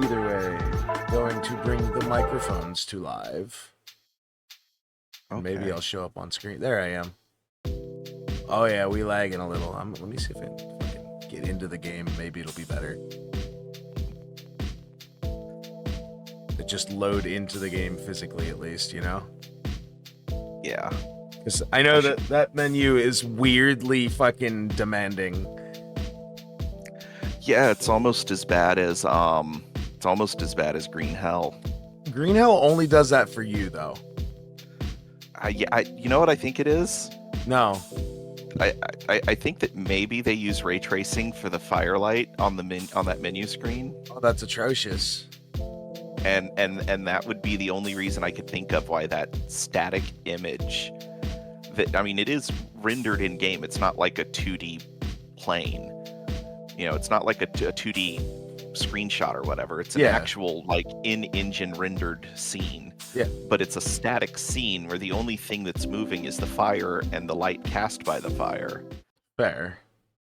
Either way, going to bring the microphones to live. Okay. Maybe I'll show up on screen. There I am. Oh yeah, we lagging a little. Let me see if I can get into the game. Maybe it'll be better. It just load into the game physically, at least, you know? Yeah. Because I know that menu is weirdly fucking demanding. Yeah, it's almost as bad as Green Hell. Green Hell only does that for you, though. You know what I think it is? No. I think that maybe they use ray tracing for the firelight on that menu screen. Oh, that's atrocious. And that would be the only reason I could think of why that static image. I mean, it is rendered in game. It's not like a 2D plane. You know, it's not like a 2D screenshot or whatever. It's an actual like in-engine rendered scene. Yeah. But it's a static scene where the only thing that's moving is the fire and the light cast by the fire. Fair.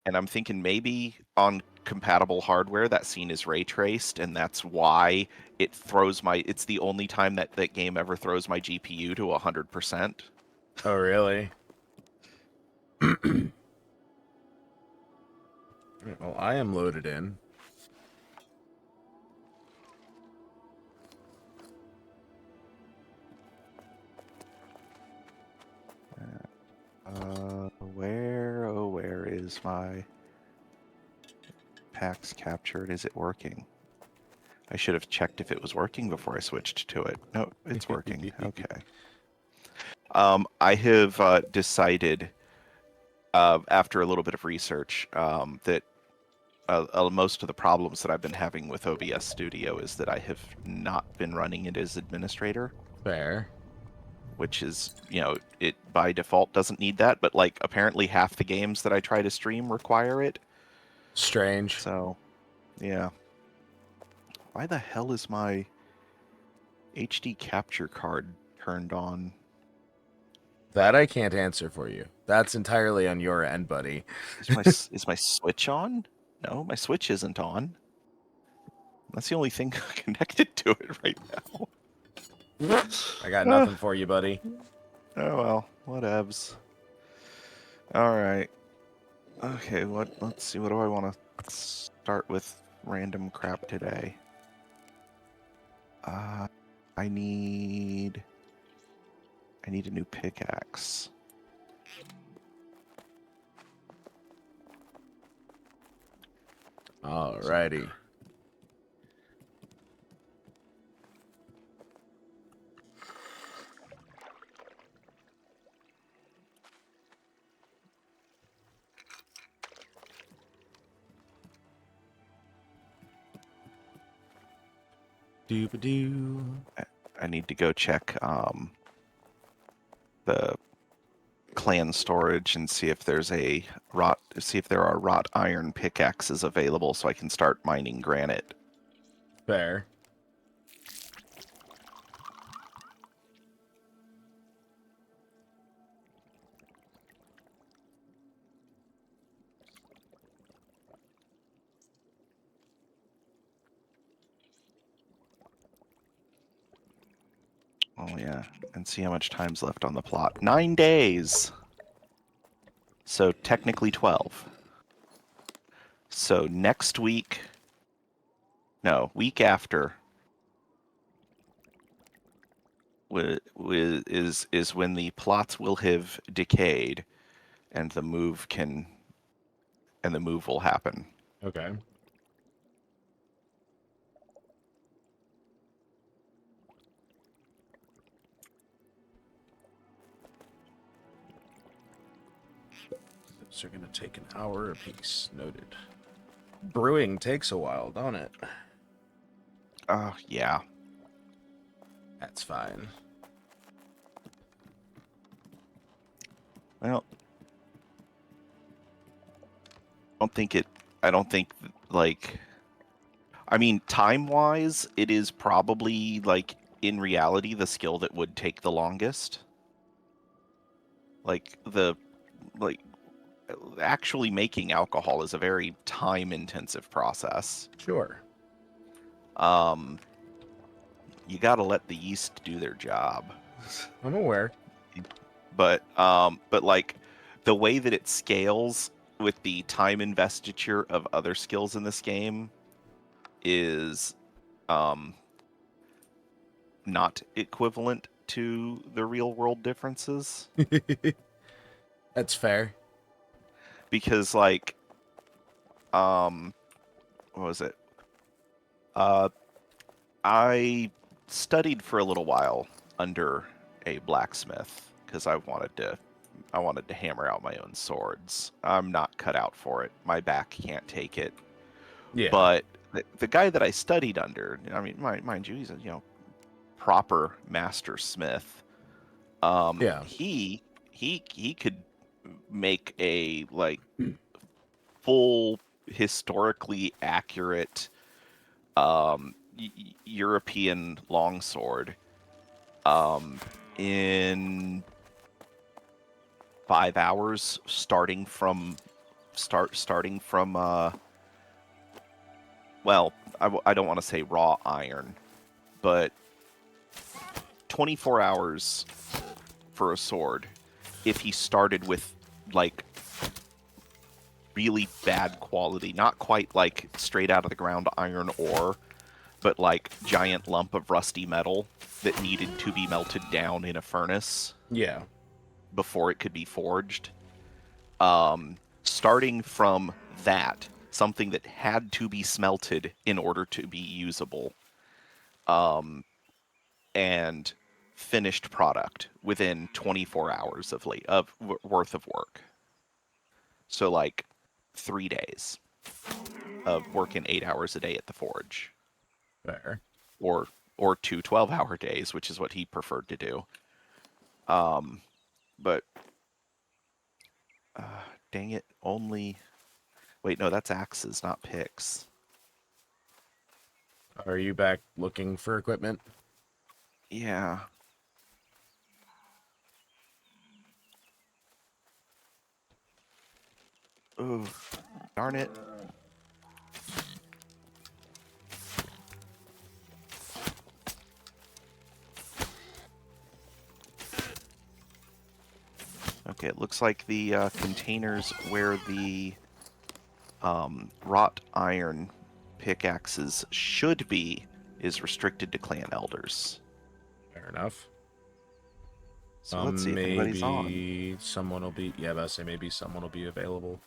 And I'm thinking maybe on compatible hardware that scene is ray traced, and that's why it's the only time that game ever throws my GPU to 100%. Oh, really? Well, I am loaded in. Where is my Pax captured? Is it working? I should have checked if it was working before I switched to it. No, it's working. Okay. I have decided, after a little bit of research, that most of the problems that I've been having with OBS Studio is that I have not been running it as administrator. Fair. Which is, it by default doesn't need that, but like apparently half the games that I try to stream require it. Strange. So, yeah. Why the hell is my HD capture card turned on? That I can't answer for you. That's entirely on your end, buddy. Is my Switch on? No, my Switch isn't on. That's the only thing connected to it right now. I got nothing for you, buddy. Oh well, whatevs. All right. Okay, let's see. What do I want to start with? Random crap today. I need a new pickaxe. Alrighty. Doo-ba-doo. I need to go check the clan storage and see if there are wrought iron pickaxes available so I can start mining granite. Fair. Oh yeah, and see how much time's left on the plot. 9 days! So technically 12. So next week... No, week after... is when the plots will have decayed and the move will happen. Okay. Those are going to take an hour apiece. Noted. Brewing takes a while, don't it? Oh, yeah. That's fine. Well, I don't think, like... I mean, time-wise, it is probably, like, in reality, the skill that would take the longest. Actually making alcohol is a very time-intensive process. Sure. Um, you got to let the yeast do their job. I'm aware. But like the way that it scales with the time investiture of other skills in this game is not equivalent to the real world differences. That's fair. Because like what was it? I studied for a little while under a blacksmith because I wanted to hammer out my own swords. I'm not cut out for it. My back can't take it. Yeah. But the guy that I studied under, I mean, mind you, he's a proper master smith. Yeah. He could make a like full historically accurate European longsword in 5 hours, starting from well, I don't want to say raw iron, but 24 hours for a sword if he started with like really bad quality, not quite like straight out of the ground iron ore, but like giant lump of rusty metal that needed to be melted down in a furnace Yeah. before it could be forged. Starting from that, something that had to be smelted in order to be usable, and finished product within 24 hours of worth of work. So like 3 days of working 8 hours a day at the forge, Fair. or two 12-hour days, which is what he preferred to do. But dang it, only wait, no, that's axes, not picks. Are you back looking for equipment? Yeah. Oh, darn it. Okay, it looks like the containers where the wrought iron pickaxes should be is restricted to clan elders. Fair enough. So let's see if anybody's on. Maybe someone will be. Yeah, that's say maybe someone will be available.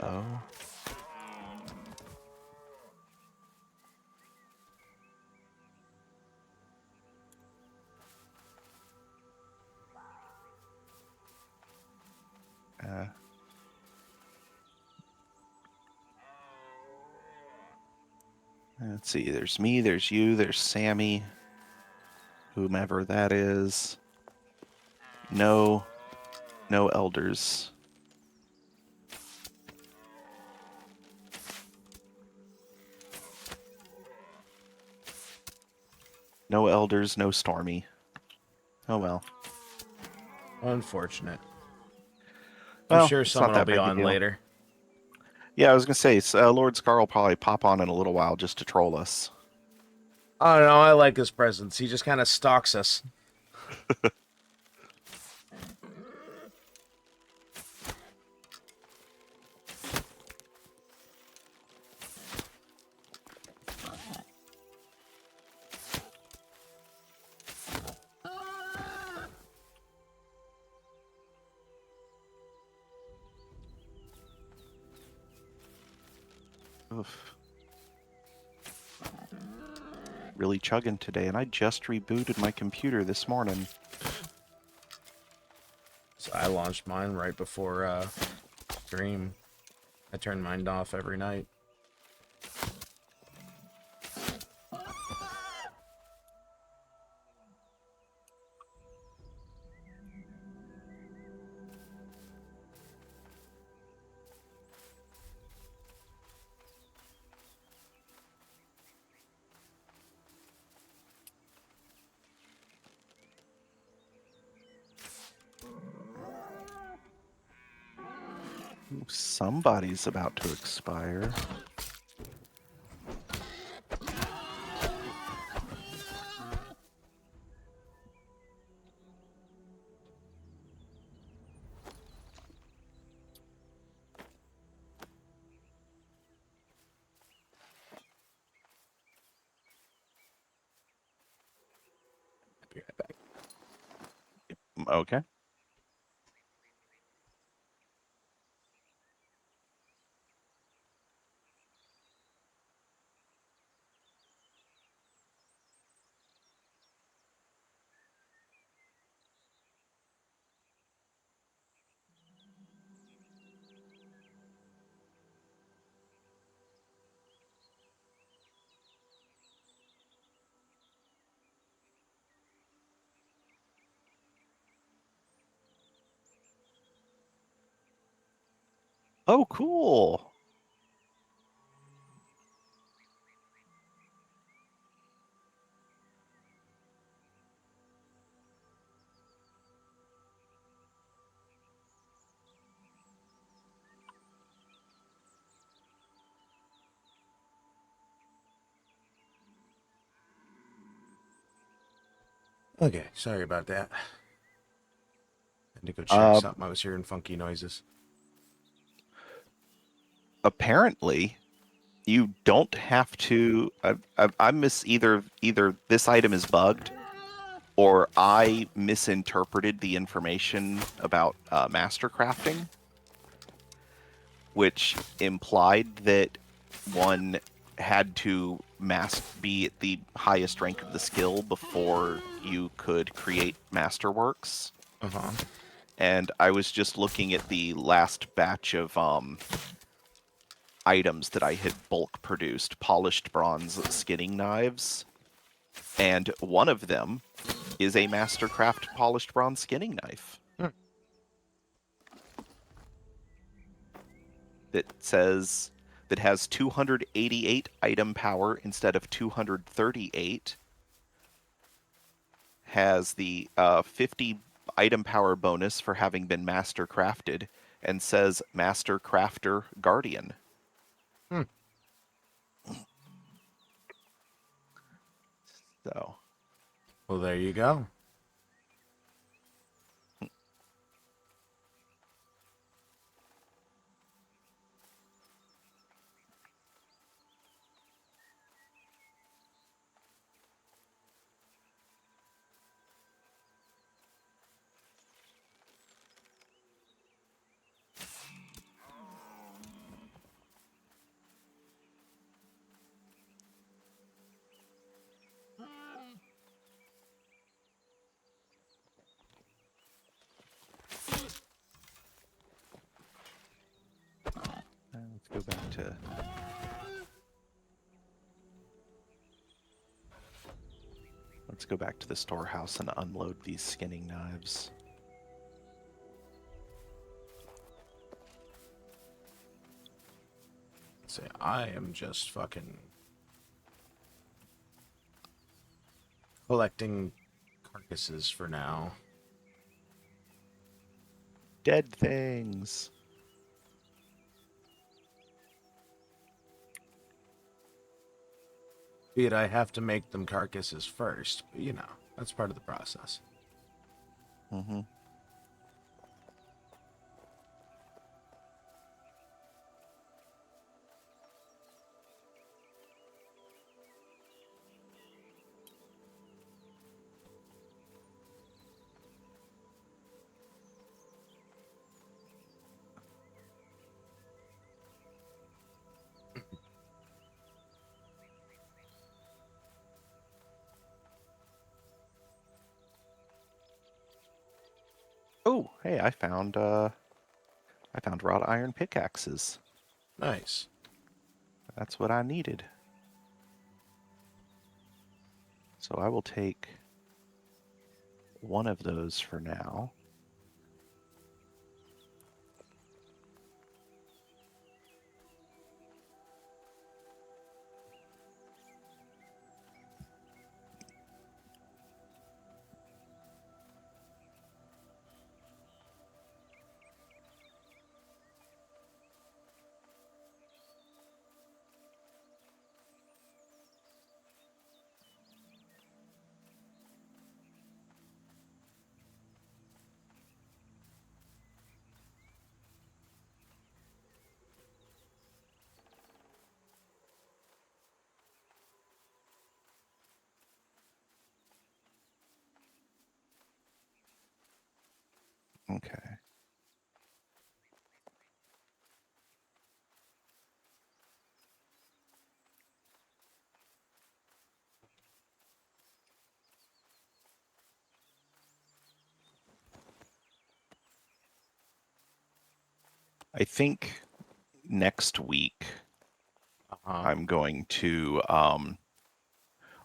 Oh. Let's see, there's me, there's you, there's Sammy, whomever that is. No elders. No elders, no Stormy. Oh well. Unfortunate. Well, I'm sure it's not someone will that be big a on deal. later. Yeah, I was gonna say, Lord Scar will probably pop on in a little while just to troll us. I don't know. I like his presence. He just kind of stalks us. Oof. Really chugging today, and I just rebooted my computer this morning. So I launched mine right before stream. I turn mine off every night. Somebody's about to expire. Be right back. Okay. Oh, cool. Okay, sorry about that. Had to go check Uh, something. I was hearing funky noises. Apparently, you don't have to. I miss either this item is bugged, or I misinterpreted the information about master crafting, which implied that one had to be at the highest rank of the skill before you could create masterworks. Uh-huh. And I was just looking at the last batch of items that I had bulk produced, polished bronze skinning knives, and one of them is a Mastercraft polished bronze skinning knife. Hmm. That has 288 item power instead of 238. Has the 50 item power bonus for having been master crafted, and says Master Crafter Guardian. Hmm. So, Well, there you go. let's go back to... Let's go back to the storehouse and unload these skinning knives. Say, I am just fucking collecting carcasses for now. Dead things. Be it I have to make them carcasses first, but you know, that's part of the process. Mm-hmm. Oh, hey, I found wrought iron pickaxes. Nice. That's what I needed. So I will take one of those for now. Okay. I think next week I'm going to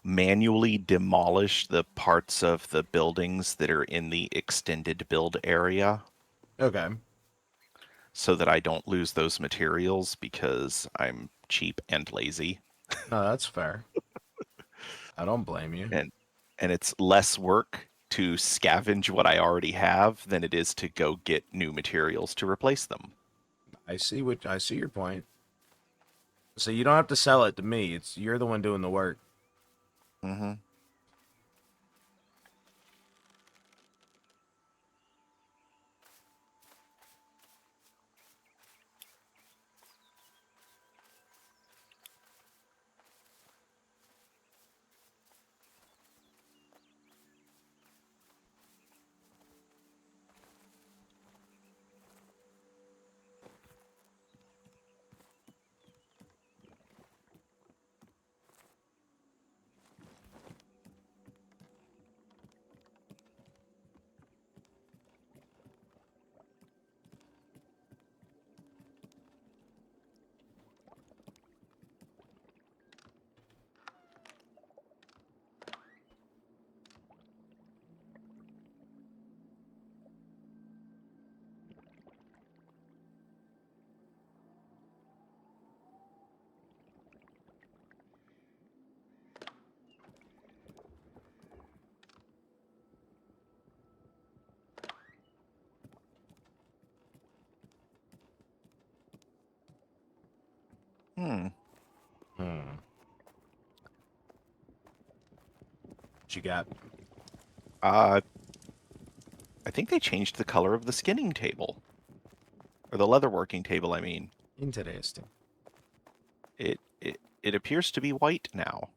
manually demolish the parts of the buildings that are in the extended build area Okay. so that I don't lose those materials because I'm cheap and lazy. No, that's fair. I don't blame you. And it's less work to scavenge what I already have than it is to go get new materials to replace them. I see your point. So you don't have to sell it to me. It's you're the one doing the work. Mm-hmm. Hmm. What you got? I think they changed the color of the skinning table. Or the leatherworking table, I mean. Interesting. It appears to be white now.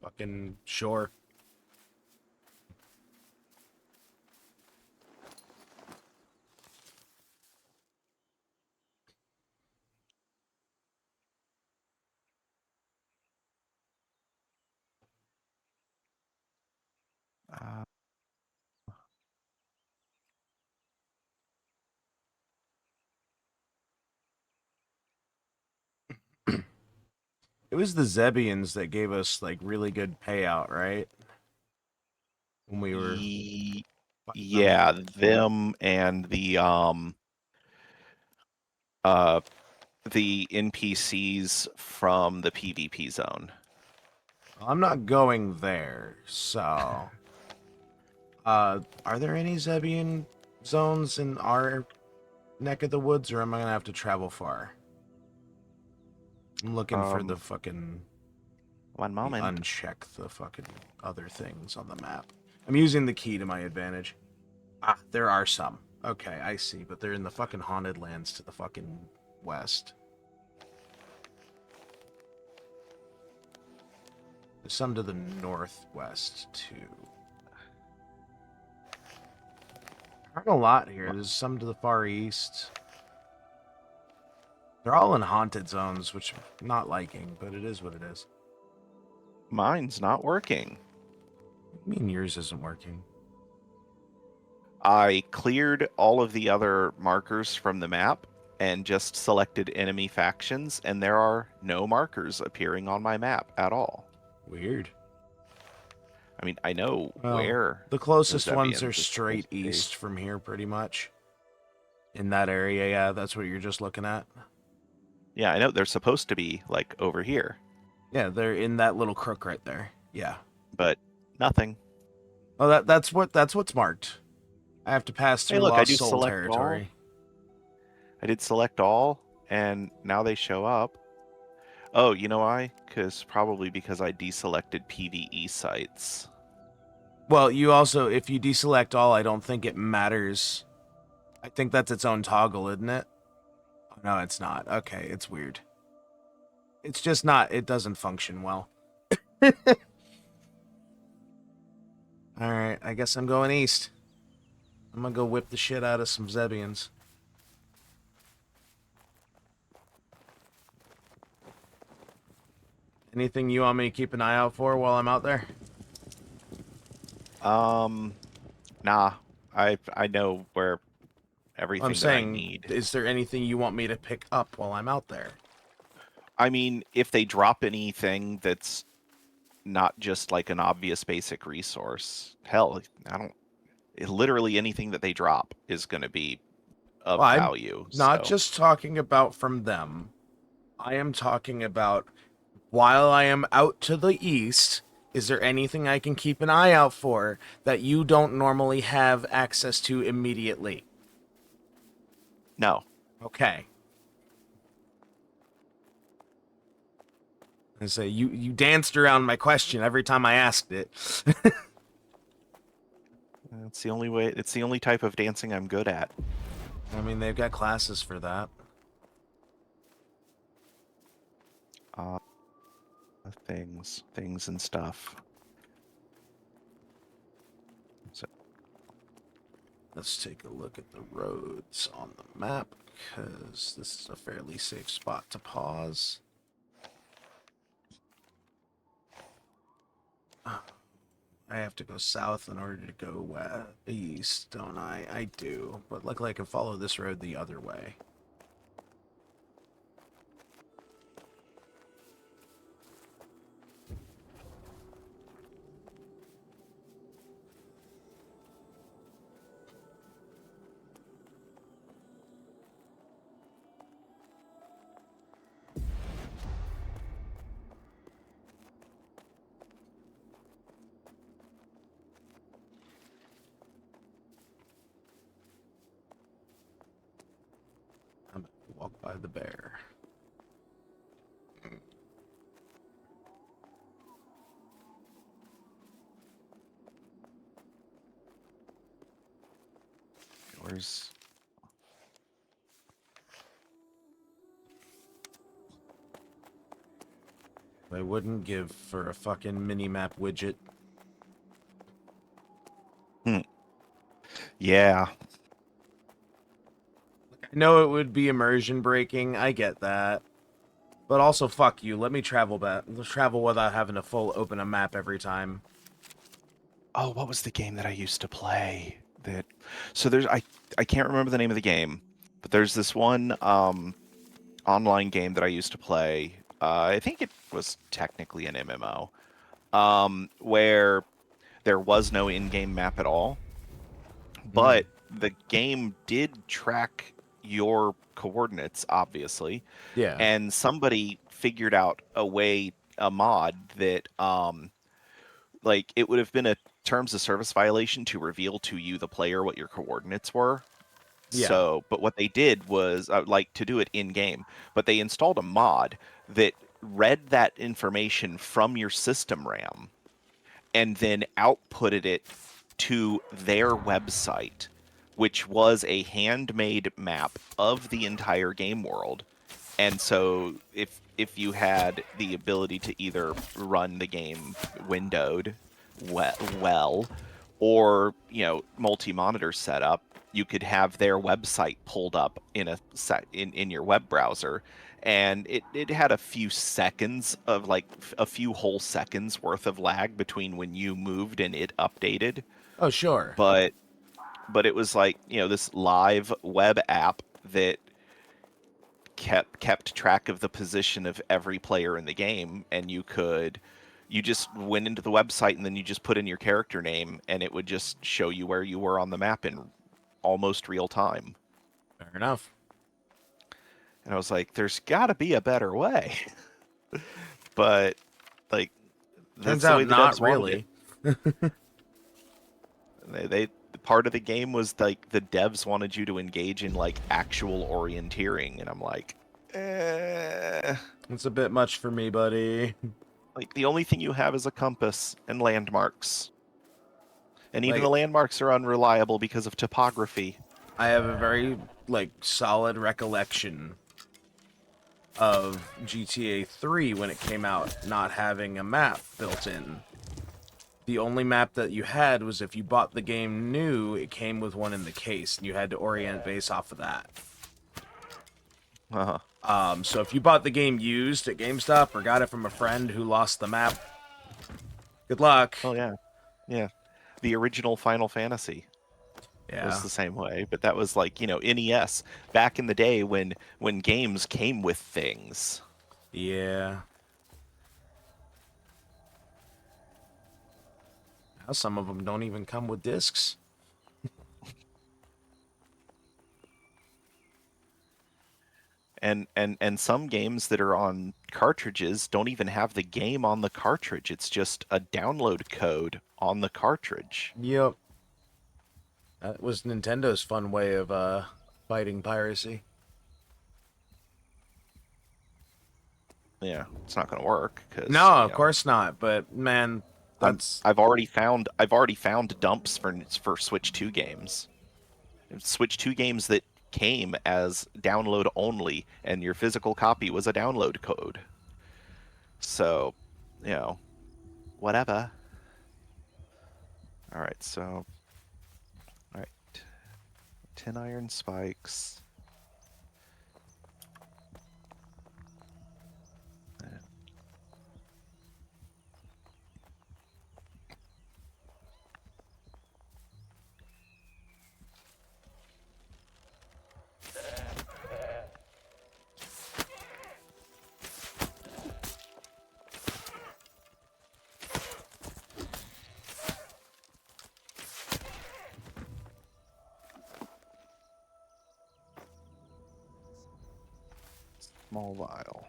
Fucking sure. Uh, It was the Zebians that gave us like really good payout, right? When we were ye- fighting them. yeah, them and uh the NPCs from the PvP zone. I'm not going there, so are there any Zebian zones in our neck of the woods, or am I gonna have to travel far? I'm looking for the Um, fucking one moment. uncheck the fucking other things on the map. I'm using the key to my advantage. Ah, there are some. Okay, I see, but they're in the fucking haunted lands to the fucking west. There's some to the northwest too. Aren't a lot here. There's some to the far east. They're all in haunted zones, which I'm not liking, but it is what it is. Mine's not working. I mean, yours isn't working. I cleared all of the other markers from the map and just selected enemy factions, and there are no markers appearing on my map at all. Weird. I mean, I know Well, where the closest the ones are Zebians is straight supposed to be. east from here, pretty much. In that area, yeah, that's what you're just looking at. Yeah, I know they're supposed to be like over here, Yeah, they're in that little crook right there. Yeah. but nothing. Oh, that's what's marked. I have to pass Hey, through look, I Lost do Soul select all. territory. I did select all, and now they show up. Oh, you know why? Probably because I deselected PvE sites. Well, you also, if you deselect all, I don't think it matters. I think that's its own toggle, isn't it? Oh, no, it's not. Okay, it's weird. It's just not, it doesn't function well. Alright, I guess I'm going east. I'm gonna go whip the shit out of some Zebians. Anything you want me to keep an eye out for while I'm out there? Nah. I know where I'm everything that I saying, need. is there anything you want me to pick up while I'm out there? I mean, if they drop anything that's not just like an obvious basic resource, hell, I don't. Literally anything that they drop is going to be of Well, I'm value. not So just talking about from them. I am talking about while I am out to the east, is there anything I can keep an eye out for that you don't normally have access to immediately? no. Okay. I say you danced around my question every time I asked it. It's the only way. It's the only type of dancing I'm good at. I mean, they've got classes for that. Uh, things and stuff. So Let's take a look at the roads on the map, because this is a fairly safe spot to pause. I have to go south in order to go east, don't I? I do, but luckily I can follow this road the other way. I'm gonna walk by the bear. where's I wouldn't give for a fucking mini-map widget. yeah. I know it would be immersion breaking, I get that. But also, fuck you, let me travel without having to full open a map every time. Oh, what was the game that I used to play? That so there's I can't remember the name of the game, but there's this one online game that I used to play. I think it was technically an MMO, where there was no in-game map at all, but the game did track your coordinates, obviously, Yeah. and somebody figured out a mod that like it would have been a terms of service violation to reveal to you the player what your coordinates were. Yeah. So, but what they did was like to do it in game, but they installed a mod that read that information from your system RAM and then outputted it to their website, which was a handmade map of the entire game world. And so if you had the ability to either run the game windowed well or, you know, multi-monitor setup, you could have their website pulled up in in your web browser, and it had a few seconds of like a few whole seconds worth of lag between when you moved and it updated, Oh, sure. but it was like, you know, this live web app that kept track of the position of every player in the game, and you just went into the website and then you just put in your character name and it would just show you where you were on the map in almost real time. Fair enough. And I was like, there's got to be a better way. But like Turns that's the out way the not devs wanted really. it. They part of the game was like the devs wanted you to engage in like actual orienteering, and I'm like, It's a bit much for me, buddy. like the only thing you have is a compass and landmarks. And even the Like, landmarks are unreliable because of topography. I have a very, like, solid recollection of GTA 3 when it came out not having a map built in. the only map that you had was if you bought the game new, it came with one in the case, and you had to orient based off of that. So if you bought the game used at GameStop or got it from a friend who lost the map, good luck. Oh yeah, yeah. The original Final Fantasy Yeah. was the same way, but that was like, NES back in the day when games came with things. Yeah. Now some of them don't even come with discs. And some games that are on cartridges don't even have the game on the cartridge. It's just a download code on the cartridge. Yep. That was Nintendo's fun way of fighting piracy. Yeah, it's not going to work because No, of course not. But man, that's I've already found dumps for Switch 2 games. Switch 2 games that came as download only, and your physical copy was a download code. So, whatever. All right, so, all right, 10 iron spikes. Small vial.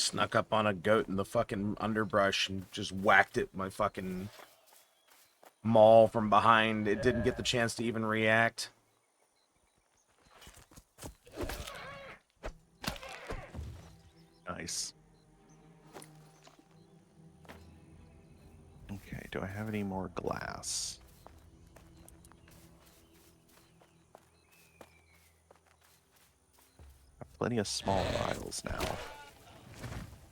snuck up on a goat in the fucking underbrush and just whacked it with my fucking maul from behind. It didn't get the chance to even react. Nice. Okay, do I have any more glass? Plenty of small vials now.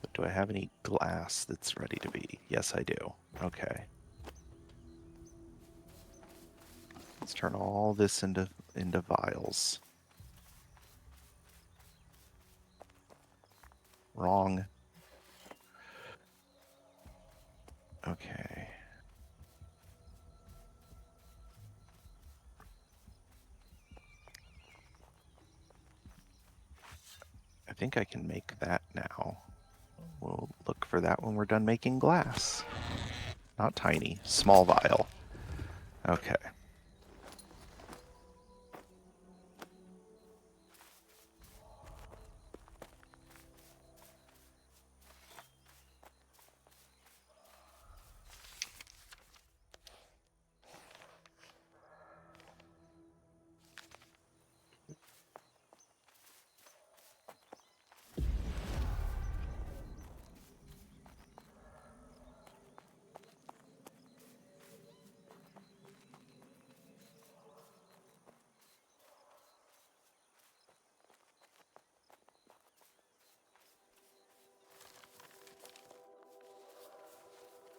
But do I have any glass that's ready to be? Yes, I do. Okay. Let's turn all this into vials. Wrong. Okay. I think I can make that now. We'll look for that when we're done making glass. Not tiny, small vial. Okay.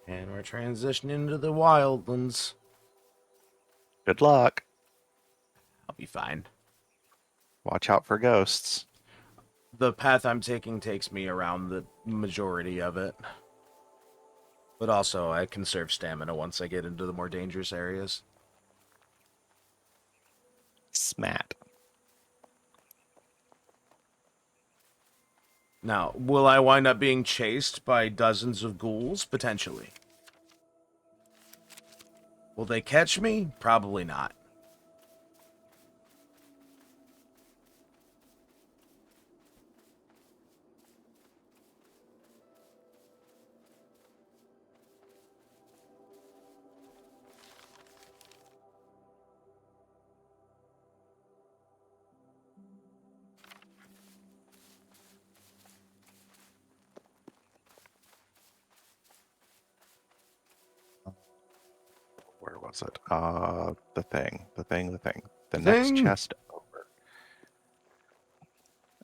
And we're transitioning into the wildlands. Good luck. I'll be fine. Watch out for ghosts. The path I'm taking takes me around the majority of it. But also, I conserve stamina once I get into the more dangerous areas. Smat. Now, will I wind up being chased by dozens of ghouls? Potentially. Will they catch me? Probably not. was it? The thing. The next Thing. chest over.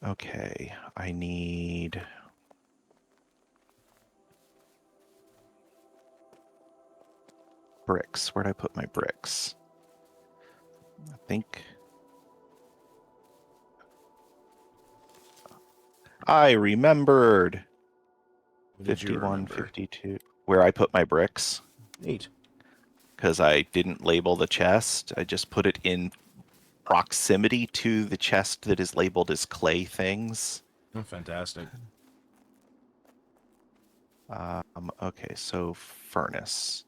Okay, I need... bricks. Where'd I put my bricks? I think... I remembered! What did you 51, remember? 52. Where I put my bricks. Neat. Because I didn't label the chest. I just put it in proximity to the chest that is labeled as clay things. Oh, fantastic. Okay, so furnace.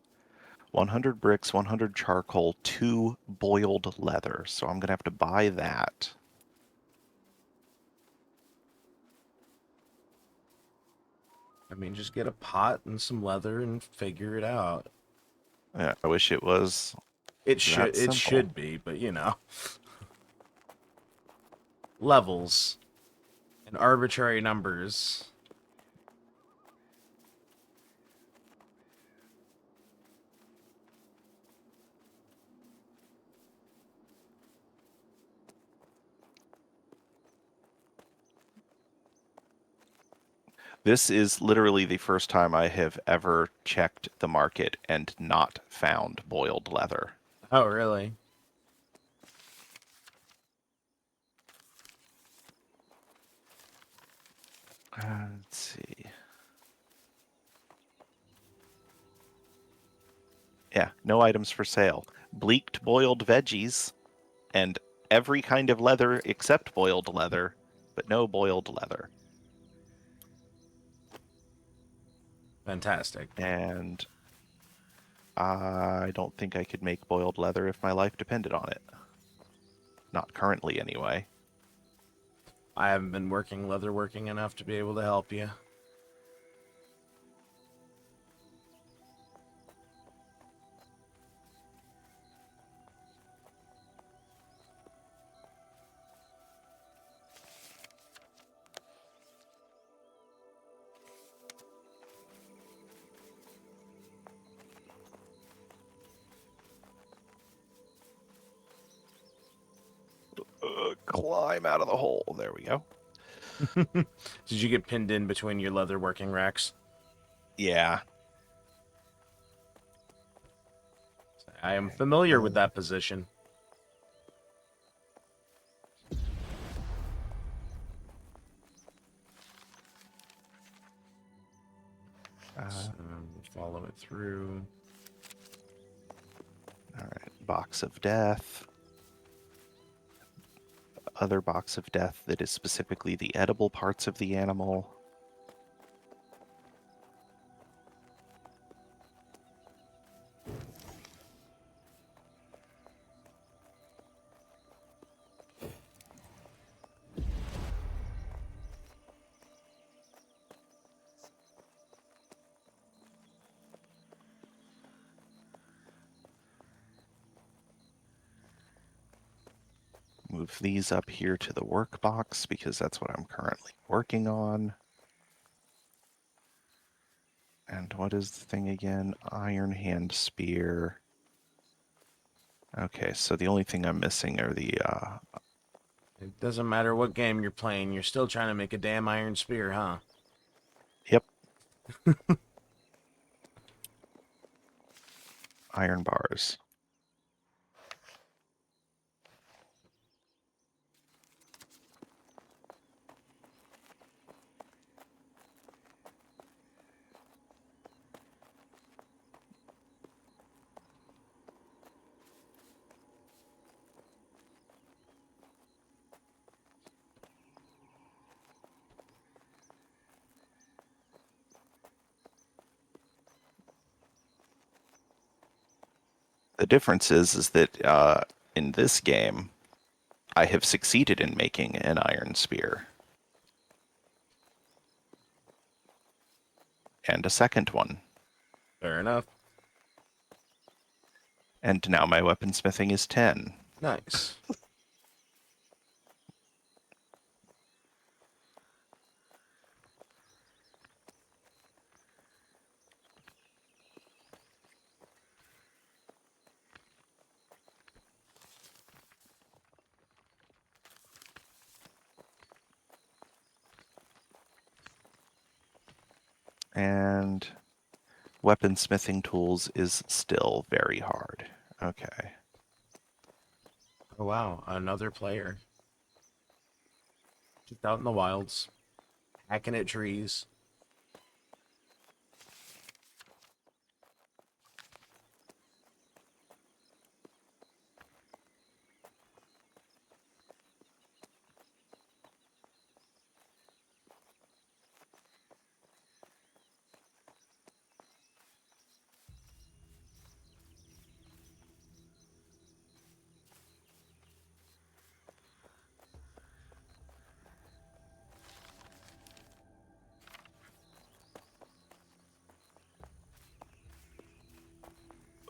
100 bricks, 100 charcoal, 2 boiled leather. So I'm going to have to buy that. I mean, just get a pot and some leather and figure it out. Yeah, I wish it was It that simple. should be, but you know. Levels and arbitrary numbers. This is literally the first time I have ever checked the market and not found boiled leather. Oh, really? Let's see. Yeah, no items for sale. Bleaked boiled veggies and every kind of leather except boiled leather, but no boiled leather. Fantastic. And I don't think I could make boiled leather if my life depended on it. Not currently, anyway. I haven't been leatherworking enough to be able to help you. Climb out of the hole. There we go. Did you get pinned in between your leatherworking racks? Yeah. I am familiar with that position. So, follow it through. All right. Box of death. Other box of death that is specifically the edible parts of the animal. Move these up here to the work box because that's what I'm currently working on. And what is the thing again? Iron hand spear. Okay, so the only thing I'm missing are the It doesn't matter what game you're playing, you're still trying to make a damn iron spear, huh? Yep. Iron bars. The difference is that in this game, I have succeeded in making an iron spear. And a second one. Fair enough. And now my weaponsmithing is 10. Nice. And weaponsmithing tools is still very hard. Okay. Oh wow, another player. Just out in the wilds, hacking at trees.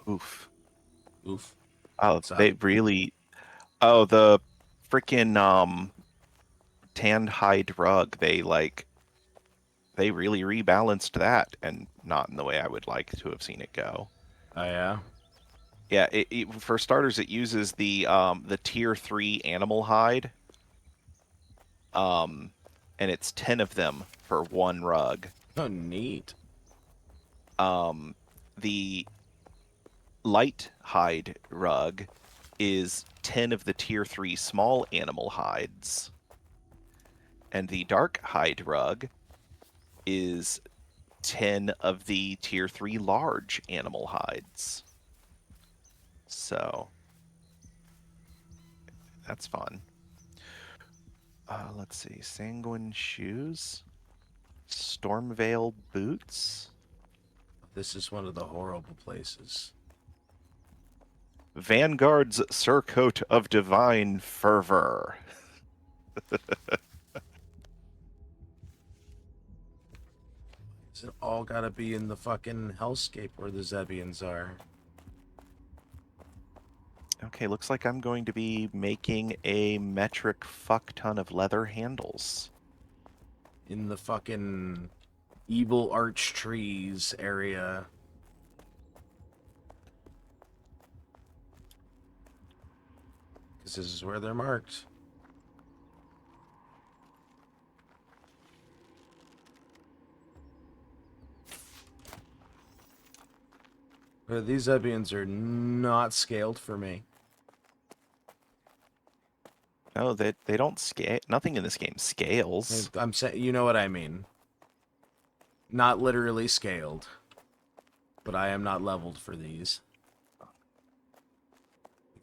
Oof. Oof. Oh, What's up? they really. Oh, the freaking tanned hide rug. They really rebalanced that, and not in the way I would like to have seen it go. Oh yeah. Yeah, for starters, it uses the tier 3 animal hide, um, and it's 10 of them for one rug. Oh neat. Um, the light hide rug is 10 of the tier 3 small animal hides, and the dark hide rug is 10 of the tier 3 large animal hides. So that's fun. Let's see. Sanguine shoes. Stormveil boots. This is one of the horrible places. Vanguard's surcoat of divine fervor. Is it all gotta be in the fucking hellscape where the Zebians are? Okay, looks like I'm going to be making a metric fuck ton of leather handles. In the fucking evil arch trees area. Because this is where they're marked. But these Zebians are not scaled for me. No, they don't scale. Nothing in this game scales. I'm saying, you know what I mean. Not literally scaled, but I am not leveled for these. Oh,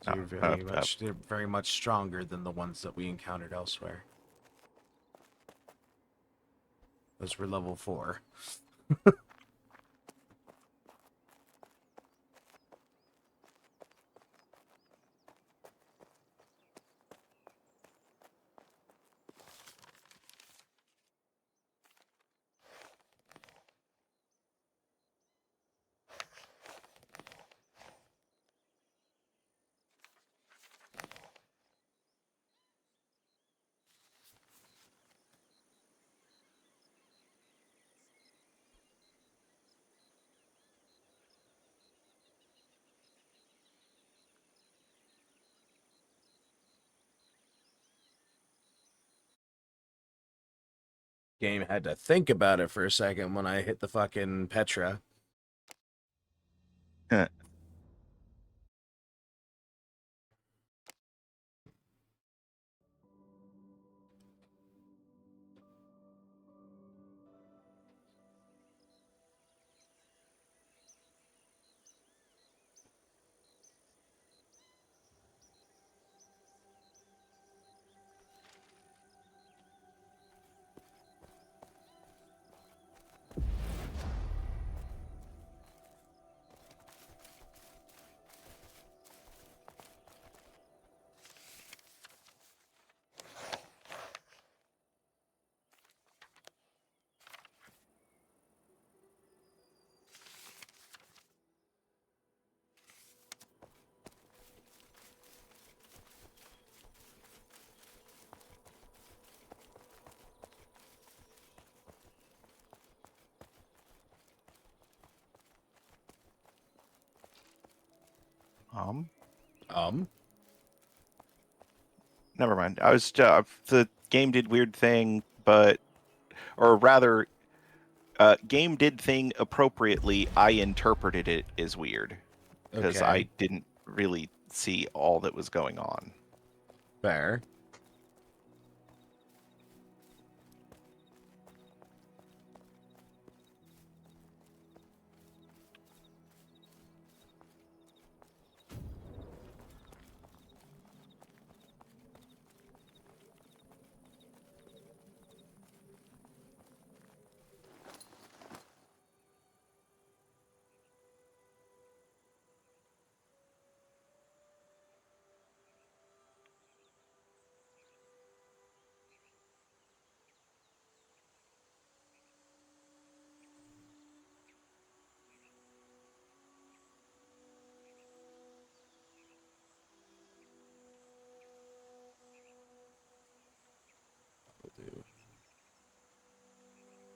They're very much stronger than the ones that we encountered elsewhere. Those were level 4. Game had to think about it for a second when I hit the fucking Petra. Um, Um, Never mind. I was the game did weird thing, but or rather, Game did thing appropriately. I interpreted it as weird because Okay. I didn't really see all that was going on. Fair.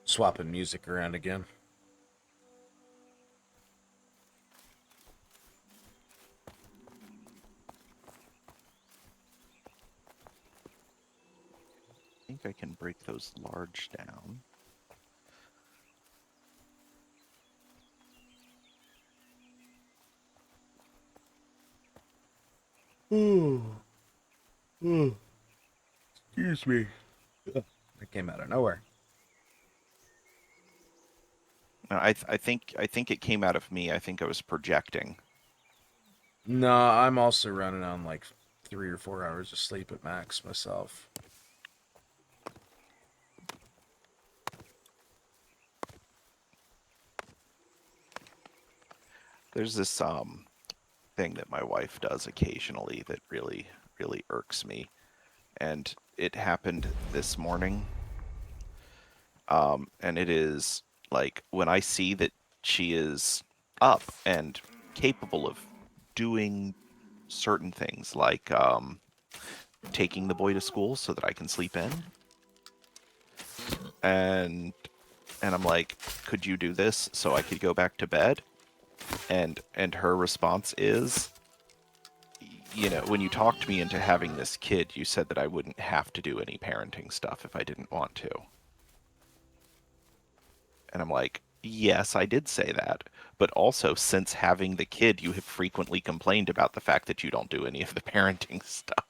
Swapping music around again. I think I can break those large down. Excuse me. That came out of nowhere. No, I think it came out of me. I think I was projecting. No, I'm also running on like 3 or 4 hours of sleep at max myself. There's this thing that my wife does occasionally that really irks me, and it happened this morning. And it is like when I see that she is up and capable of doing certain things, like taking the boy to school so that I can sleep in, and I'm like, could you do this so I could go back to bed? And her response is, you know, when you talked me into having this kid, you said that I wouldn't have to do any parenting stuff if I didn't want to. And I'm like, yes, I did say that. But also, since having the kid, you have frequently complained about the fact that you don't do any of the parenting stuff.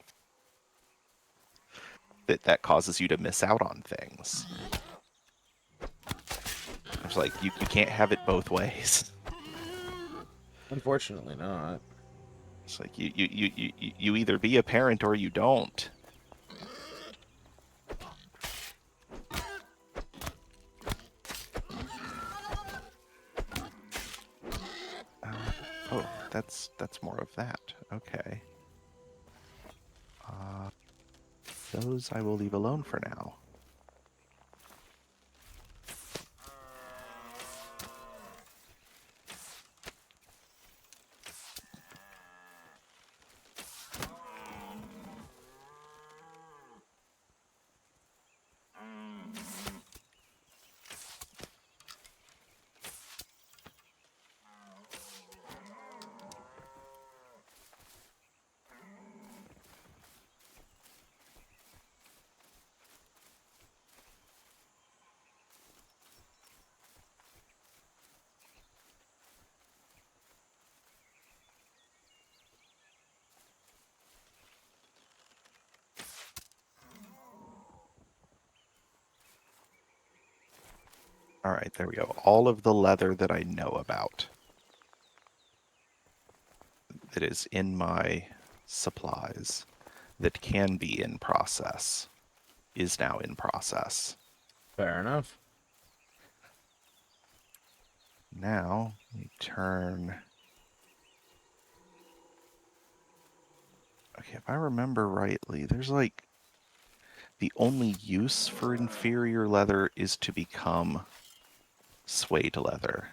That causes you to miss out on things. I was like, you can't have it both ways. Unfortunately not. It's like you either be a parent or you don't. Oh, that's more of that. Okay. Those I will leave alone for now. All right, there we go. All of the leather that I know about that is in my supplies that can be in process is now in process. Fair enough. Now we turn. Okay, if I remember rightly, there's like the only use for inferior leather is to become suede leather.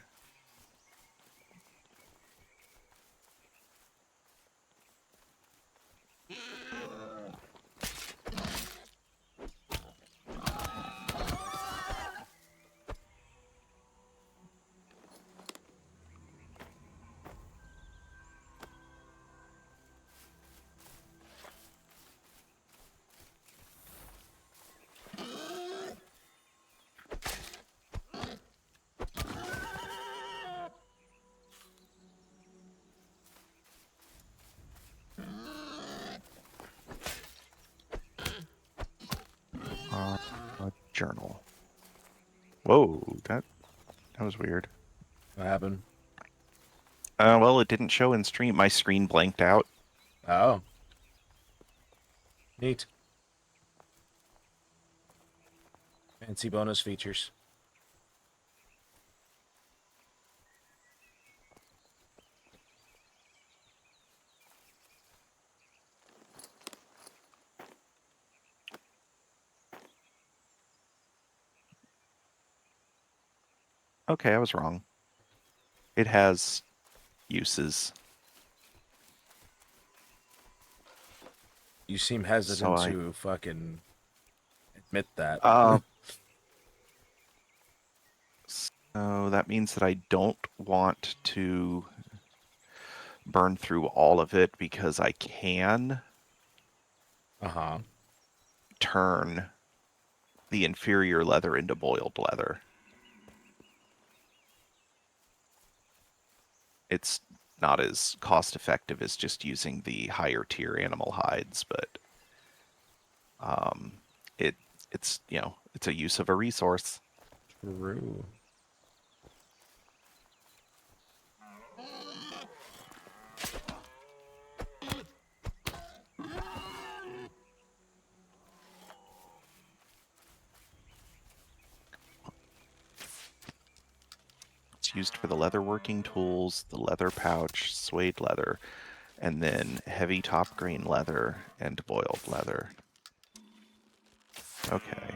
Journal. Whoa, that was weird. What happened? Well, it didn't show in stream. My screen blanked out. Oh. Neat. Fancy bonus features. Okay, I was wrong. It has uses. You seem hesitant So to fucking admit that. So that means that I don't want to burn through all of it because I can Uh-huh. turn the inferior leather into boiled leather. It's not as cost effective as just using the higher tier animal hides, but it's it's a use of a resource. True. It's used for the leatherworking tools, the leather pouch, suede leather, and then heavy top grain leather and boiled leather. Okay.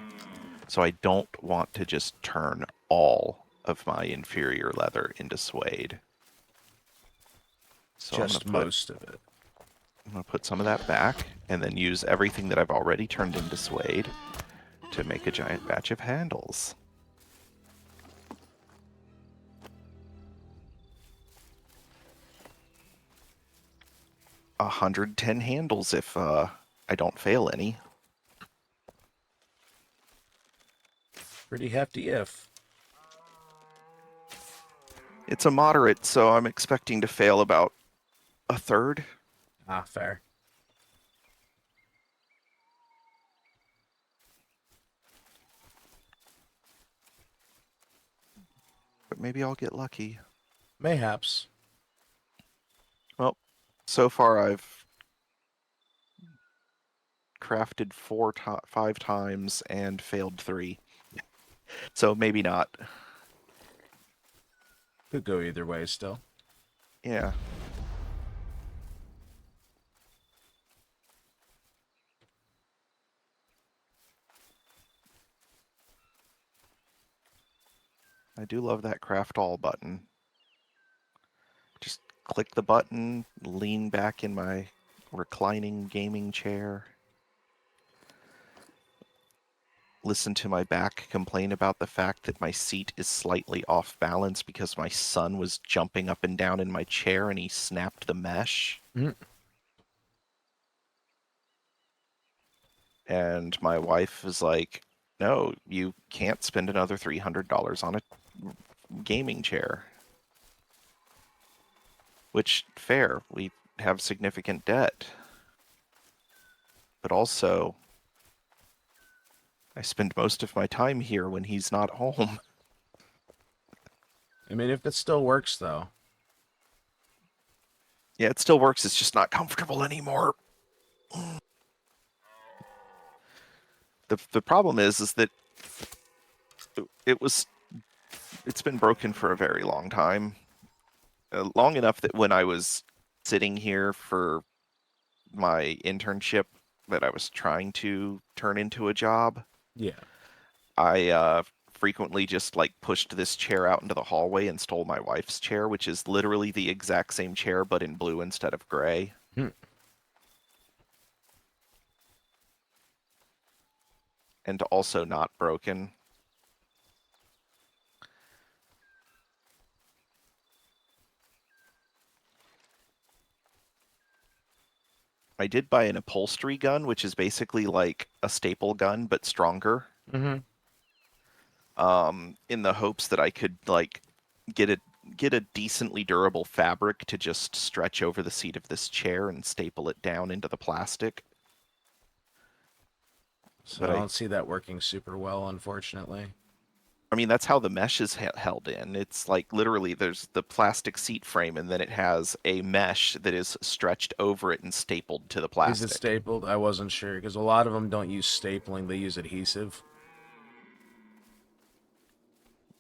So I don't want to just turn all of my inferior leather into suede. So Just most of it. I'm going to put some of that back and then use everything that I've already turned into suede to make a giant batch of handles. 110 handles if I don't fail any. Pretty hefty if. It's a moderate, so I'm expecting to fail about a third. Ah, fair. But maybe I'll get lucky. Mayhaps. Well, so far I've crafted 5 times and failed 3. So maybe not. Could go either way still. Yeah. I do love that craft all button. Just click the button, lean back in my reclining gaming chair, listen to my back complain about the fact that my seat is slightly off balance because my son was jumping up and down in my chair and he snapped the mesh. Mm. And my wife is like, no, you can't spend another $300 on a gaming chair. Which, fair, we have significant debt. But also, I spend most of my time here when he's not home. I mean, if it still works, though. Yeah, it still works, it's just not comfortable anymore. The problem is that it's been broken for a very long time. Long enough that when I was sitting here for my internship that I was trying to turn into a job, Yeah. I frequently just like pushed this chair out into the hallway and stole my wife's chair, which is literally the exact same chair but in blue instead of gray. Hmm. And also not broken. I did buy an upholstery gun, which is basically like a staple gun but stronger. Mm-hmm. In the hopes that I could like get a decently durable fabric to just stretch over the seat of this chair and staple it down into the plastic. So But I don't see that working super well, unfortunately. I mean, that's how the mesh is held in. It's like literally there's the plastic seat frame, and then it has a mesh that is stretched over it and stapled to the Is it plastic. stapled? I wasn't sure, because a lot of them don't use stapling, they use adhesive.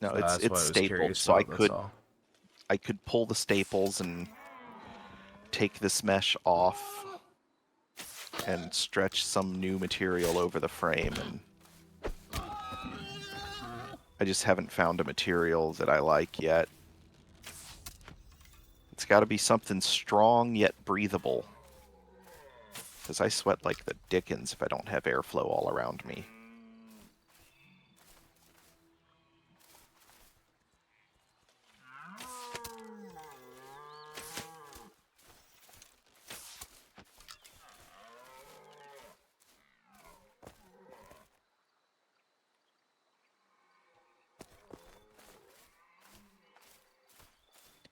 No, So it's that's what I was stapled, curious so about, that's all. I could pull the staples and take this mesh off and stretch some new material over the frame, and I just haven't found a material that I like yet. It's got to be something strong yet breathable, because I sweat like the dickens if I don't have airflow all around me.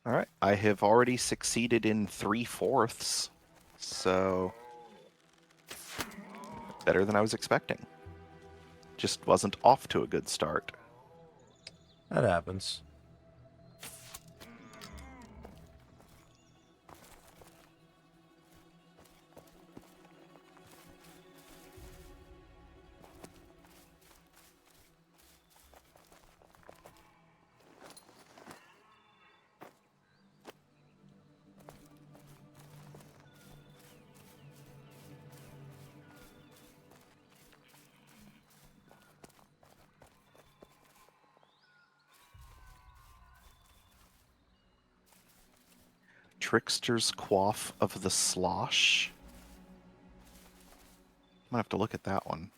All right, I have already succeeded in 3/4, so better than I was expecting. Just wasn't off to a good start. That happens. Trickster's Quaff of the Slosh. I'm gonna have to look at that one.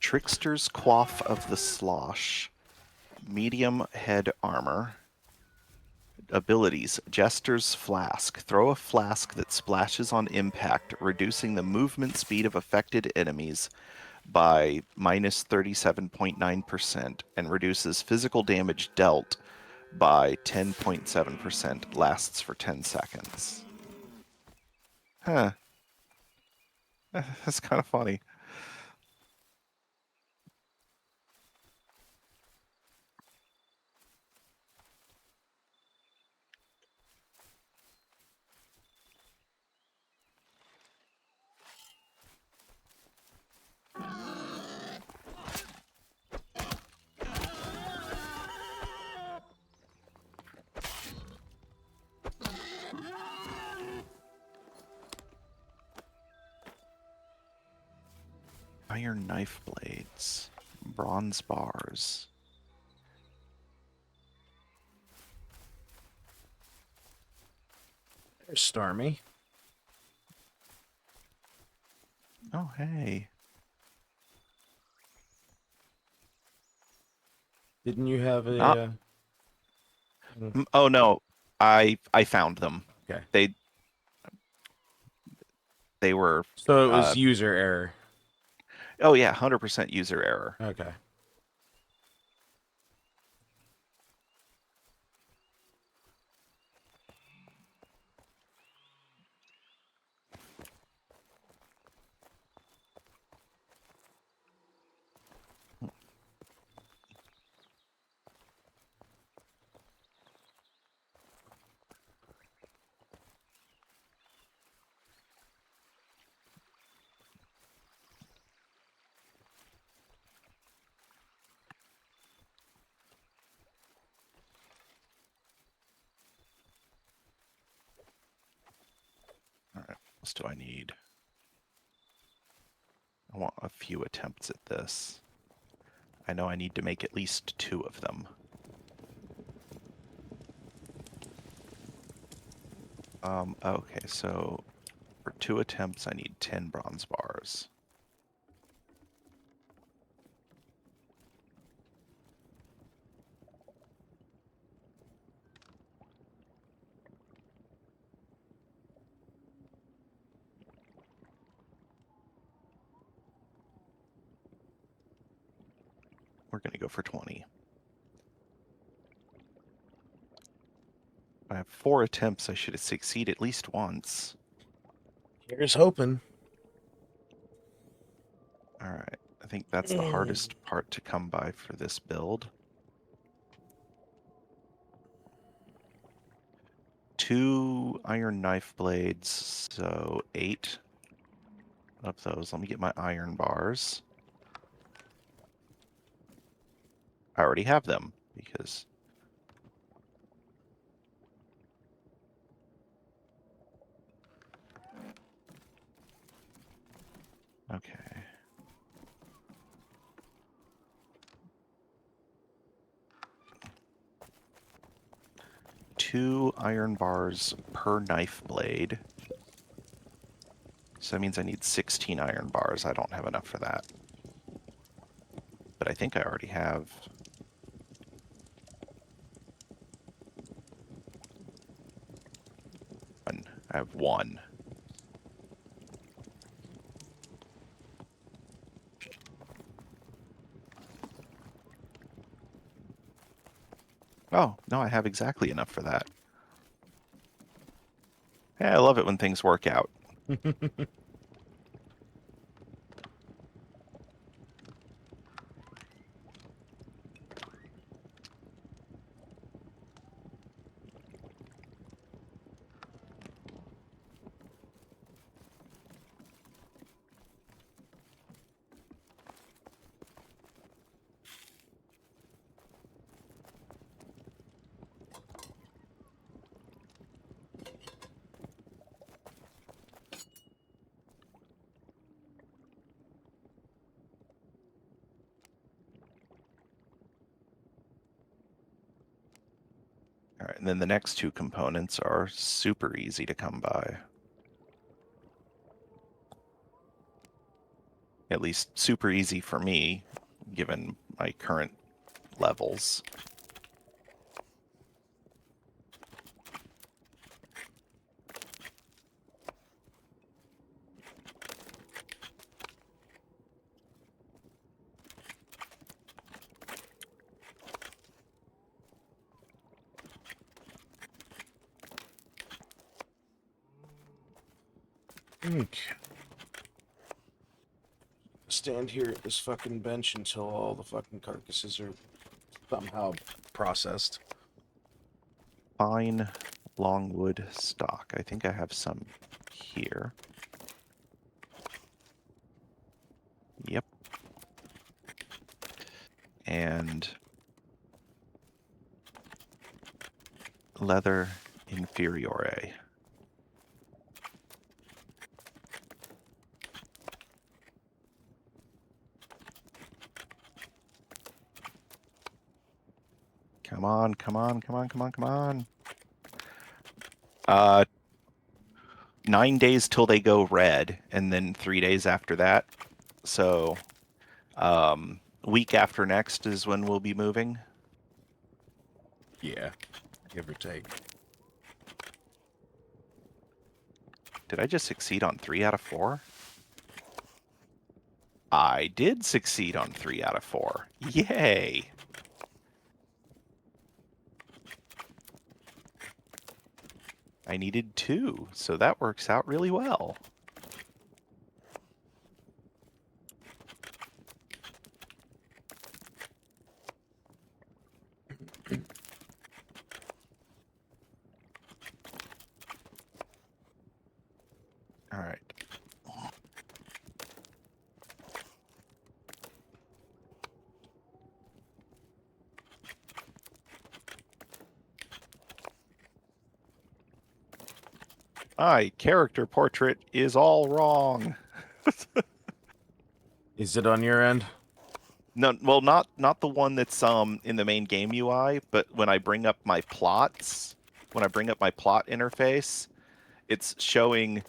Trickster's Quaff of the Slosh. Medium head armor. Abilities. Jester's Flask. Throw a flask that splashes on impact, reducing the movement speed of affected enemies by minus 37.9% and reduces physical damage dealt by 10.7%. Lasts for 10 seconds. Huh. That's kind of funny. Iron knife blades. Bronze bars. There's Stormy. Oh, hey. Didn't you have Ah, a... oh no, I found them. Okay. They were So it was user error. oh yeah, 100% user error. Okay. All right, what else do I need? I want a few attempts at this. I know I need to make at least 2 of them. Okay, so for 2 attempts, I need 10 bronze bars. we're going to go for 20. I have 4 attempts. I should succeed at least once. Here's hoping. All right. I think that's the hardest part to come by for this build. 2 iron knife blades, so 8 of those. Let me get my iron bars. I already have them because... Okay. Two iron bars per knife blade. So that means I need 16 iron bars. I don't have enough for that. But I think I already have... one. I have 1. Oh, no, I have exactly enough for that. Yeah, I love it when things work out. All right, and then the next 2 components are super easy to come by. At least super easy for me, given my current levels. Okay. Stand here at this fucking bench until all the fucking carcasses are somehow processed. Fine longwood stock. I think I have some here. Yep. And leather inferiore. Come on, come on, come on, come on, come on. 9 days till they go red, and then 3 days after that. So, week after next is when we'll be moving. Yeah, give or take. Did I just succeed on 3 out of 4? I did succeed on 3 out of 4. Yay! I needed 2, so that works out really well. All right. My character portrait is all wrong. Is it on your end? No, well, not the one that's in the main game UI, but when I bring up my plots, when I bring up my plot interface, it's showing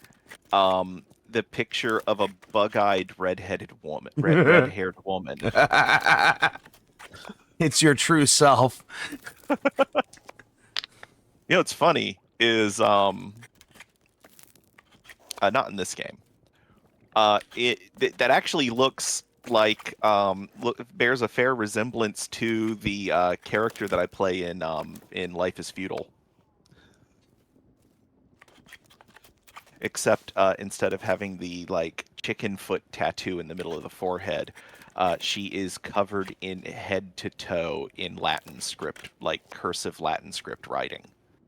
the picture of a bug-eyed red-headed woman, red-haired woman. It's your true self. You know what's funny is not in this game. That actually looks like bears a fair resemblance to the character that I play in Life is Feudal. Except instead of having the like chicken foot tattoo in the middle of the forehead, she is covered in head to toe in Latin script, like cursive Latin script writing.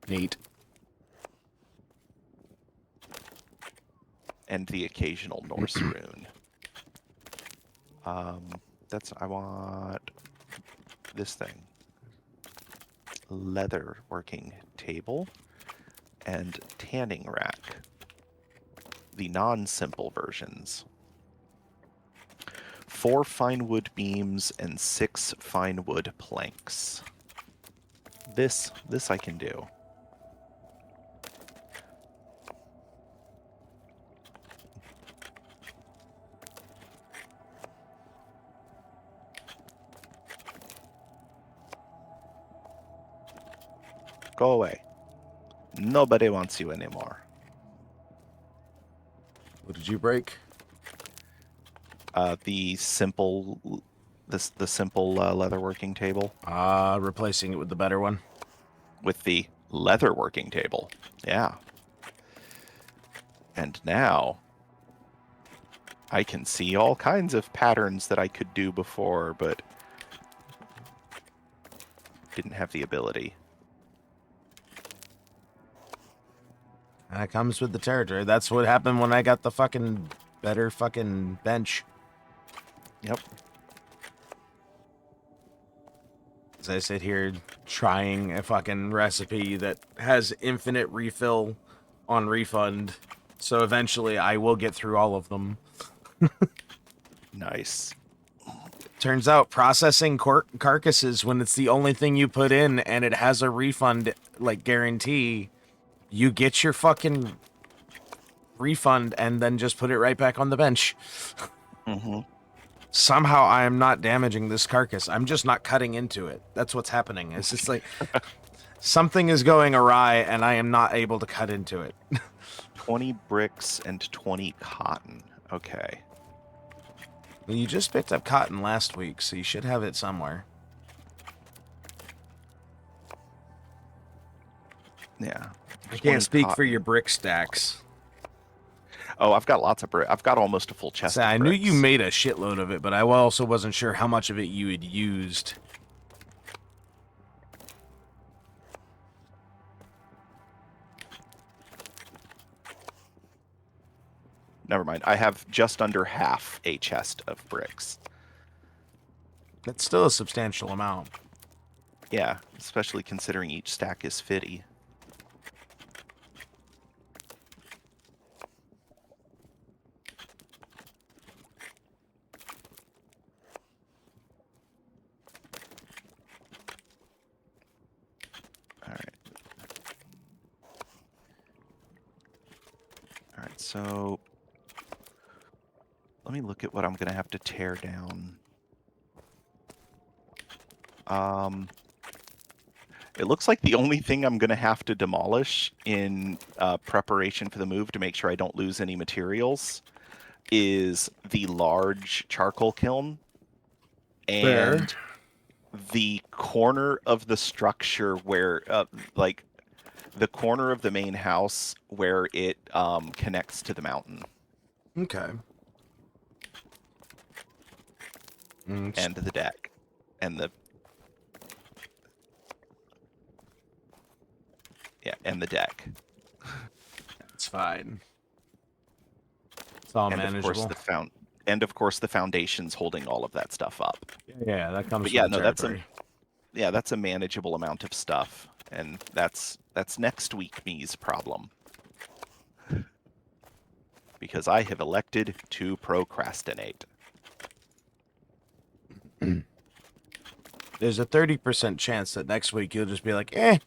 Neat. And the occasional Norse rune. I want this thing. Leather working table and tanning rack. The non-simple versions. 4 fine wood beams and 6 fine wood planks. This I can do. Go away. Nobody wants you anymore. What did you break? The simple leather working table Replacing it with the better one. with the leather working table. Yeah. And now I can see all kinds of patterns that I could do before, but didn't have the ability. That comes with the territory. That's what happened when I got the fucking better fucking bench. Yep. As I sit here trying a fucking recipe that has infinite refill on refund. So eventually I will get through all of them. Nice. Turns out processing carcasses, when it's the only thing you put in and it has a refund like guarantee, you get your fucking refund and then just put it right back on the bench. Mm-hmm. Somehow I am not damaging this carcass. I'm just not cutting into it. That's what's happening. It's just like something is going awry and I am not able to cut into it. 20 bricks and 20 cotton. Okay. Well, you just picked up cotton last week, so you should have it somewhere. Yeah. I can't speak for cotton. your brick stacks. Oh, I've got lots of brick. I've got almost a full chest So of I bricks. knew you made a shitload of it, but I also wasn't sure how much of it you had used. Never mind. I have just under half a chest of bricks. That's still a substantial amount. Yeah, especially considering each stack is 50. All right, so let me look at what I'm going to have to tear down. It looks like the only thing I'm going to have to demolish in preparation for the move to make sure I don't lose any materials is the large charcoal kiln and the corner of the structure where, like, the corner of the main house where it connects to the mountain. Okay. And the deck. And the... Yeah, and the deck. It's fine. It's all manageable. Of course the foundation's holding all of that stuff up. Yeah, that comes But with yeah, the no, territory. that's a manageable amount of stuff. And that's next week me's problem. Because I have elected to procrastinate. There's a 30% chance that next week you'll just be like, eh,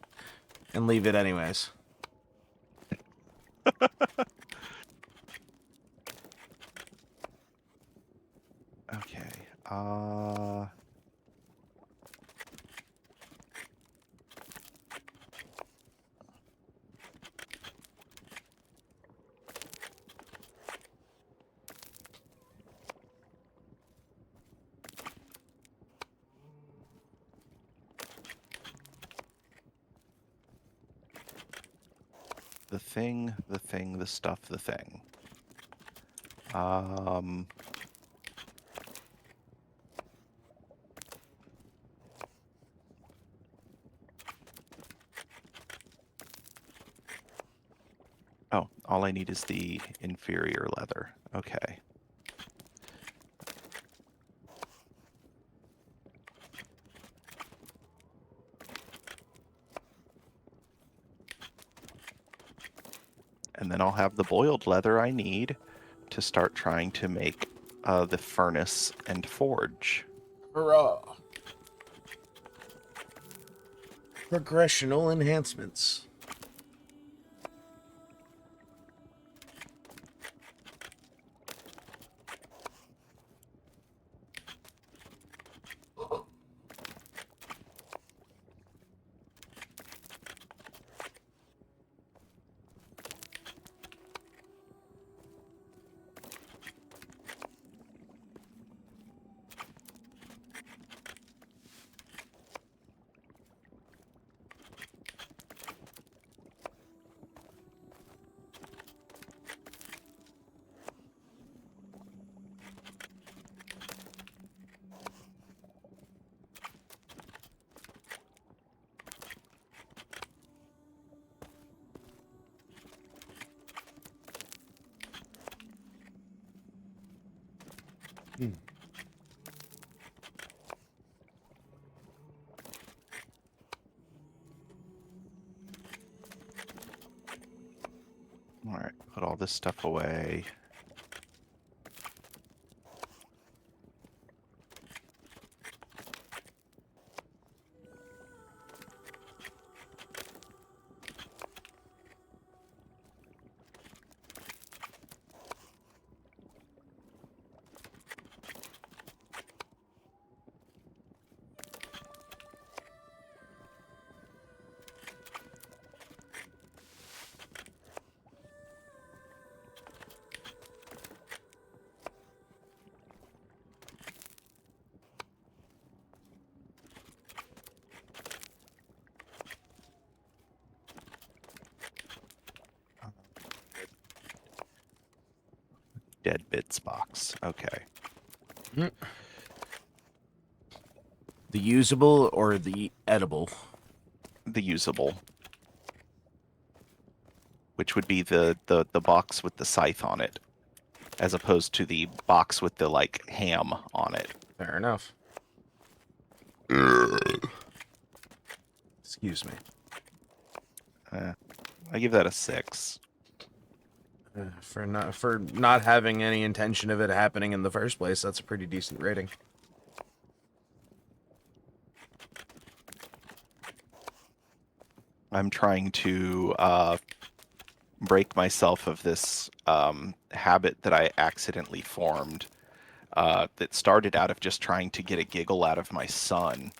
and leave it anyways. Okay. the thing, the stuff, the thing. Oh, all I need is the inferior leather. Okay. And then I'll have the boiled leather I need to start trying to make the furnace and forge. Hurrah! Progressional enhancements. All right, put all this stuff away. Dead bits box. Okay. The usable or the edible? The usable. Which would be the box with the scythe on it, as opposed to the box with the, like, ham on it. Fair enough. Excuse me. I give that a 6. For not having any intention of it happening in the first place, that's a pretty decent rating. I'm trying to break myself of this habit that I accidentally formed that started out of just trying to get a giggle out of my son.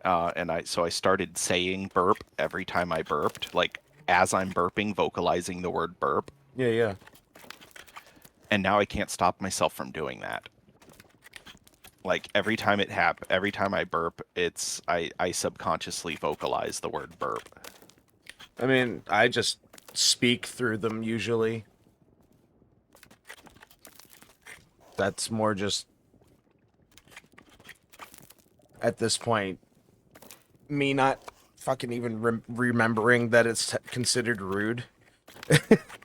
So I started saying burp every time I burped, like as I'm burping, vocalizing the word burp. Yeah. And now I can't stop myself from doing that. Like every time I burp, I subconsciously vocalize the word burp. I mean, I just speak through them usually. That's more just, at this point, me not fucking even remembering that it's considered rude.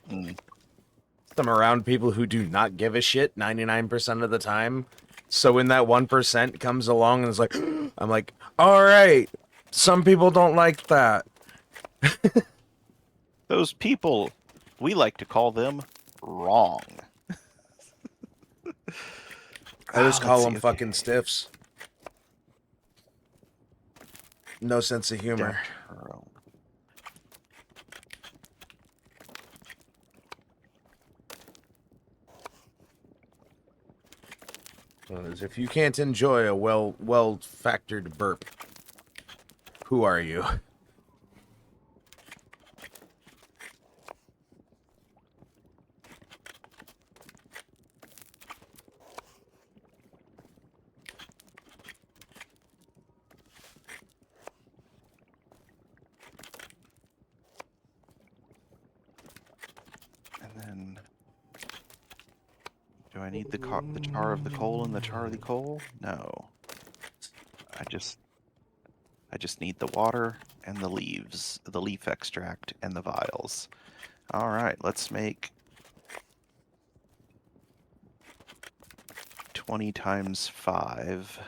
I'm around people who do not give a shit 99% of the time. So when that 1% comes along and is like, I'm like, all right, some people don't like that. Those people, we like to call them wrong. I just call them Okay. fucking stiffs. No sense of humor. As if you can't enjoy a well factored burp, who are you? And do I need the char of the coal and the char of the coal? No. I just need the water and the leaves, the leaf extract and the vials. All right, let's make 20 times 5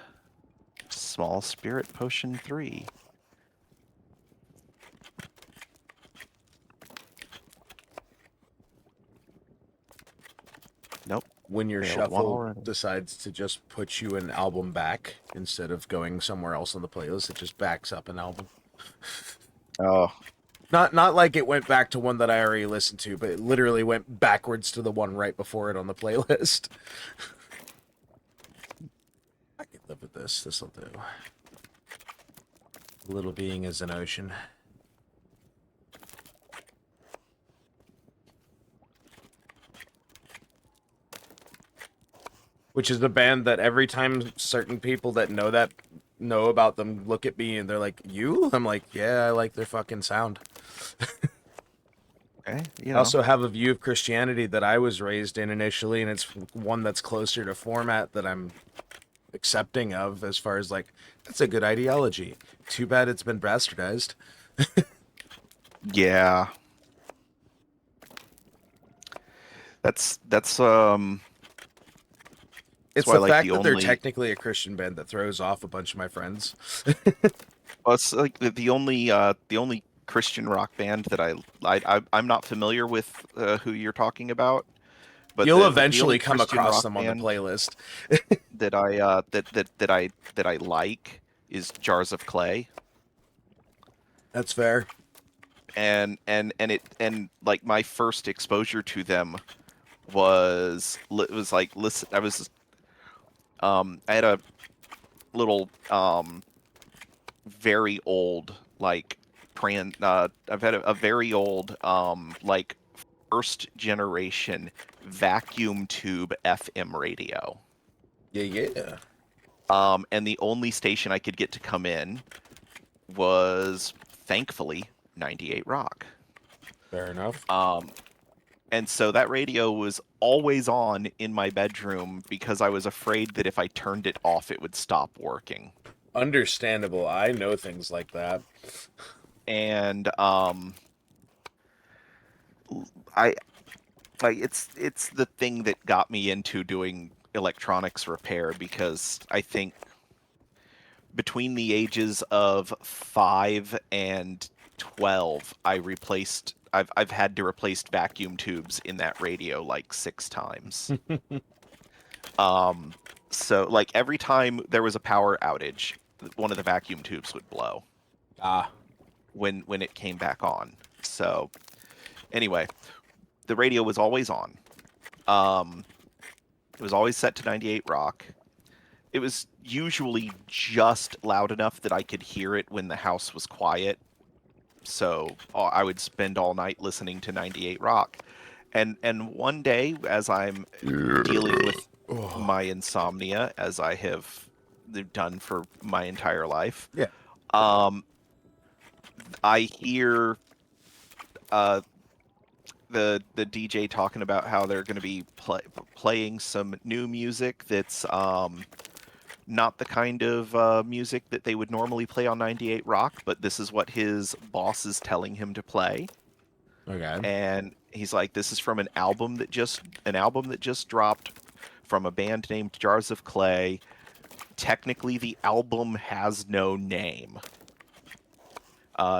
small spirit potion 3. Nope. When your Failed one shuffle already. decides to just put you an album back instead of going somewhere else on the playlist, it just backs up an album. Oh, Not like it went back to one that I already listened to, but it literally went backwards to the one right before it on the playlist. I can live with this. This'll do. Little being is an ocean. Which is the band that every time certain people that know about them look at me and they're like, "You?" I'm like, "Yeah, I like their fucking sound." okay. I also have a view of Christianity that I was raised in initially, and it's one that's closer to format that I'm accepting of as far as like, that's a good ideology. Too bad it's been bastardized. Yeah. That's It's why the I like fact the that they're only technically a Christian band that throws off a bunch of my friends. well, it's like the only Christian rock band that I'm not familiar with who you're talking about, but You'll the only eventually come Christian across rock them on the band playlist. that I like is Jars of Clay. That's fair. And like my first exposure to them was like listen I had a little very old like I've had a very old like first generation vacuum tube FM radio. Yeah. And the only station I could get to come in was thankfully 98 Rock. Fair enough. And so that radio was always on in my bedroom because I was afraid that if I turned it off, it would stop working. Understandable. I know things like that. And I like it's the thing that got me into doing electronics repair because I think between the ages of 5 and 12, I've had to replace vacuum tubes in that radio like 6 times. So like every time there was a power outage, one of the vacuum tubes would blow Ah. when it came back on. So anyway, the radio was always on. It was always set to 98 Rock. It was usually just loud enough that I could hear it when the house was quiet. So I would spend all night listening to 98 Rock. And one day, as I'm dealing with my insomnia, as I have done for my entire life, Yeah. I hear the DJ talking about how they're going to be playing some new music that's not the kind of music that they would normally play on 98 Rock, but this is what his boss is telling him to play. Okay. And he's like, this is from an album that just dropped from a band named Jars of Clay. Technically, the album has no name.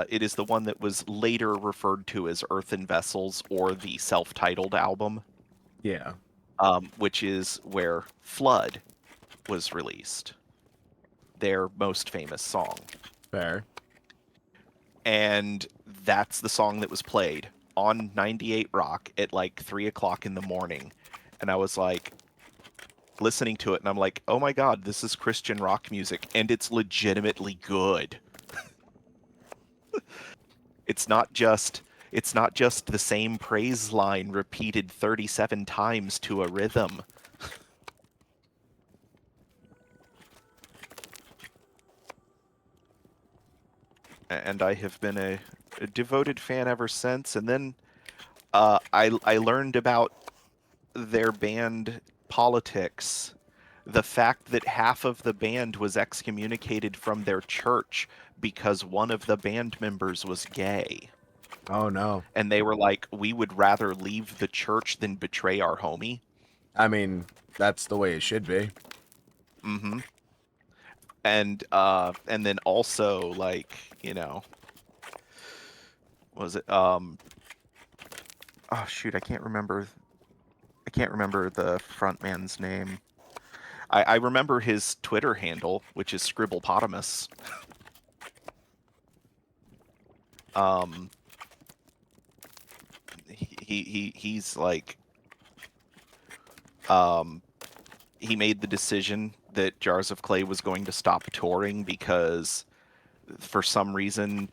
It is the one that was later referred to as Earthen Vessels or the self-titled album. Yeah. Which is where Flood was released, their most famous song. Fair. And that's the song that was played on 98 Rock at like 3 o'clock in the morning. And I was like listening to it and I'm like, oh my God, this is Christian rock music and it's legitimately good. It's not just the same praise line repeated 37 times to a rhythm. And I have been a devoted fan ever since. And then I learned about their band politics. The fact that half of the band was excommunicated from their church because one of the band members was gay. Oh no. And they were like, we would rather leave the church than betray our homie. I mean, that's the way it should be. Mm-hmm. And then also, like, you know, was it oh shoot, I can't remember the front man's name. I remember his Twitter handle, which is Scribblepotamus. um he's like, he made the decision that Jars of Clay was going to stop touring because for some reason,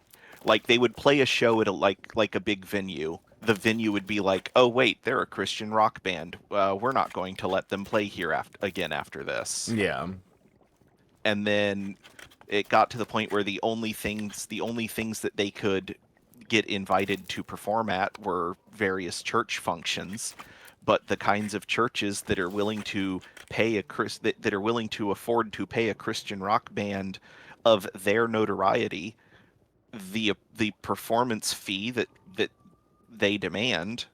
like, they would play a show at a big venue. The venue would be like, oh wait, they're a Christian rock band, we're not going to let them play here after this. Yeah. And then it got to the point where the only things that they could get invited to perform at were various church functions. But the kinds of churches that are willing to pay that are willing to afford to pay a Christian rock band of their notoriety the performance fee that they demand,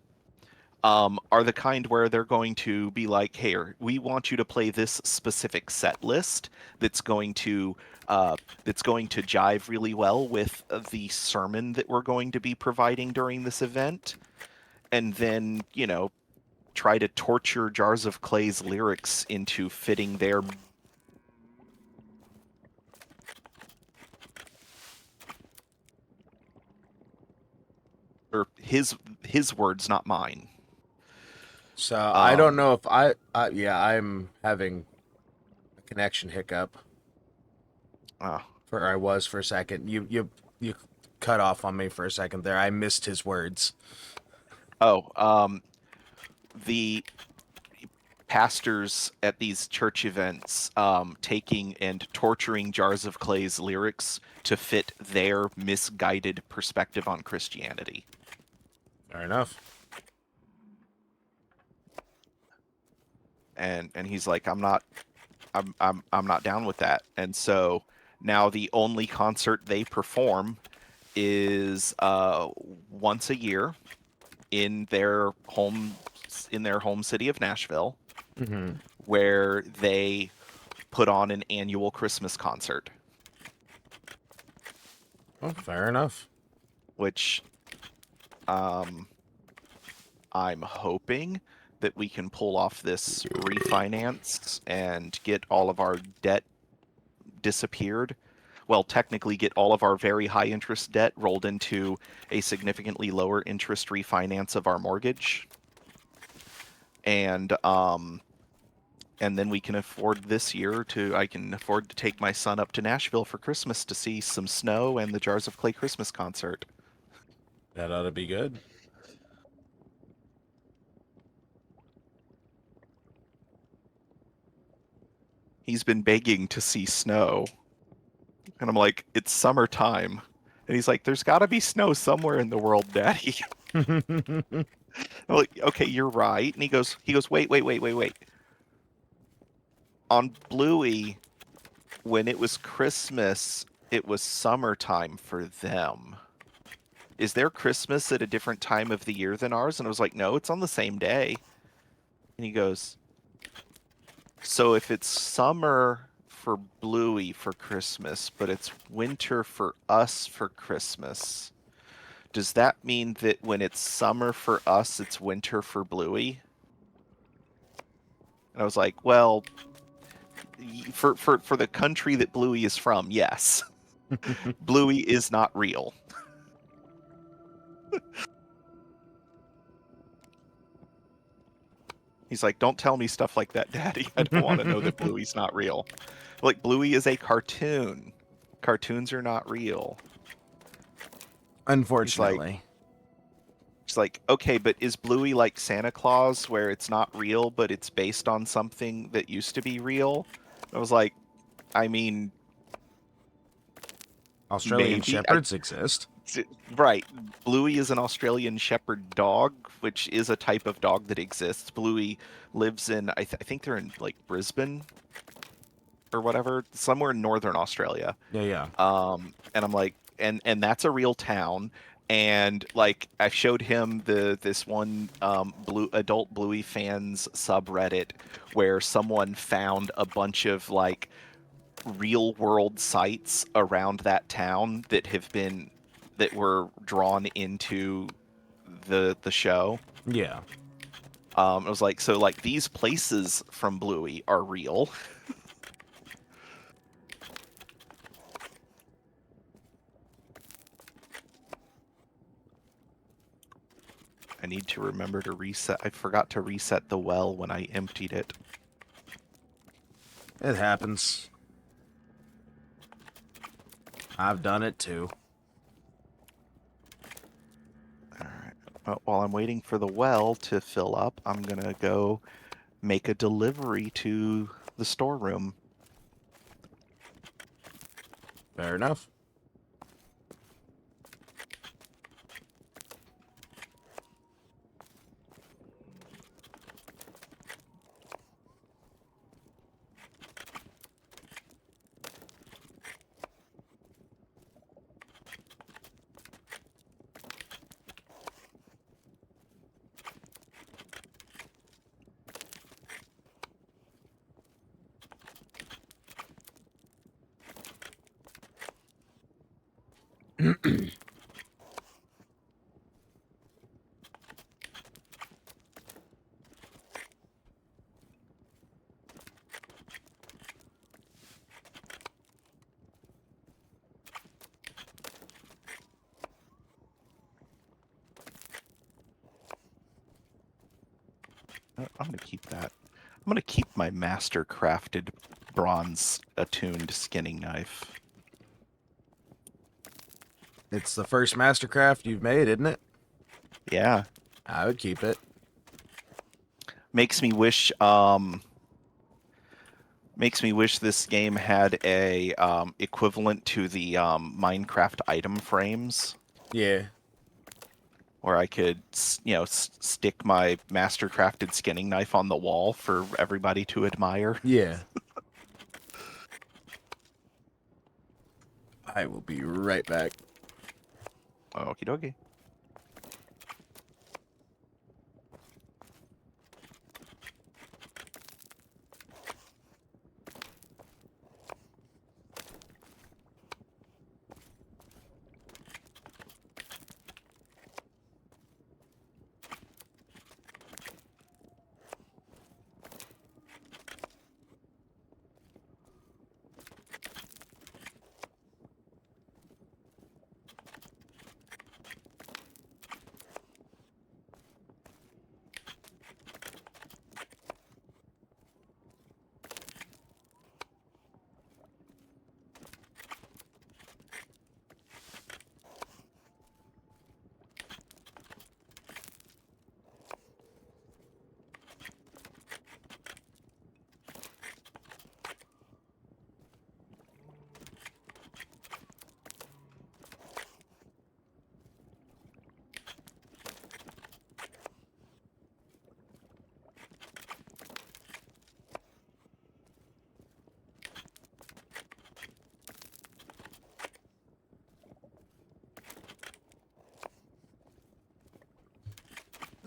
are the kind where they're going to be like, hey, we want you to play this specific set list that's going to jive really well with the sermon that we're going to be providing during this event, and then, you know, try to torture Jars of Clay's lyrics into fitting their or his words, not mine. So I don't know if yeah, I'm having a connection hiccup. I was for a second. You cut off on me for a second there. I missed his words. The pastors at these church events taking and torturing Jars of Clay's lyrics to fit their misguided perspective on Christianity. Fair enough. And he's like, I'm not down with that. And so now the only concert they perform is once a year in their home city of Nashville, Mm-hmm. where they put on an annual Christmas concert. Oh, fair enough. Which I'm hoping that we can pull off this refinance and get all of our debt disappeared. Well, technically get all of our very high interest debt rolled into a significantly lower interest refinance of our mortgage. And then we can afford this year I can afford to take my son up to Nashville for Christmas to see some snow and the Jars of Clay Christmas concert. That ought to be good. He's been begging to see snow. And I'm like, it's summertime. And he's like, there's got to be snow somewhere in the world, Daddy. I'm like, okay, you're right. And he goes, wait. On Bluey, when it was Christmas, it was summertime for them. Is their Christmas at a different time of the year than ours? And I was like, no, it's on the same day. And he goes, so if it's summer for Bluey for Christmas, but it's winter for us for Christmas, does that mean that when it's summer for us, it's winter for Bluey? And I was like, well, for the country that Bluey is from, yes. Bluey is not real. He's like, don't tell me stuff like that, Daddy. I don't want to know that Bluey's not real. Like, Bluey is a cartoon. Cartoons are not real. Unfortunately. He's like, okay, but is Bluey like Santa Claus, where it's not real, but it's based on something that used to be real? I was like, I mean, Australian maybe. shepherds exist. Right. Bluey is an Australian Shepherd dog, which is a type of dog that exists. Bluey lives in, I think they're in like Brisbane or whatever, somewhere in northern Australia. Yeah, yeah. And I'm like, and that's a real town. And like, I showed him this one adult Bluey fans subreddit where someone found a bunch of like real world sites around that town that were drawn into the show. Yeah. It was like, so like these places from Bluey are real. I need to remember to reset. I forgot to reset the well when I emptied it. It happens. I've done it too. All right. Well, while I'm waiting for the well to fill up, I'm gonna go make a delivery to the storeroom. Fair enough. I'm gonna keep that. I'm gonna keep my master crafted bronze attuned skinning knife. It's the first Mastercraft you've made, isn't it? Yeah. I would keep it. Makes me wish this game had a equivalent to the Minecraft item frames, Yeah. where I could stick my master crafted skinning knife on the wall for everybody to admire. Yeah. I will be right back. Okie dokie.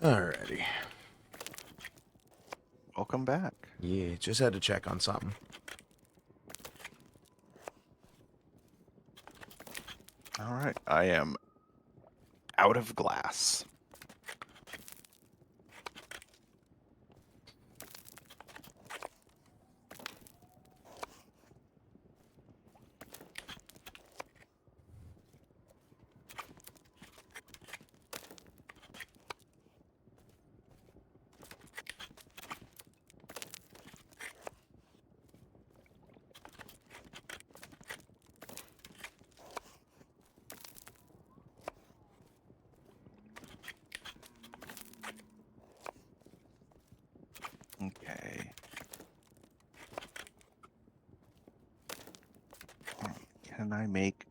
Alrighty. Welcome back. Yeah, just had to check on something. All right, I am out of glass. Okay. Can I make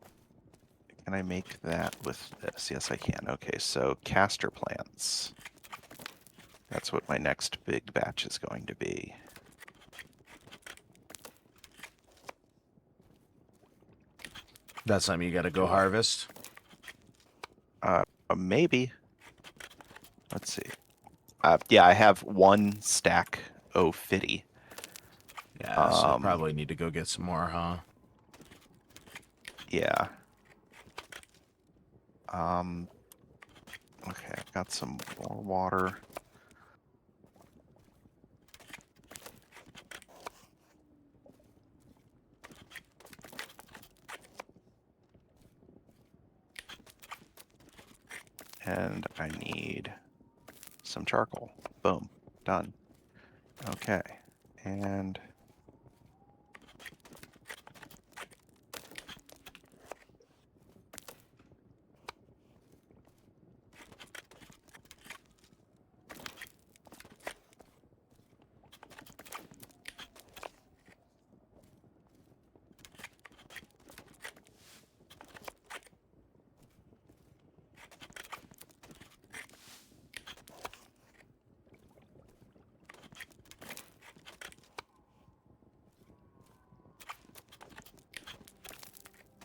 Can I make that with this? Yes, I can. Okay, so castor plants. That's what my next big batch is going to be. That's something you gotta go harvest. Maybe. Let's see. Yeah, I have 1 stack O50. Yeah, so you probably need to go get some more, huh? Yeah. Okay, I've got some more water. And I need some charcoal. Boom. Done. Okay. And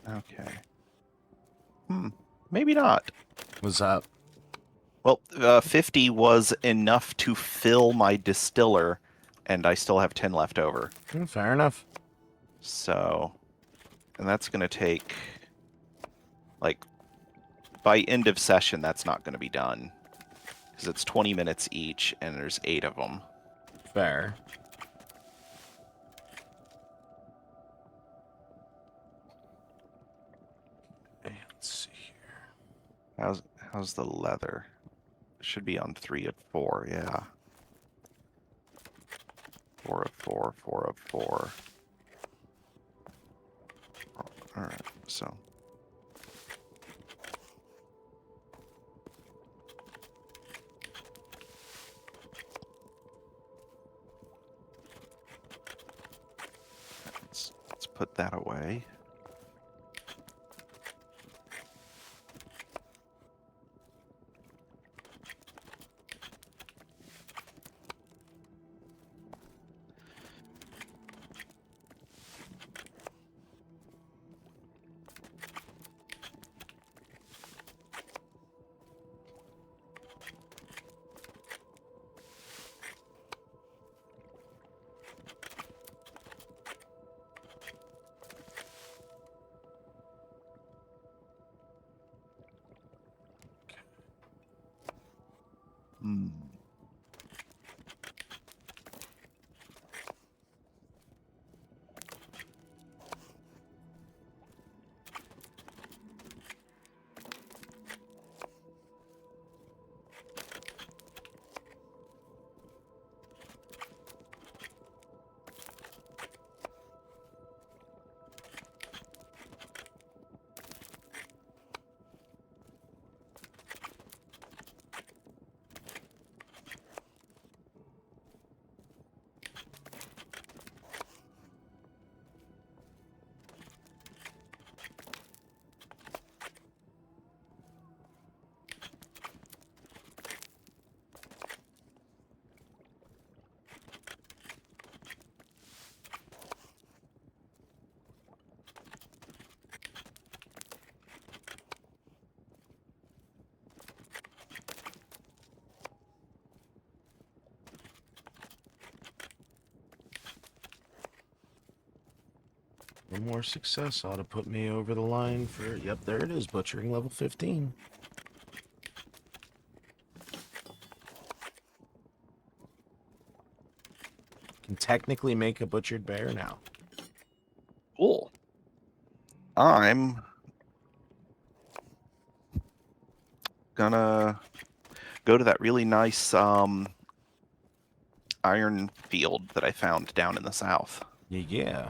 okay. Maybe not. What's up? Well, 50 was enough to fill my distiller, and I still have 10 left over. Fair enough. So, and that's going to take, like, by end of session, that's not going to be done. Because it's 20 minutes each, and there's 8 of them. Fair. Let's see here. How's the leather? It should be on 3 of 4, yeah. 4 of 4, 4 of 4. Alright, so. Let's put that away. Hmm. One more success ought to put me over the line for... Yep, there it is. Butchering level 15. Can technically make a butchered bear now. Cool. I'm gonna go to that really nice iron field that I found down in the south. Yeah.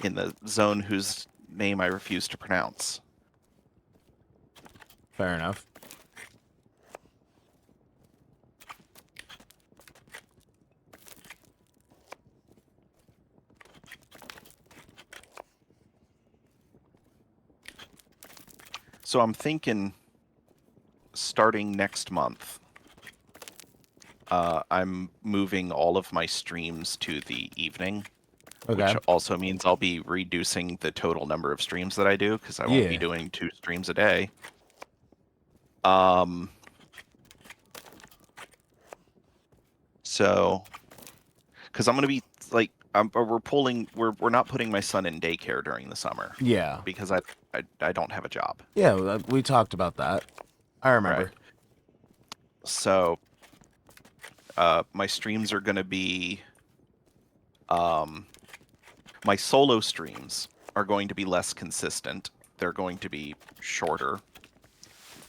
In the zone whose name I refuse to pronounce. Fair enough. So I'm thinking starting next month, I'm moving all of my streams to the evening, Okay. which also means I'll be reducing the total number of streams that I do because I won't be Yeah. doing 2 streams a day. So, because I'm gonna be like, we're not putting my son in daycare during the summer Yeah. because I don't have a job. Yeah, we talked about that. I remember. Right. So, my streams are gonna be, my solo streams are going to be less consistent. They're going to be shorter.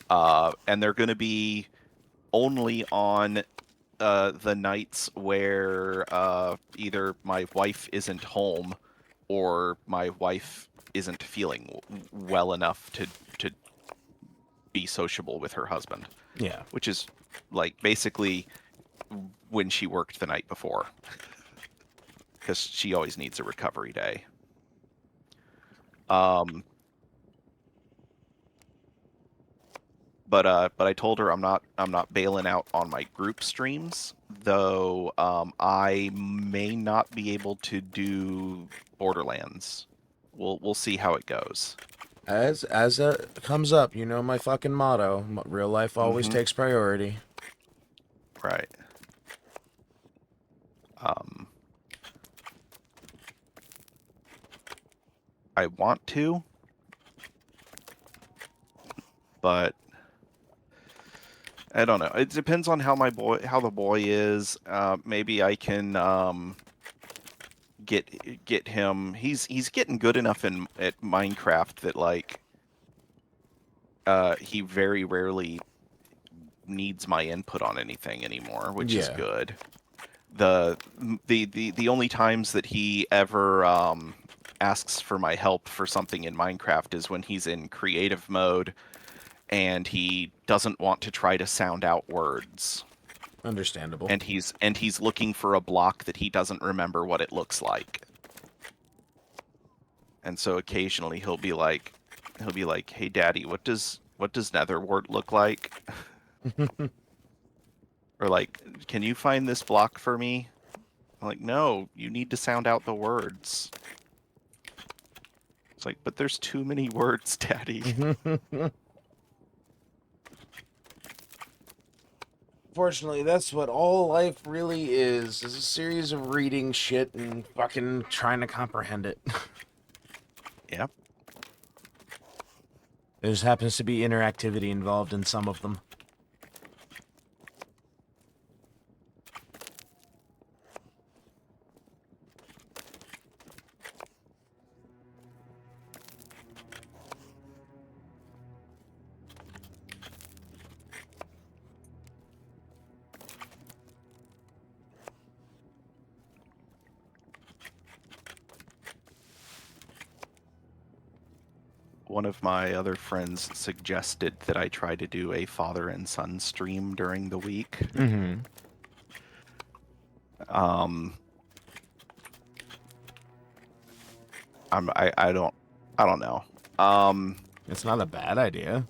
And they're going to be only on the nights where either my wife isn't home or my wife isn't feeling well enough to be sociable with her husband. Yeah. Which is like basically when she worked the night before. Because she always needs a recovery day. But I told her I'm not bailing out on my group streams, though I may not be able to do Borderlands. We'll see how it goes. As it comes up, you know my fucking motto: real life always Mhm. takes priority. Right. I want to, but I don't know. It depends on how the boy is. Maybe I can get him. He's getting good enough at Minecraft that like he very rarely needs my input on anything anymore, which is Yeah. good. The only times that he ever asks for my help for something in Minecraft is when he's in creative mode and he doesn't want to try to sound out words. Understandable. And he's looking for a block that he doesn't remember what it looks like. And so occasionally he'll be like, "Hey Daddy, what does netherwort look like?" Or like, "Can you find this block for me?" I'm like, "No, you need to sound out the words." It's like, "But there's too many words, Daddy." Fortunately, that's what all life really is a series of reading shit and fucking trying to comprehend it. Yep. There just happens to be interactivity involved in some of them. One of my other friends suggested that I try to do a father and son stream during the week. Mm-hmm. I don't know. It's not a bad idea.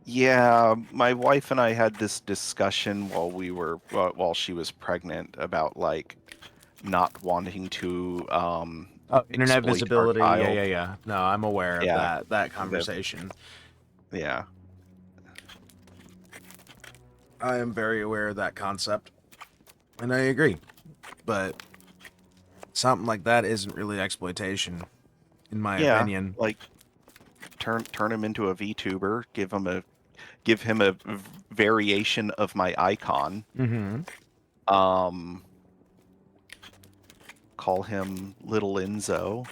Yeah, my wife and I had this discussion while she was pregnant about like not wanting to Internet exploit our visibility. child. Yeah. No, I'm aware of Yeah. that conversation. Yeah. I am very aware of that concept, and I agree. But something like that isn't really exploitation, in my opinion. Like turn him into a VTuber, give him a variation of my icon. Mm-hmm. Call him Little Enzo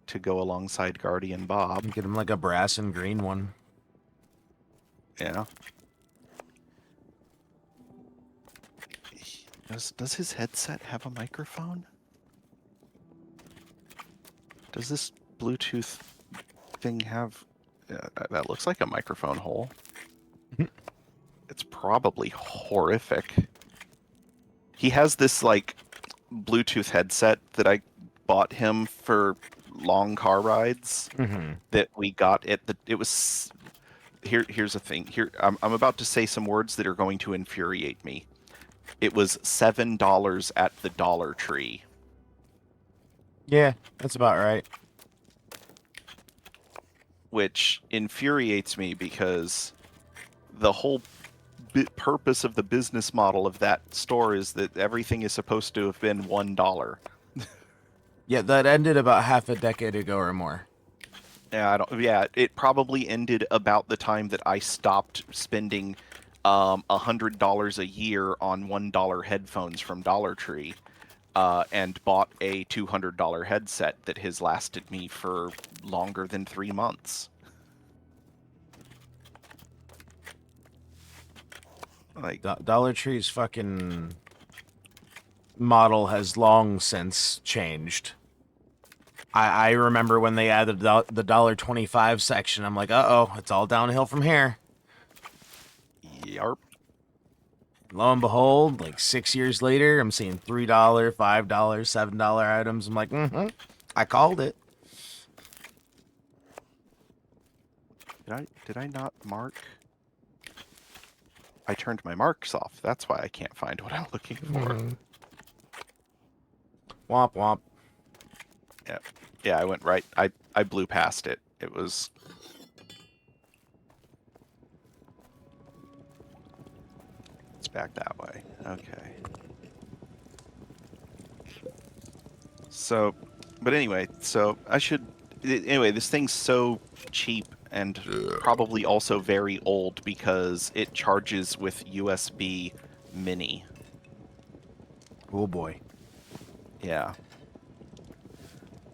to go alongside Guardian Bob. Get him like a brass and green one. Yeah. Does his headset have a microphone? Does this Bluetooth thing have... that looks like a microphone hole. It's probably horrific. He has this like Bluetooth headset that I bought him for long car rides Mm-hmm. that we got at the. It was here's the thing. Here I'm about to say some words that are going to infuriate me. It was $7 at the Dollar Tree. Yeah, that's about right. Which infuriates me because the whole purpose of the business model of that store is that everything is supposed to have been $1. Yeah, that ended about half a decade ago or more. Yeah, I don't. Yeah, it probably ended about the time that I stopped spending $100 a year on $1 headphones from Dollar Tree, and bought a $200 headset that has lasted me for longer than 3 months. Like, Dollar Tree's fucking model has long since changed. I remember when they added the $1.25 section. I'm like, uh-oh, it's all downhill from here. yarp. Lo and behold, like 6 years later, I'm seeing $3, $5, $7 items. I'm like, I called it. Did I not mark? I turned my marks off. That's why I can't find what I'm looking for. Womp womp. Yeah. Yeah, I went right. I blew past it. It was. It's back that way. Okay. So, but anyway, so I should. Anyway, this thing's so cheap and probably also very old because it charges with USB Mini. Oh boy. Yeah.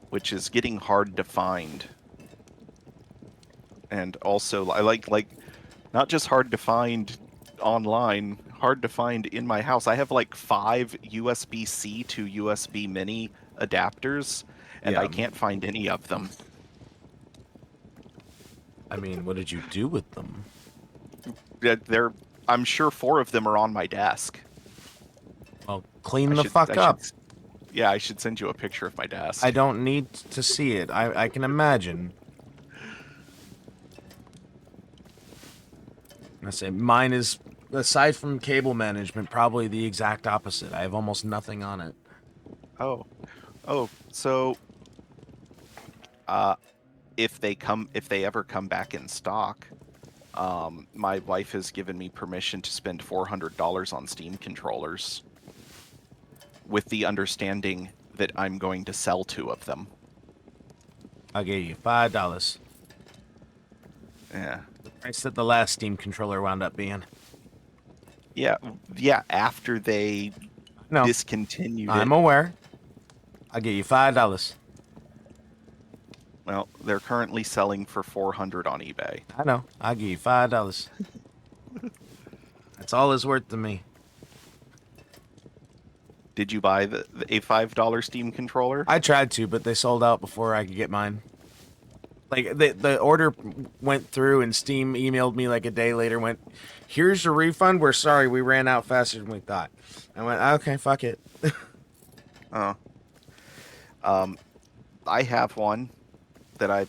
Which is getting hard to find. And also, I like not just hard to find online, hard to find in my house. I have like 5 USB-C to USB Mini adapters, and Yeah. I can't find any of them. I mean, what did you do with them? I'm sure 4 of them are on my desk. Well, clean the fuck up. Yeah, I should send you a picture of my desk. I don't need to see it. I can imagine. I say mine is, aside from cable management, probably the exact opposite. I have almost nothing on it. Oh, so if they ever come back in stock, my wife has given me permission to spend $400 on Steam controllers, with the understanding that I'm going to sell 2 of them. I'll give you $5. Yeah. The price that the last Steam controller wound up being. Yeah. After they discontinued it. I'm aware. I'll give you $5. Well, they're currently selling for $400 on eBay. I know. I'll give you $5. That's all it's worth to me. Did you buy a $5 Steam controller? I tried to, but they sold out before I could get mine. Like, the order went through, and Steam emailed me like a day later, went, here's your refund. We're sorry, we ran out faster than we thought. I went, okay, fuck it. Oh. I have one that I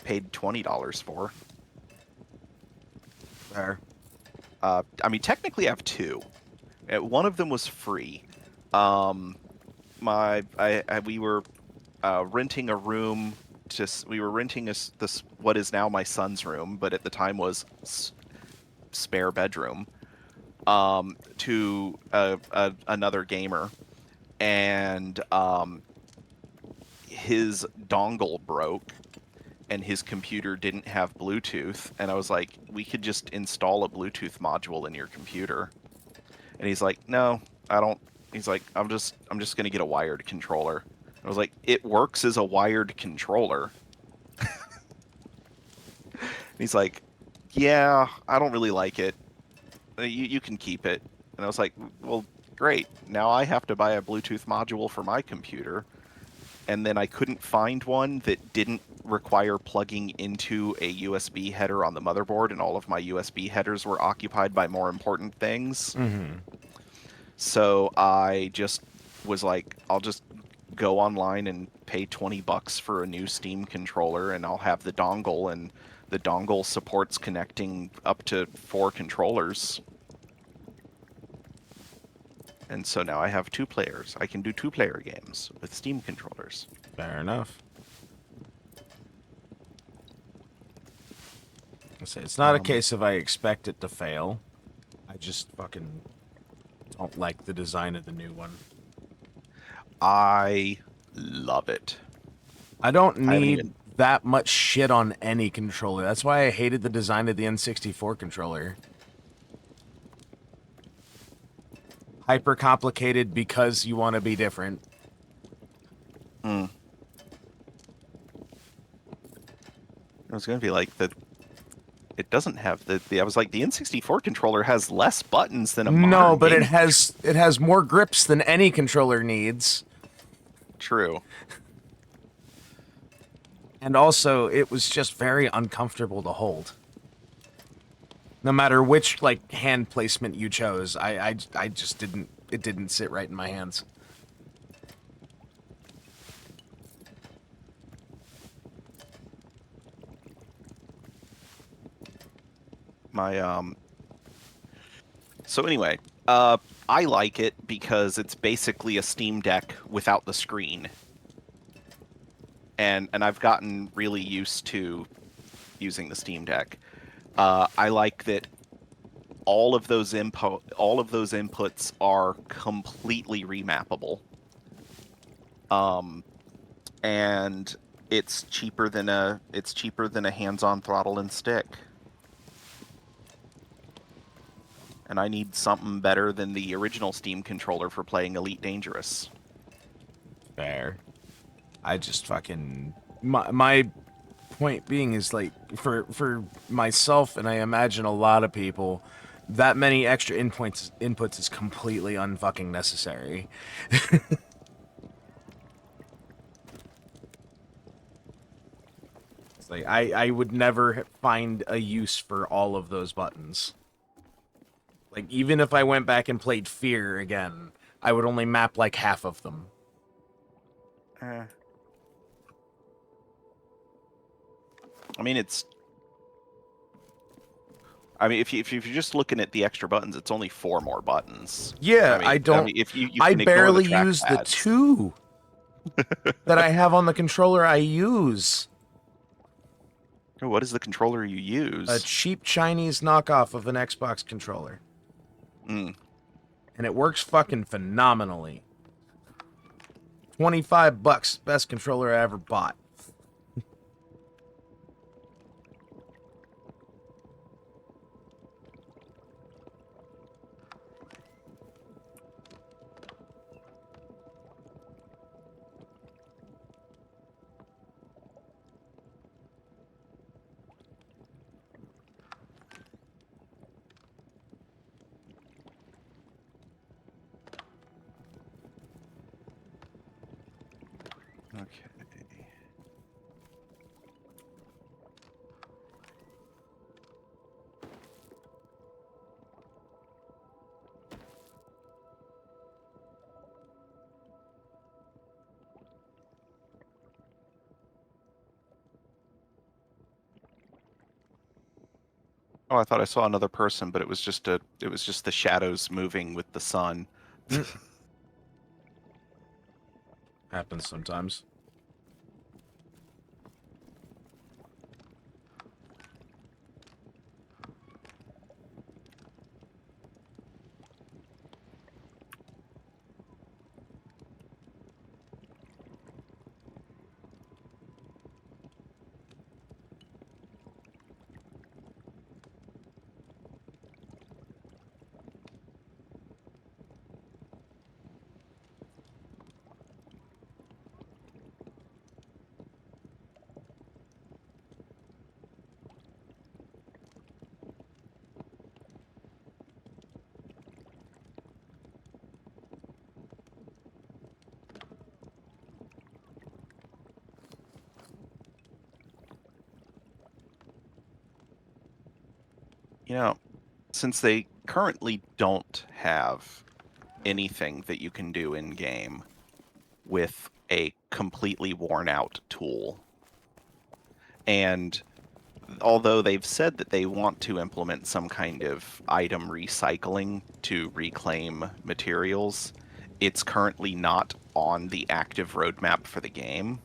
paid $20 for. There. I mean, technically I have 2. One of them was free. We were renting a room. We were renting this what is now my son's room, but at the time was spare bedroom, to another gamer, and his dongle broke, and his computer didn't have Bluetooth, and I was like, we could just install a Bluetooth module in your computer, and he's like, no, I don't. He's like, I'm just gonna get a wired controller. I was like, it works as a wired controller. He's like, yeah, I don't really like it. You can keep it. And I was like, well, great. Now I have to buy a Bluetooth module for my computer. And then I couldn't find one that didn't require plugging into a USB header on the motherboard, and all of my USB headers were occupied by more important things. Mm-hmm. So I just was like, I'll just go online and pay $20 for a new Steam controller, and I'll have the dongle, and the dongle supports connecting up to 4 controllers. And so now I have 2 players. I can do 2-player games with Steam controllers. Fair enough. I say it's not a case of I expect it to fail. I just fucking don't like the design of the new one. I love it. I don't I haven't need even- that much shit on any controller. That's why I hated the design of the N64 controller. Hyper complicated because you want to be different. It was going to be like it doesn't have I was like, the N64 controller has less buttons than a modern No, but it gaming- has more grips than any controller needs. True. And also, it was just very uncomfortable to hold. No matter which like hand placement you chose, I just didn't. It didn't sit right in my hands. So anyway, I like it because it's basically a Steam Deck without the screen. And I've gotten really used to using the Steam Deck. I like that all of those inputs are completely remappable. And it's cheaper than a hands-on throttle and stick. And I need something better than the original Steam controller for playing Elite Dangerous. Fair. I just fucking my point being is like for myself, and I imagine a lot of people, that many extra inputs is completely unfucking necessary. It's like I would never find a use for all of those buttons. Like even if I went back and played Fear again, I would only map like half of them. I mean, if you're just looking at the extra buttons, it's only 4 more buttons. Yeah, I don't. If you I can ignore barely the use the trackpads. 2 that I have on the controller I use. Oh, what is the controller you use? A cheap Chinese knockoff of an Xbox controller. Mm. And it works fucking phenomenally. $25, best controller I ever bought. Okay. Oh, I thought I saw another person, but it was just the shadows moving with the sun. Happens sometimes. You know, since they currently don't have anything that you can do in game with a completely worn out tool. And although they've said that they want to implement some kind of item recycling to reclaim materials, it's currently not on the active roadmap for the game.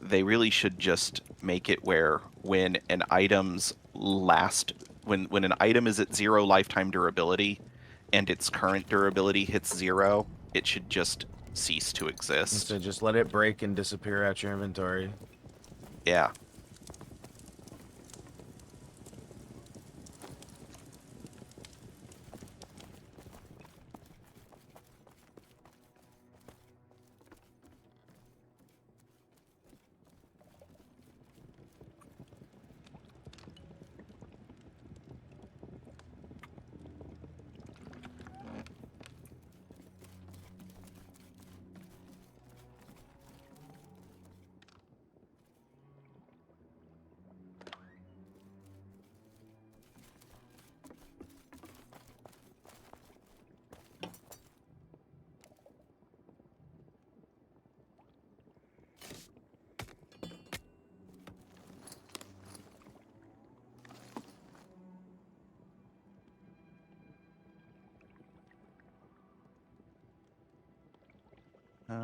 They really should just make it where when an item's when an item is at 0 lifetime durability and its current durability hits 0, it should just cease to exist. So just let it break and disappear out your inventory. Yeah.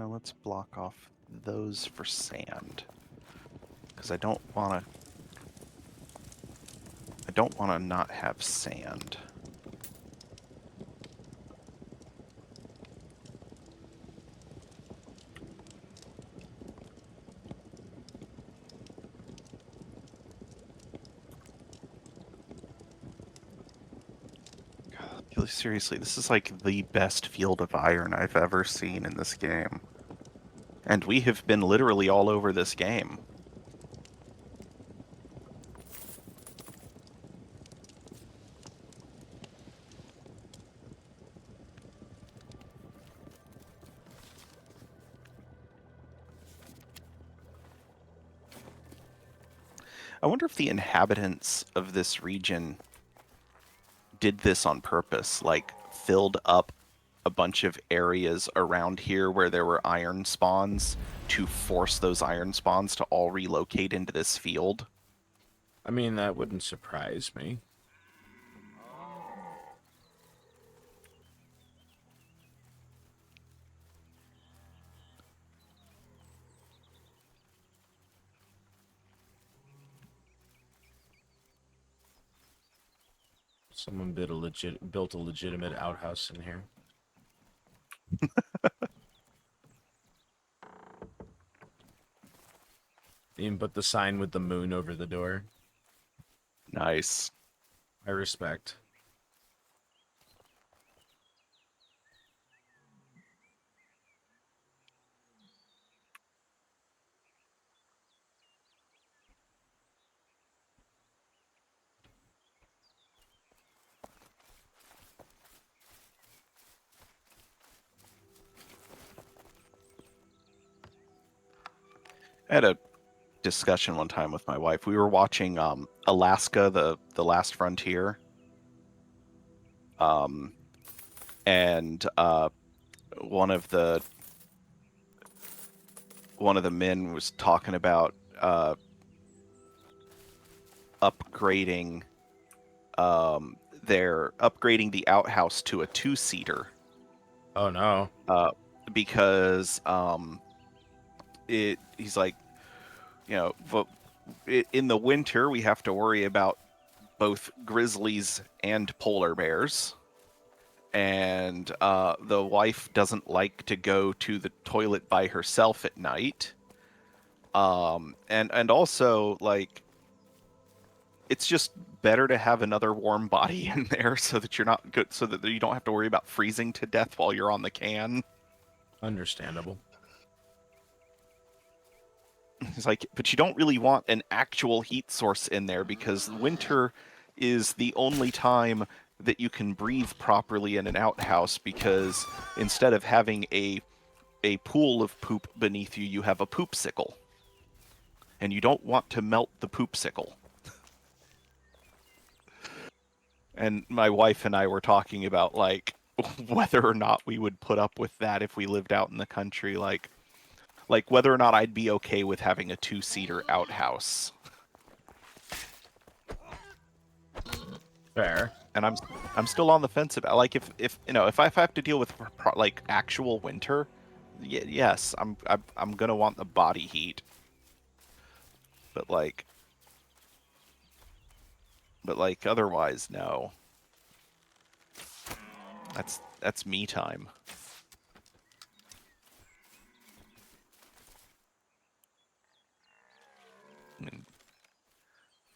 Let's block off those for sand, because I don't want to not have sand. God, seriously, this is like the best field of iron I've ever seen in this game. And we have been literally all over this game. I wonder if the inhabitants of this region did this on purpose, like filled up a bunch of areas around here where there were iron spawns to force those iron spawns to all relocate into this field. I mean, that wouldn't surprise me. Someone built a legitimate outhouse in here. Even put the sign with the moon over the door. Nice. I respect. I had a discussion one time with my wife. We were watching Alaska, the Last Frontier. And one of the men was talking about upgrading they're upgrading the outhouse to a 2-seater. Oh no. Because he's like, in the winter we have to worry about both grizzlies and polar bears, and the wife doesn't like to go to the toilet by herself at night, and also, like, it's just better to have another warm body in there so that you're not good, so that you don't have to worry about freezing to death while you're on the can. Understandable. It's like, but you don't really want an actual heat source in there, because winter is the only time that you can breathe properly in an outhouse, because instead of having a pool of poop beneath you, you have a poopsicle. And you don't want to melt the poopsicle. And my wife and I were talking about, like, whether or not we would put up with that if we lived out in the country. Like, like whether or not I'd be okay with having a 2-seater outhouse. Fair. And I'm still on the fence about, like, if you know, if I have to deal with like actual winter, yes, I'm gonna want the body heat. But like otherwise, no. That's me time.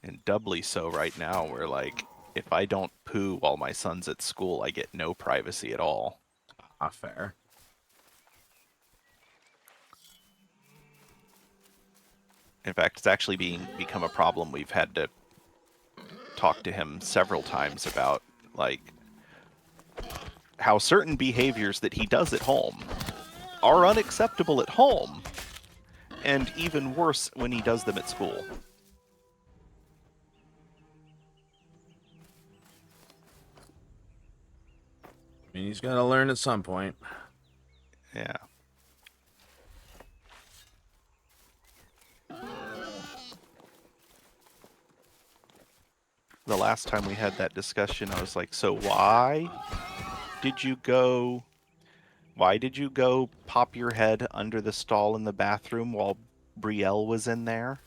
And doubly so right now, where like if I don't poo while my son's at school, I get no privacy at all. Fair. In fact, it's actually become a problem. We've had to talk to him several times about, like, how certain behaviors that he does at home are unacceptable at home, and even worse when he does them at school. I mean, he's got to learn at some point. Yeah. The last time we had that discussion, I was like, so did you go why did you go pop your head under the stall in the bathroom while Brielle was in there?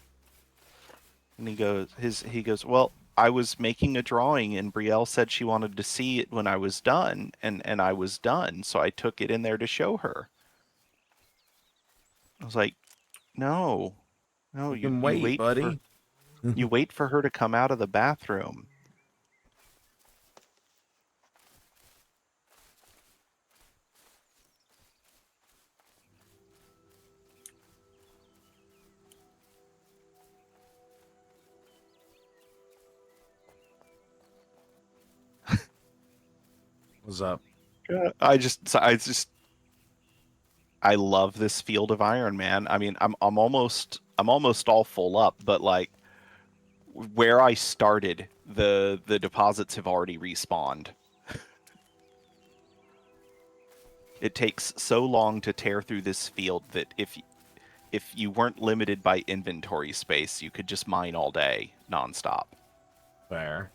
And he goes, well, I was making a drawing and Brielle said she wanted to see it when I was done, and I was done, so I took it in there to show her. I was like, no, You you can wait, wait for buddy. you wait for her to come out of the bathroom. What's up? I love this field of iron, man. I mean, I'm almost all full up, but like where I started, the deposits have already respawned. It takes so long to tear through this field that if you weren't limited by inventory space, you could just mine all day nonstop. Fair.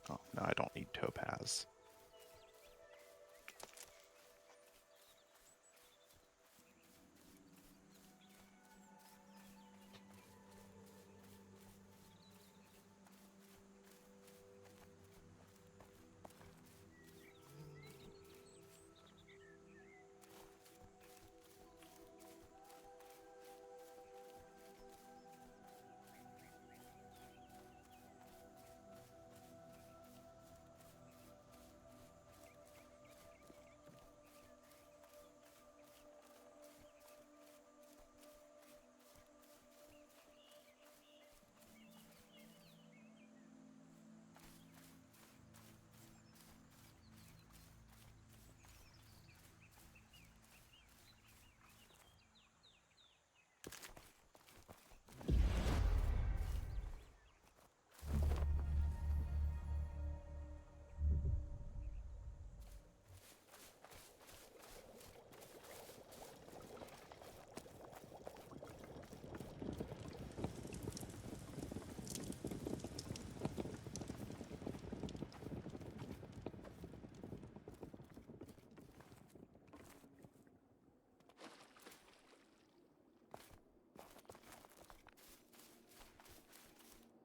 Oh, no, I don't need topaz.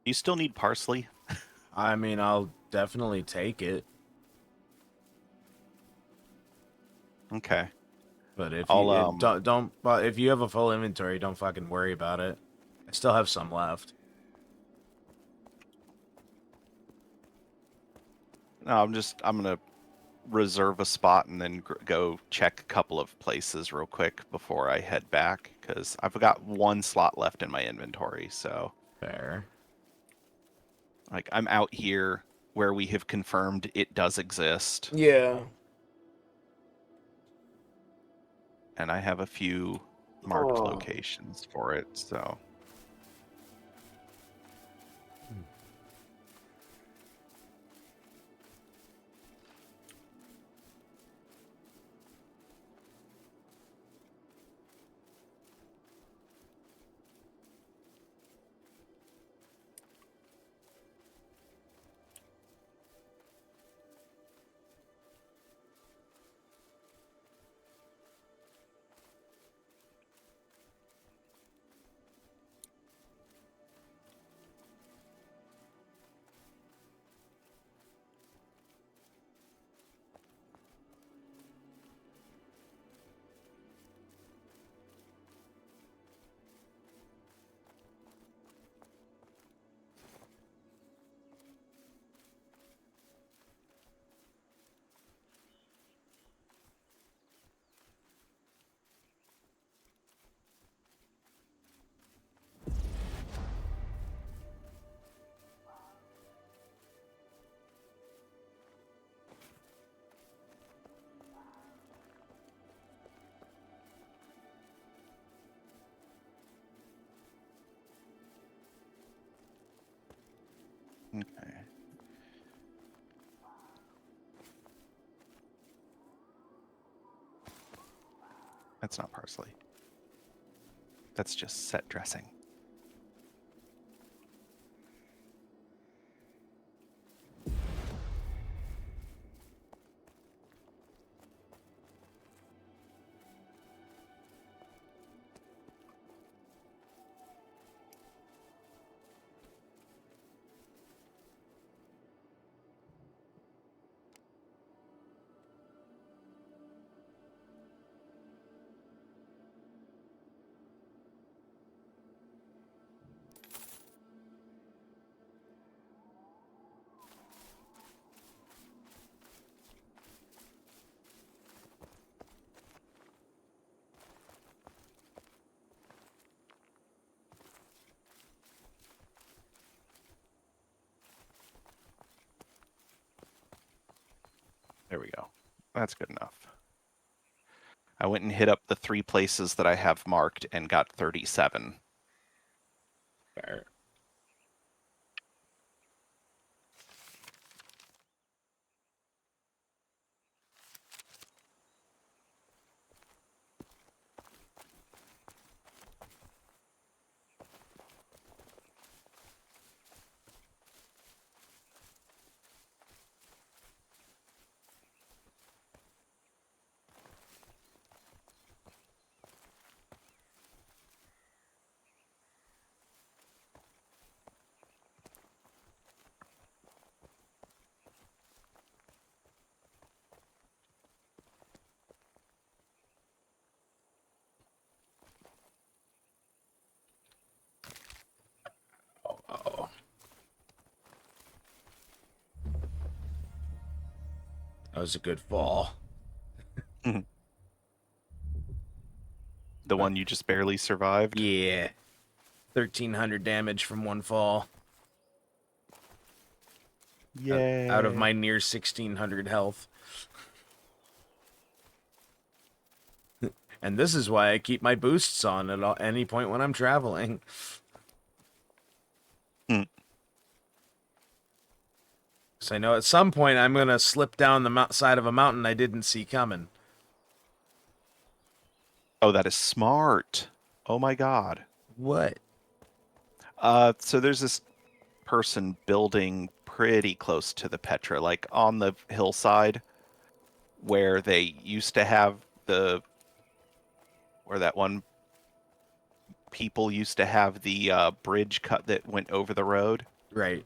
You still need parsley? I mean, I'll definitely take it. Okay. But if I'll you but if you have a full inventory, don't fucking worry about it. I still have some left. no, I'm gonna reserve a spot and then go check a couple of places real quick before I head back, because I've got one slot left in my inventory, so Fair. Like, I'm out here where we have confirmed it does exist, Yeah. and I have a few marked locations for it, so... Okay. That's not parsley. That's just set dressing. There we go. That's good enough. I went and hit up the 3 places that I have marked and got 37. Fair. Oh. That was a good fall. The one you just barely survived? Yeah. 1,300 damage from one fall. Yay. Out of my near 1,600 health. And this is why I keep my boosts on at any point when I'm traveling. Hmm. So I know at some point I'm going to slip down the side of a mountain I didn't see coming. Oh, that is smart. Oh my god. What? So there's this person building pretty close to the Petra, like on the hillside where they used to have where that one people used to have the bridge cut that went over the road. Right.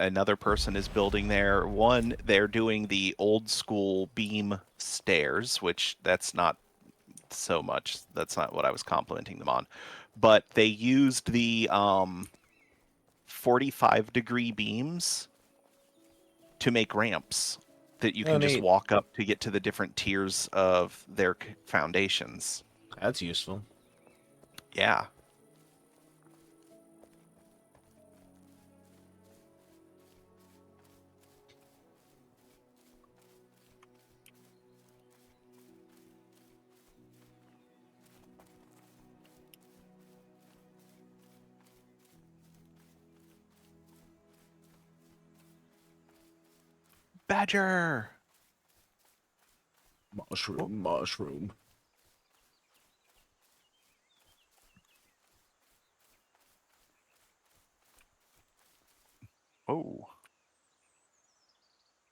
Another person is building there. One, they're doing the old school beam stairs, which that's not so much. That's not what I was complimenting them on. But they used the 45-degree beams to make ramps that you can just neat. walk up to get to the different tiers of their foundations. That's useful. Yeah. Badger! Mushroom. Oh.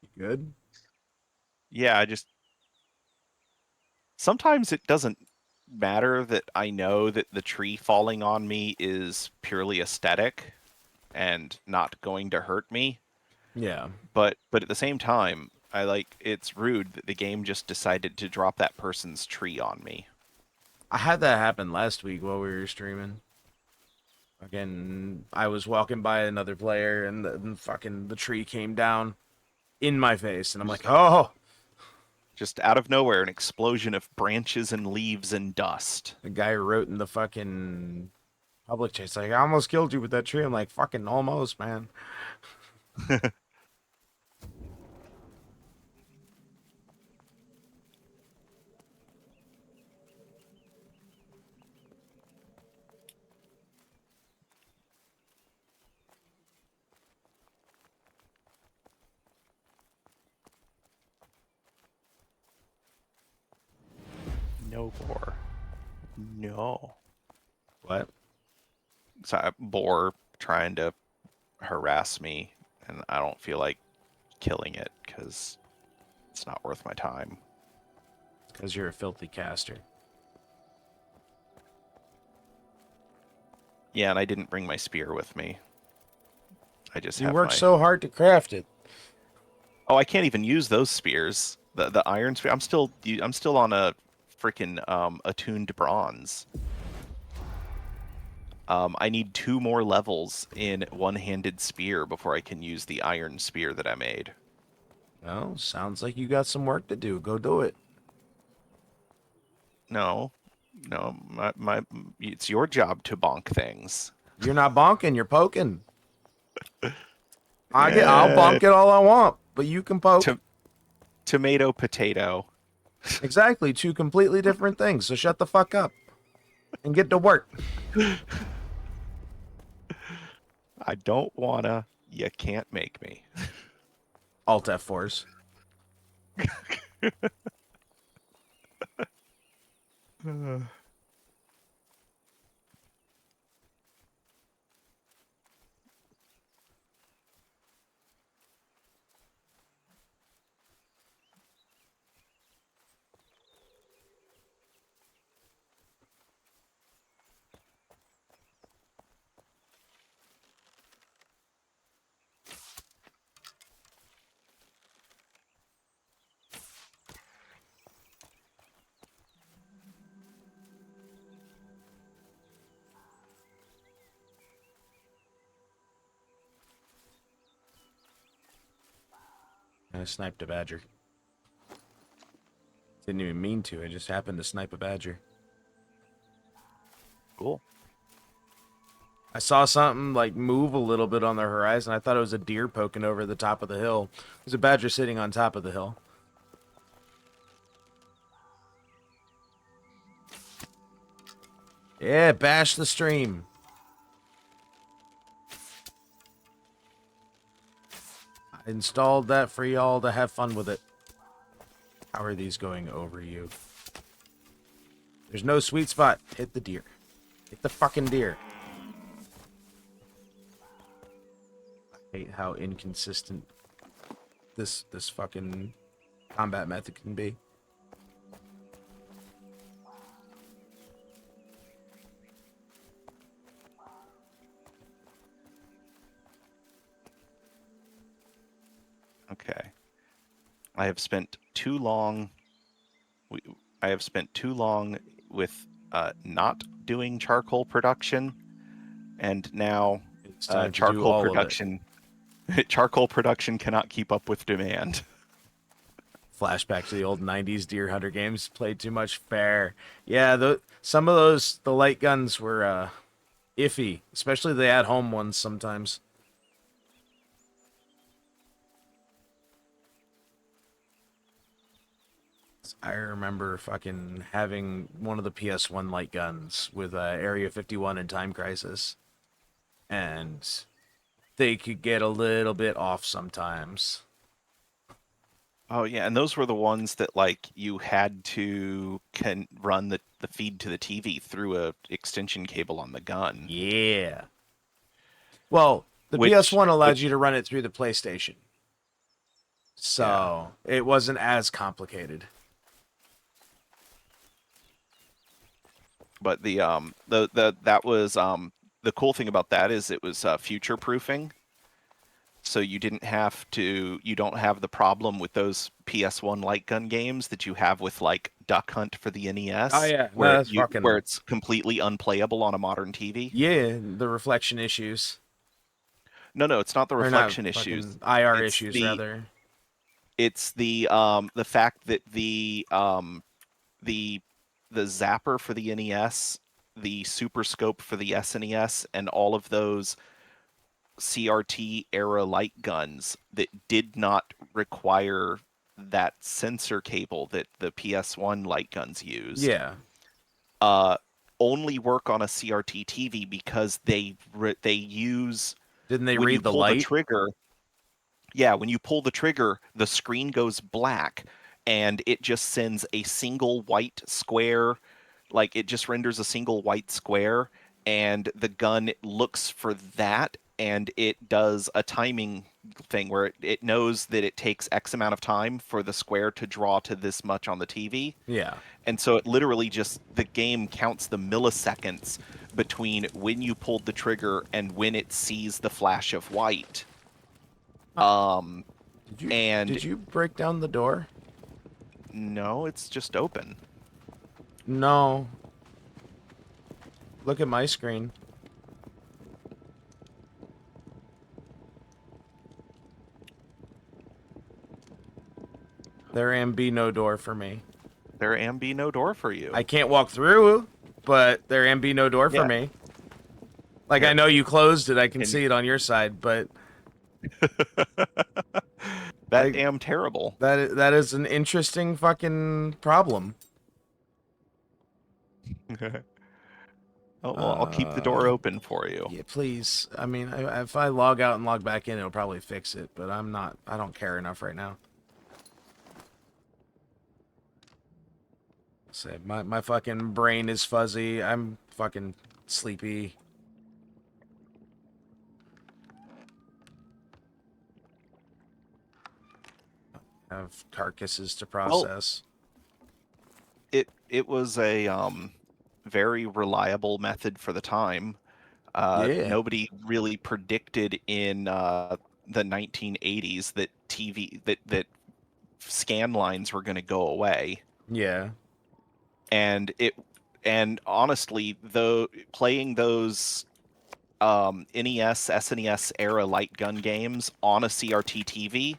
You good? Yeah, sometimes it doesn't matter that I know that the tree falling on me is purely aesthetic and not going to hurt me. Yeah. But at the same time, it's rude that the game just decided to drop that person's tree on me. I had that happen last week while we were streaming. Again, I was walking by another player and the tree came down in my face and I'm like, "Oh!" Just out of nowhere, an explosion of branches and leaves and dust. The guy wrote in the fucking public chat, like, "I almost killed you with that tree." I'm like, "Fucking almost, man." No boar. No. What? So boar trying to harass me, and I don't feel like killing it because it's not worth my time. Because you're a filthy caster. Yeah, and I didn't bring my spear with me. I just You have worked my... so hard to craft it. Oh, I can't even use those spears. The iron spear. I'm still on a freaking attuned bronze. I need 2 more levels in one-handed spear before I can use the iron spear that I made. Well, sounds like you got some work to do. Go do it. No, it's your job to bonk things. You're not bonking, you're poking. I'll Eh, bonk it all I want, but you can poke. Tomato, potato. Exactly, two completely different things. So shut the fuck up and get to work. I don't wanna. You can't make me. Alt F4s. I sniped a badger. Didn't even mean to. I just happened to snipe a badger. Cool. I saw something like move a little bit on the horizon. I thought it was a deer poking over the top of the hill. There's a badger sitting on top of the hill. Yeah, bash the stream. I installed that for y'all to have fun with it. How are these going over you? There's no sweet spot. Hit the deer. Hit the fucking deer. I hate how inconsistent this fucking combat method can be. Okay. I have spent too long. I have spent too long with not doing charcoal production, and now It's time to do charcoal all of it. production. Charcoal production cannot keep up with demand. Flashback to the old 90s deer hunter games. Played too much. Fair. Yeah, some of the light guns were iffy, especially the at-home ones sometimes. I remember fucking having one of the PS1 light guns with Area 51 and Time Crisis, and they could get a little bit off sometimes. Oh yeah, and those were the ones that like you had to can run the feed to the TV through a extension cable on the gun, Yeah. Well, the which PS1 allowed you which to run it through the PlayStation, yeah. so it wasn't as complicated. But the that was the cool thing about that is it was future proofing. So you don't have the problem with those PS1 light gun games that you have with like Duck Hunt for the Oh NES, yeah, no, that's where fucking it's completely unplayable on a modern TV. yeah. The reflection issues, No, it's not the or not reflection issues. fucking IR It's issues the rather. it's the fact that the the zapper for the NES, the Super Scope for the SNES, and all of those CRT era light guns that did not require that sensor cable that the PS1 light guns used, Yeah. uh, only work on a CRT TV because they use Didn't they when you read the pull the light? trigger. Yeah, when you pull the trigger, the screen goes black and it just sends a single white square, like it just renders a single white square, and the gun looks for that and it does a timing thing where it knows that it takes X amount of time for the square to draw to this much on the TV. Yeah. And so it literally just the game counts the milliseconds between when you pulled the trigger and when it sees the flash of white. Huh. Um Did you and did you break down the door? no, it's just open. No. Look at my screen. There am be no door for me. There am be no door for I you. can't walk through, but there am be no door for Yeah, me. Like I here. know you closed it, I can Can you see it on your side, but that like am terrible. that is an interesting fucking problem. Oh, well, I'll keep the door Uh, open for you. yeah, please. I mean, if I log out and log back in, it'll probably fix it, but I'm not. I don't care enough right now. Say my fucking brain is fuzzy. I'm fucking sleepy. I have carcasses to Well, process. it was a very reliable method for the time. Yeah. Nobody really predicted in the 1980s that that scan lines were going to go away, Yeah. and and honestly, though playing those NES, SNES era light gun games on a CRT TV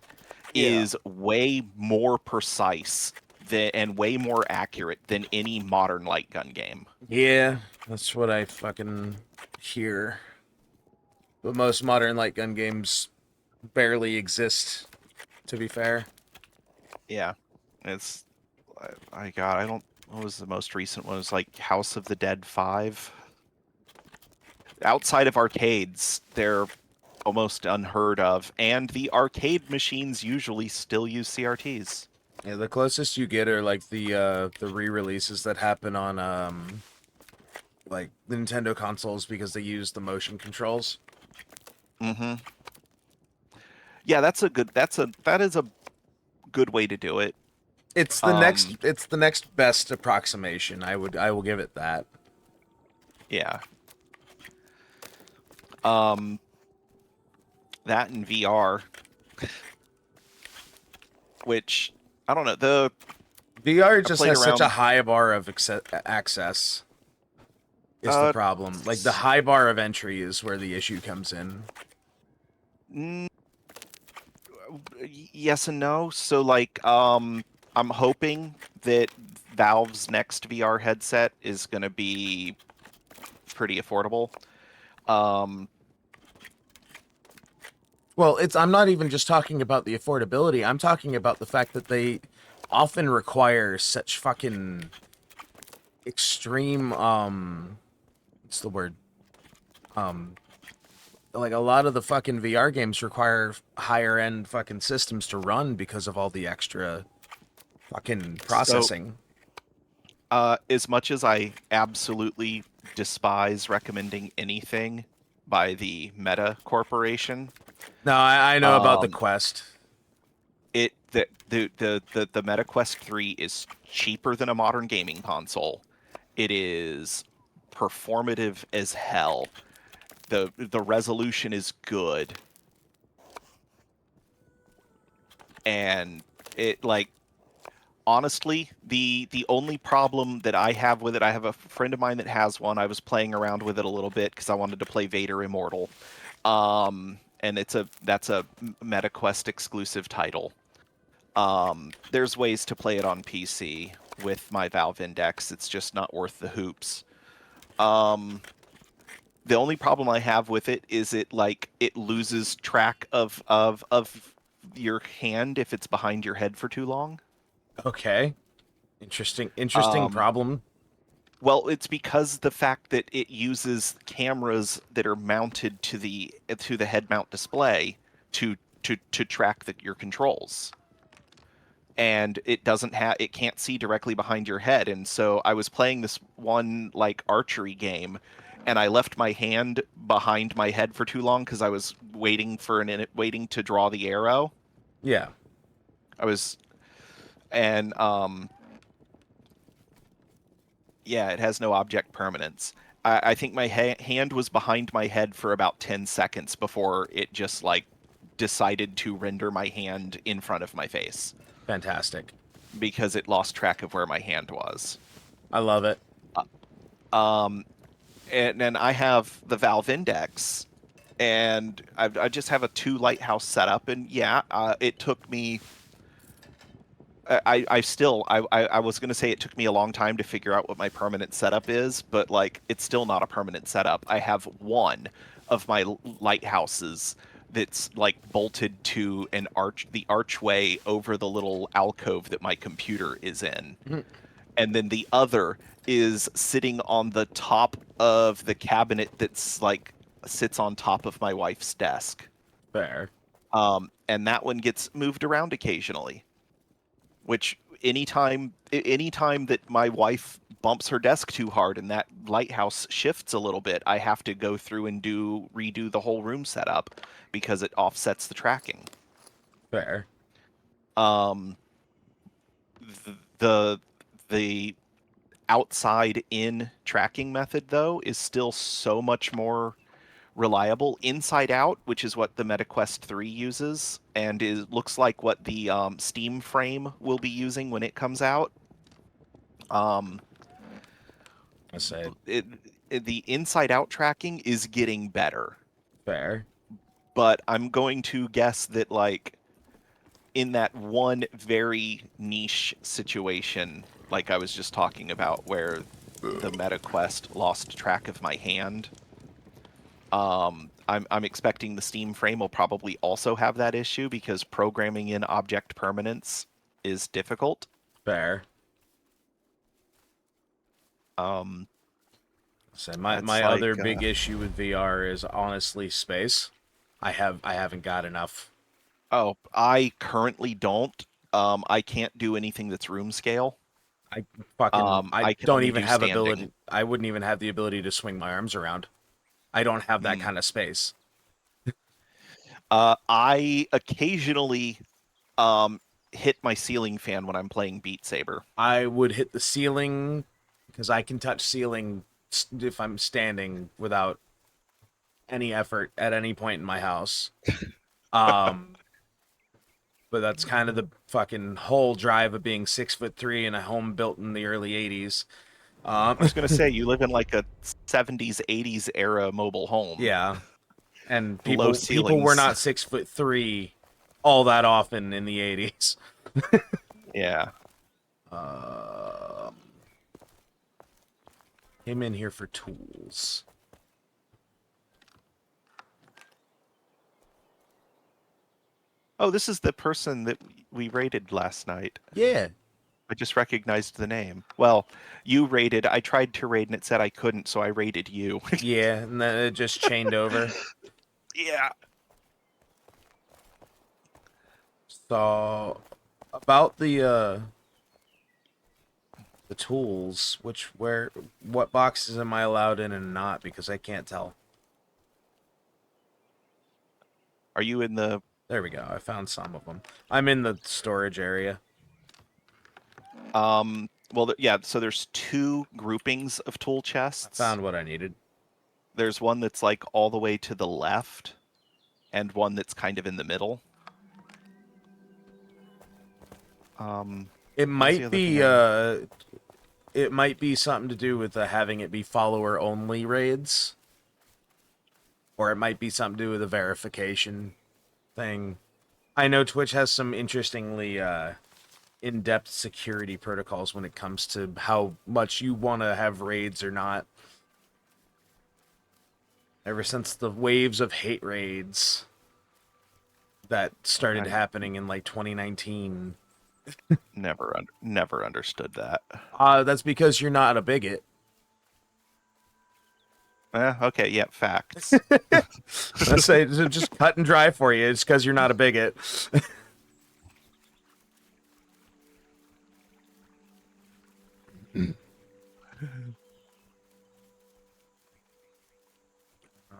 Yeah. is way more precise and way more accurate than any modern light gun game. Yeah. That's what I fucking hear. But most modern light gun games barely exist, to be fair. Yeah, it's I God, I don't. What was the most recent one? It was like House of the Dead 5. Outside of arcades, they're almost unheard of, and the arcade machines usually still use CRTs. Yeah, the closest you get are like the re-releases that happen on like Nintendo consoles because they use the motion controls. Mm-hmm. Yeah, that is a good way to do it. Um, It's the next best approximation. I will give it that. yeah. Um, that in VR, which I don't know. VR I just played has such a around. high bar of access. Is the Uh, problem. Like the high bar of entry is where the issue comes in. mm, yes and no. So like, I'm hoping that Valve's next VR headset is going to be pretty affordable. Um, Well, it's I'm not even just talking about the affordability. I'm talking about the fact that they often require such fucking extreme what's the word? Um like a lot of the fucking VR games require higher end fucking systems to run because of all the extra fucking So, processing. as much as I absolutely despise recommending anything by the Meta Corporation, No, I know about the um, Quest. the Meta Quest 3 is cheaper than a modern gaming console. It is performative as hell. The resolution is good, and it like honestly, the only problem that I have with it, I have a friend of mine that has one. I was playing around with it a little bit because I wanted to play Vader Immortal. And that's a MetaQuest exclusive title. There's ways to play it on PC with my Valve Index. It's just not worth the hoops. The only problem I have with it is it loses track of your hand if it's behind your head for too long. Okay. Interesting Um, problem. Well, it's because the fact that it uses cameras that are mounted to the head mount display to track your controls, and it can't see directly behind your head. And so I was playing this one like archery game, and I left my hand behind my head for too long because I was waiting to draw the arrow. Yeah. I was and Yeah, it has no object permanence. I think my hand was behind my head for about 10 seconds before it just like decided to render my hand in front of my face Fantastic. because it lost track of where my hand was. I love it. Um, and then I have the Valve Index, and I just have a 2 lighthouse setup, and yeah, it took me. I was going to say it took me a long time to figure out what my permanent setup is, but like it's still not a permanent setup. I have one of my lighthouses that's like bolted to the archway over the little alcove that my computer is in. Mhm. And then the other is sitting on the top of the cabinet that's like sits on top of my wife's desk. Fair. And that one gets moved around occasionally, which anytime that my wife bumps her desk too hard and that lighthouse shifts a little bit, I have to go through and redo the whole room setup because it offsets the tracking. Fair. Um, the the outside in tracking method though is still so much more reliable. Inside out, which is what the MetaQuest 3 uses, and looks like what the Steam frame will be using when it comes out. Um, I said the inside out tracking is getting better, fair. but I'm going to guess that like in that one very niche situation, like I was just talking about, where the MetaQuest lost track of my hand. I'm expecting the Steam frame will probably also have that issue because programming in object permanence is difficult. Fair. Um, So it's my like, other big issue with VR is honestly space. I haven't got enough. oh, I currently don't. I can't do anything that's room scale. I I can don't only even do have standing. ability. I wouldn't even have the ability to swing my arms around. I don't have that Mm. kind of space. I occasionally um, hit my ceiling fan when I'm playing Beat Saber. I would hit the ceiling because I can touch ceiling if I'm standing without any effort at any point in my house. Um, but that's kind of the fucking whole drive of being 6'3" in a home built in the early '80s. I was gonna say you live in like a 70s, 80s era mobile home. Yeah, and Low people were ceilings. not 6'3" all that often in the '80s. Yeah. Um, came in here for tools. Oh, this is the person that we raided last night. Yeah, I just recognized the name. Well, you raided. I tried to raid and it said I couldn't, so I raided you. yeah, and then it just chained over. Yeah. So about the tools, what boxes am I allowed in and not? Because I can't tell. Are you in the? There we go. I found some of them. I'm in the storage area. Well, yeah. So there's two groupings of tool I chests. found what I needed. There's one that's like all the way to the left, and one that's kind of in the middle. It What was the might other be thing it might be something to do with having it be follower only raids, or it might be something to do with the verification thing. I know Twitch has some interestingly in-depth security protocols when it comes to how much you want to have raids or not. Ever since the waves of hate raids that started happening in like 2019. never understood that. That's because you're not a bigot. Okay, yeah, facts. I say just cut and dry for you. It's because you're not a bigot.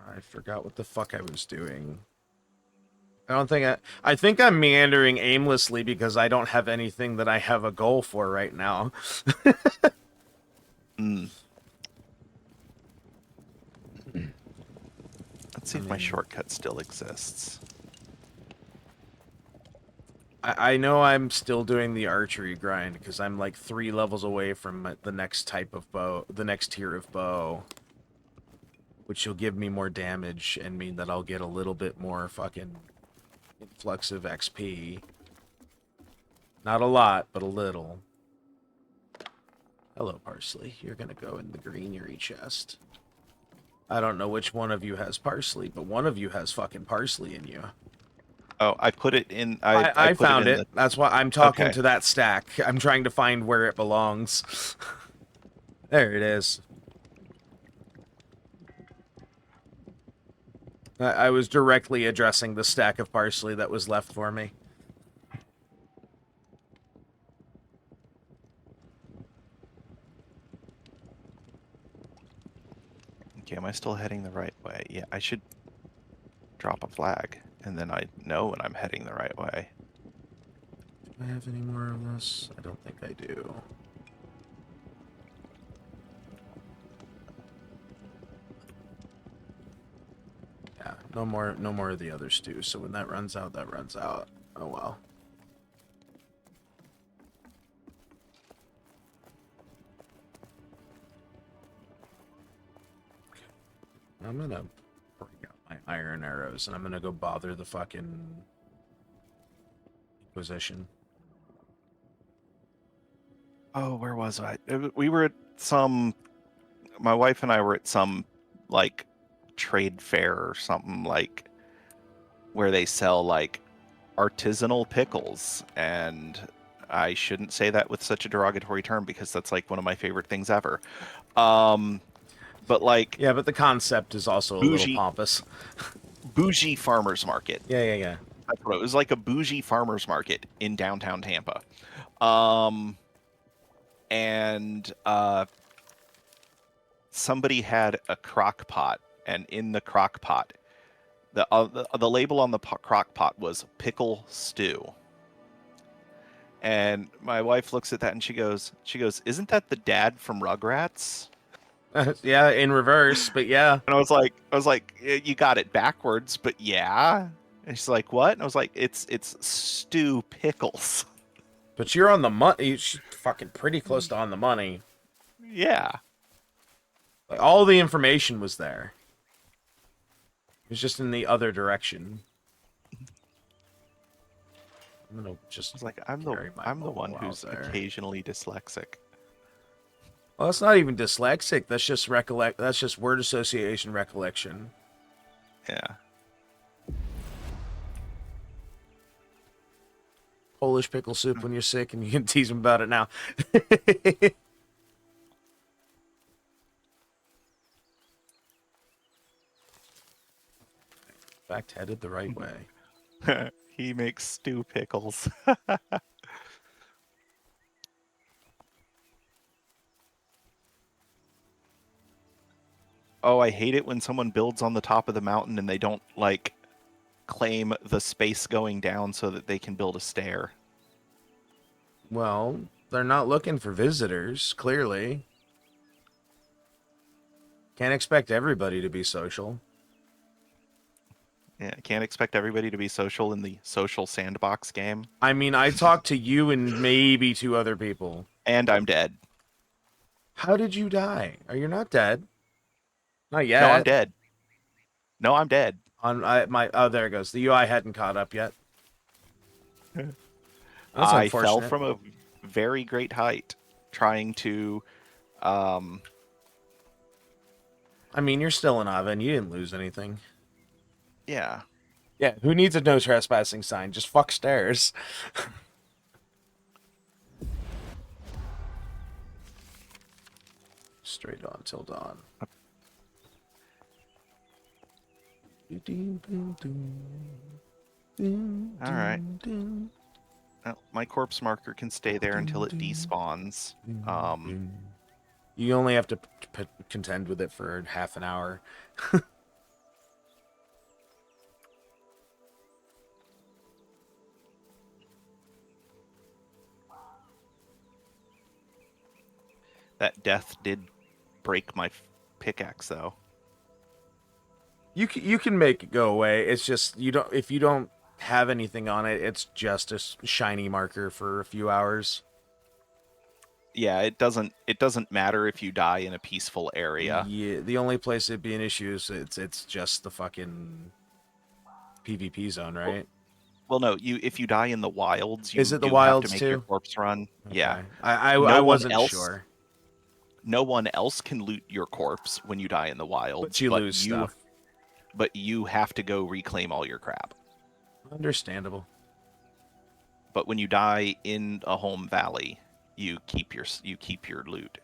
I forgot what the fuck I was doing. I think I'm meandering aimlessly because I don't have anything that I have a goal for right now. Let's see if my shortcut still exists. I know I'm still doing the archery grind because I'm like 3 levels away from the next type of bow, the next tier of bow, which will give me more damage and mean that I'll get a little bit more fucking influx of XP. Not a lot, but a little. Hello, Parsley. You're gonna go in the greenery chest. I don't know which one of you has parsley, but one of you has fucking parsley in you. Oh, I put it in. I put found it. That's why I'm talking Okay. to that stack. I'm trying to find where it belongs. There it is. I was directly addressing the stack of parsley that was left for me. Okay, am I still heading the right way? Yeah, I should drop a flag, and then I know when I'm heading the right way. Do I have any more of this? I don't think I do. Yeah, no more of the other stew. So when that runs out, that runs out. Oh well. I'm gonna bring out my iron arrows and I'm gonna go bother the fucking Inquisition. Oh, where was I? We were at some. My wife and I were at some like trade fair or something, like where they sell like artisanal pickles, and I shouldn't say that with such a derogatory term because that's like one of my favorite things ever. But like, Yeah, but the concept is also a little pompous. Bougie farmers market. Yeah. That's what it was, like a bougie farmers market in downtown Tampa. And somebody had a crock pot, and in the crock pot, the label on the crock pot was pickle stew. And my wife looks at that and she goes, "Isn't that the dad from Rugrats?" Yeah, in reverse, but yeah. And I was like, "You got it backwards, but yeah." And she's like, "What?" And I was like, "It's stew pickles." But you're on the money. You're fucking pretty close to on the money. Yeah. Like, all the information was there. It was just in the other direction. I'm gonna just. I was like, I'm the one who's occasionally dyslexic. Well, that's not even dyslexic. That's just That's just word association recollection. Yeah. Polish pickle soup when you're sick, and you can tease them about it now. fact, headed the right way. He makes stew pickles. Oh, I hate it when someone builds on the top of the mountain and they don't, like, claim the space going down so that they can build a stair. Well, they're not looking for visitors, clearly. Can't expect everybody to be social. Yeah, can't expect everybody to be social in the social sandbox game. I mean, I talked to you and maybe 2 other people. And I'm dead. How did you die? Are you not dead? Not No, I'm yet. dead. No, I'm dead. There it goes. The UI hadn't caught up yet. That's I fell unfortunate. from a very great height trying to I mean, you're still in Oven. You didn't lose anything. yeah. Yeah, who needs a no trespassing sign? Just fuck stairs. Straight on till dawn. All right. Well, my corpse marker can stay there until it despawns. You only have to contend with it for half an hour. That death did break my pickaxe, though. You can make it go away. It's just if you don't have anything on it, it's just a shiny marker for a few hours. Yeah, it doesn't matter if you die in a peaceful area. Yeah, the only place it'd be an issue is it's just the fucking PvP zone, right? Well, no, if you die in the wilds, you Is it the do wilds have to make your too? corpse run. Okay. Yeah. I No one wasn't else- sure. No one else can loot your corpse when you die in the wilds, But you lose stuff. But you have to go reclaim all your crap. Understandable. But when you die in a home valley, you keep your loot.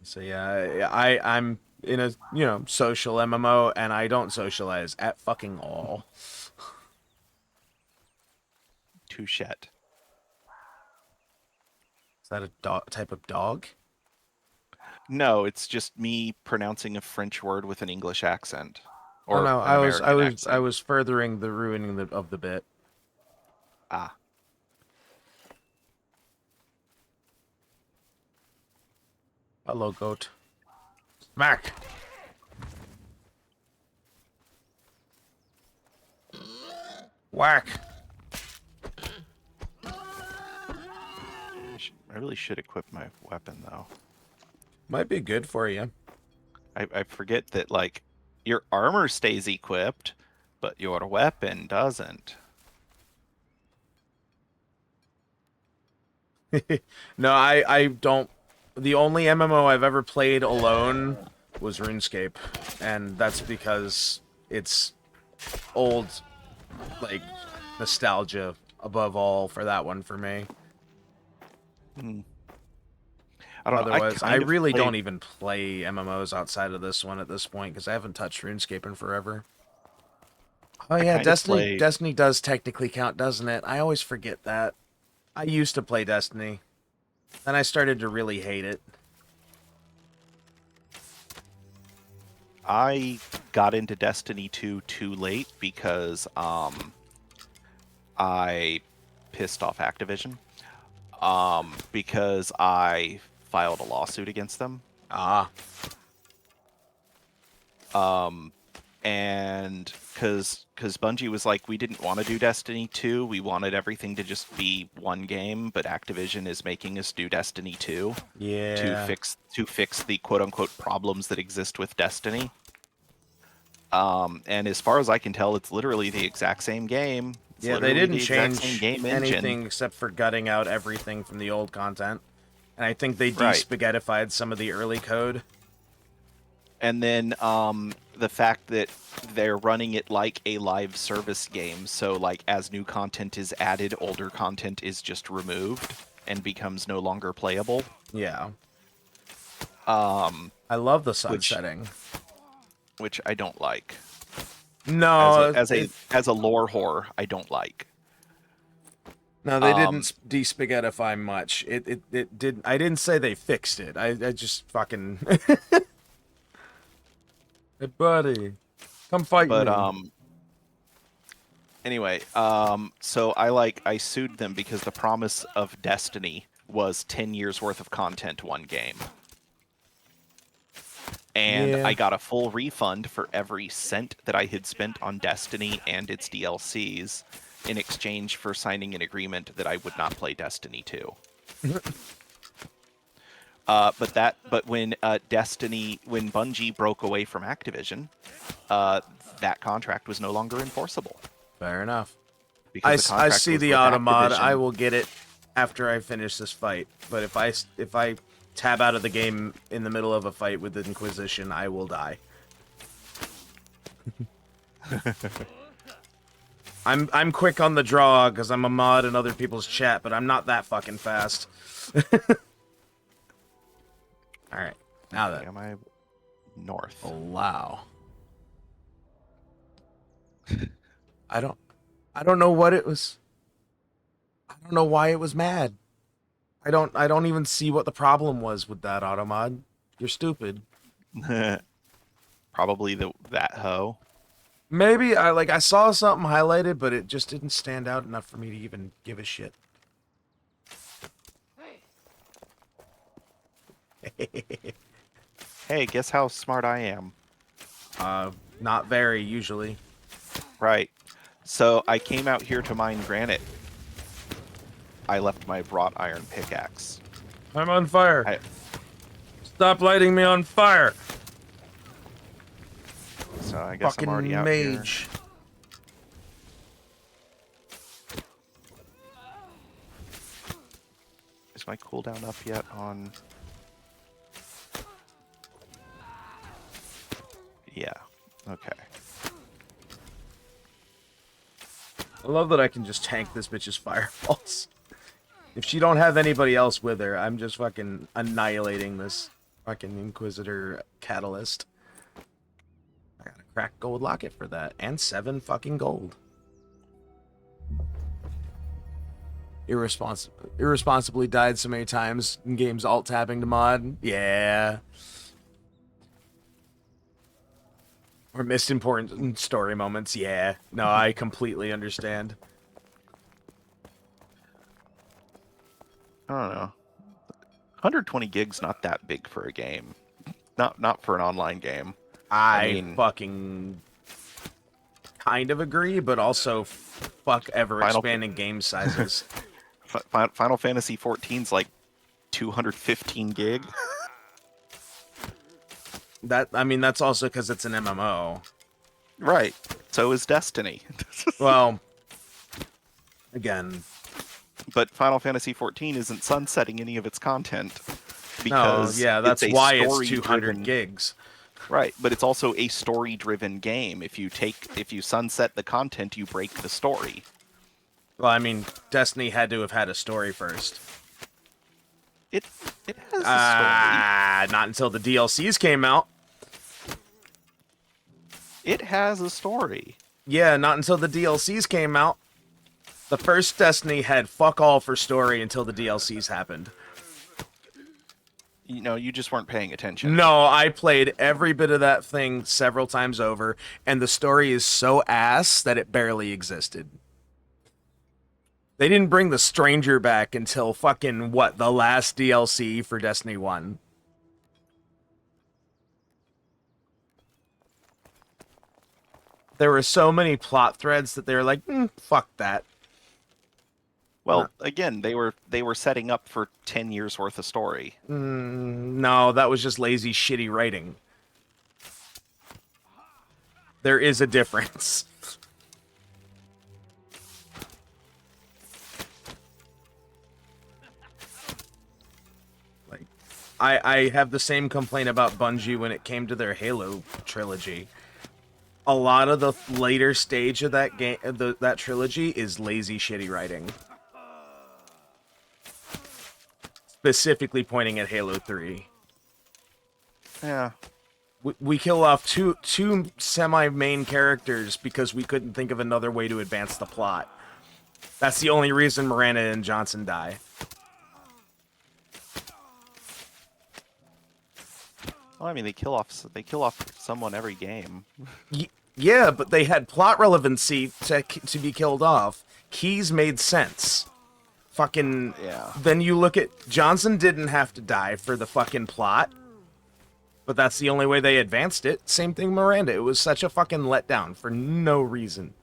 So yeah, I'm in a social MMO and I don't socialize at fucking all. Touchette. Is that a type of dog? No, it's just me pronouncing a French word with an English accent. Or Or no, an I American was accent. furthering the ruining of the bit. Ah. Hello, goat. Smack. Whack. I really should equip my weapon, though. Might be good for you. I forget that, like, your armor stays equipped, but your weapon doesn't. No, I don't. The only MMO I've ever played alone was RuneScape, and that's because it's old, like, nostalgia above all for that one for me. I don't know. Otherwise, I really played... don't even play MMOs outside of this one at this point because I haven't touched RuneScape in forever. Oh yeah, Destiny does technically count, doesn't it? I always forget that. I used to play Destiny. Then I started to really hate it. I got into Destiny 2 too late because I pissed off Activision. Because I filed a lawsuit against them. Ah. And because Bungie was like, we didn't want to do Destiny 2, we wanted everything to just be one game, but Activision is making us do Destiny 2 Yeah. to fix the quote-unquote problems that exist with Destiny. And as far as I can tell, it's literally the exact same game. It's Yeah, they didn't the exact change same game anything engine. except for gutting out everything from the old content. And I think they Right. de-spaghettified some of the early code. And then the fact that they're running it like a live service game, so like as new content is added, older content is just removed and becomes no longer playable. Yeah. Um, I love the which sunsetting. which I don't like. No, As a lore whore, I don't like. no, they didn't de-spaghettify much. It did. I didn't say they fixed it. I just fucking. Hey, buddy, come fight But me. anyway, so I sued them because the promise of Destiny was 10 years worth of content one game. And Yeah. I got a full refund for every cent that I had spent on Destiny and its DLCs in exchange for signing an agreement that I would not play Destiny 2. But when when Bungie broke away from Activision, that contract was no longer enforceable. Fair enough. Because the I contract see was the with automod. Activision. I will get it after I finish this fight. But if I tab out of the game in the middle of a fight with the Inquisition, I will die. I'm quick on the draw because I'm a mod in other people's chat, but I'm not that fucking fast. All right, now then. Am I north? Oh wow. I don't know what it was. I don't know why it was mad. I don't even see what the problem was with that automod. You're stupid. Probably that hoe. Maybe I saw something highlighted, but it just didn't stand out enough for me to even give a shit. Hey, guess how smart I am? Not very usually. Right. So I came out here to mine granite. I left my wrought iron pickaxe. I'm on fire. Stop lighting me on fire. So I guess Fucking I'm already out mage. here. Is my cooldown up yet on... Yeah. Okay. I love that I can just tank this bitch's fireballs. If she don't have anybody else with her, I'm just fucking annihilating this fucking Inquisitor catalyst. I got a cracked gold locket for that, and 7 fucking gold. Irresponsibly died so many times in games alt-tabbing to mod. Yeah. Or missed important story moments. Yeah. No, I completely understand. I don't know. 120 gigs not that big for a game. Not for an online game. I mean, fucking kind of agree, but also fuck ever expanding game sizes. Final Fantasy 14's like 215 gig. That's also because it's an MMO. Right. So is Destiny. Well, again. But Final Fantasy 14 isn't sunsetting any of its content. No, yeah, that's why it's 200 gigs. Right, but it's also a story-driven game. If you sunset the content, you break the story. Well, I mean, Destiny had to have had a story first. It has a story. Not until the DLCs came out. It has a story. Yeah, not until the DLCs came out. The first Destiny had fuck all for story until the DLCs happened. You know, you just weren't paying attention. No, I played every bit of that thing several times over, and the story is so ass that it barely existed. They didn't bring the Stranger back until fucking, the last DLC for Destiny 1. There were so many plot threads that they were like, fuck that. Well, again, they were setting up for 10 years worth of story. No, that was just lazy, shitty writing. There is a difference. I have the same complaint about Bungie when it came to their Halo trilogy. A lot of the later stage of that game, that trilogy, is lazy, shitty writing. Specifically pointing at Halo 3. Yeah. We kill off two semi-main characters because we couldn't think of another way to advance the plot. That's the only reason Miranda and Johnson die. Well, I mean, they kill off someone every game. Yeah, but they had plot relevancy to be killed off. Keys made sense. Fucking... Yeah. Then you look at... Johnson didn't have to die for the fucking plot. But that's the only way they advanced it. Same thing Miranda. It was such a fucking letdown for no reason.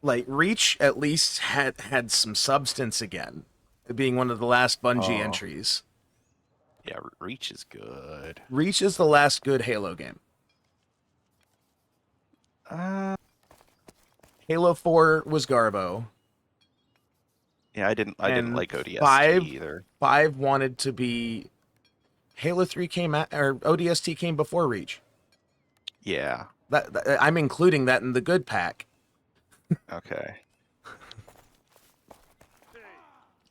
Like, Reach at least had some substance again. Being one of the last Bungie entries. Yeah, Reach is good. Reach is the last good Halo game. Halo 4 was Garbo. Yeah, I didn't like ODST 5, either. 5 wanted to be... Halo 3 came out, or ODST came before Reach. Yeah. I'm including that in the good pack. Okay.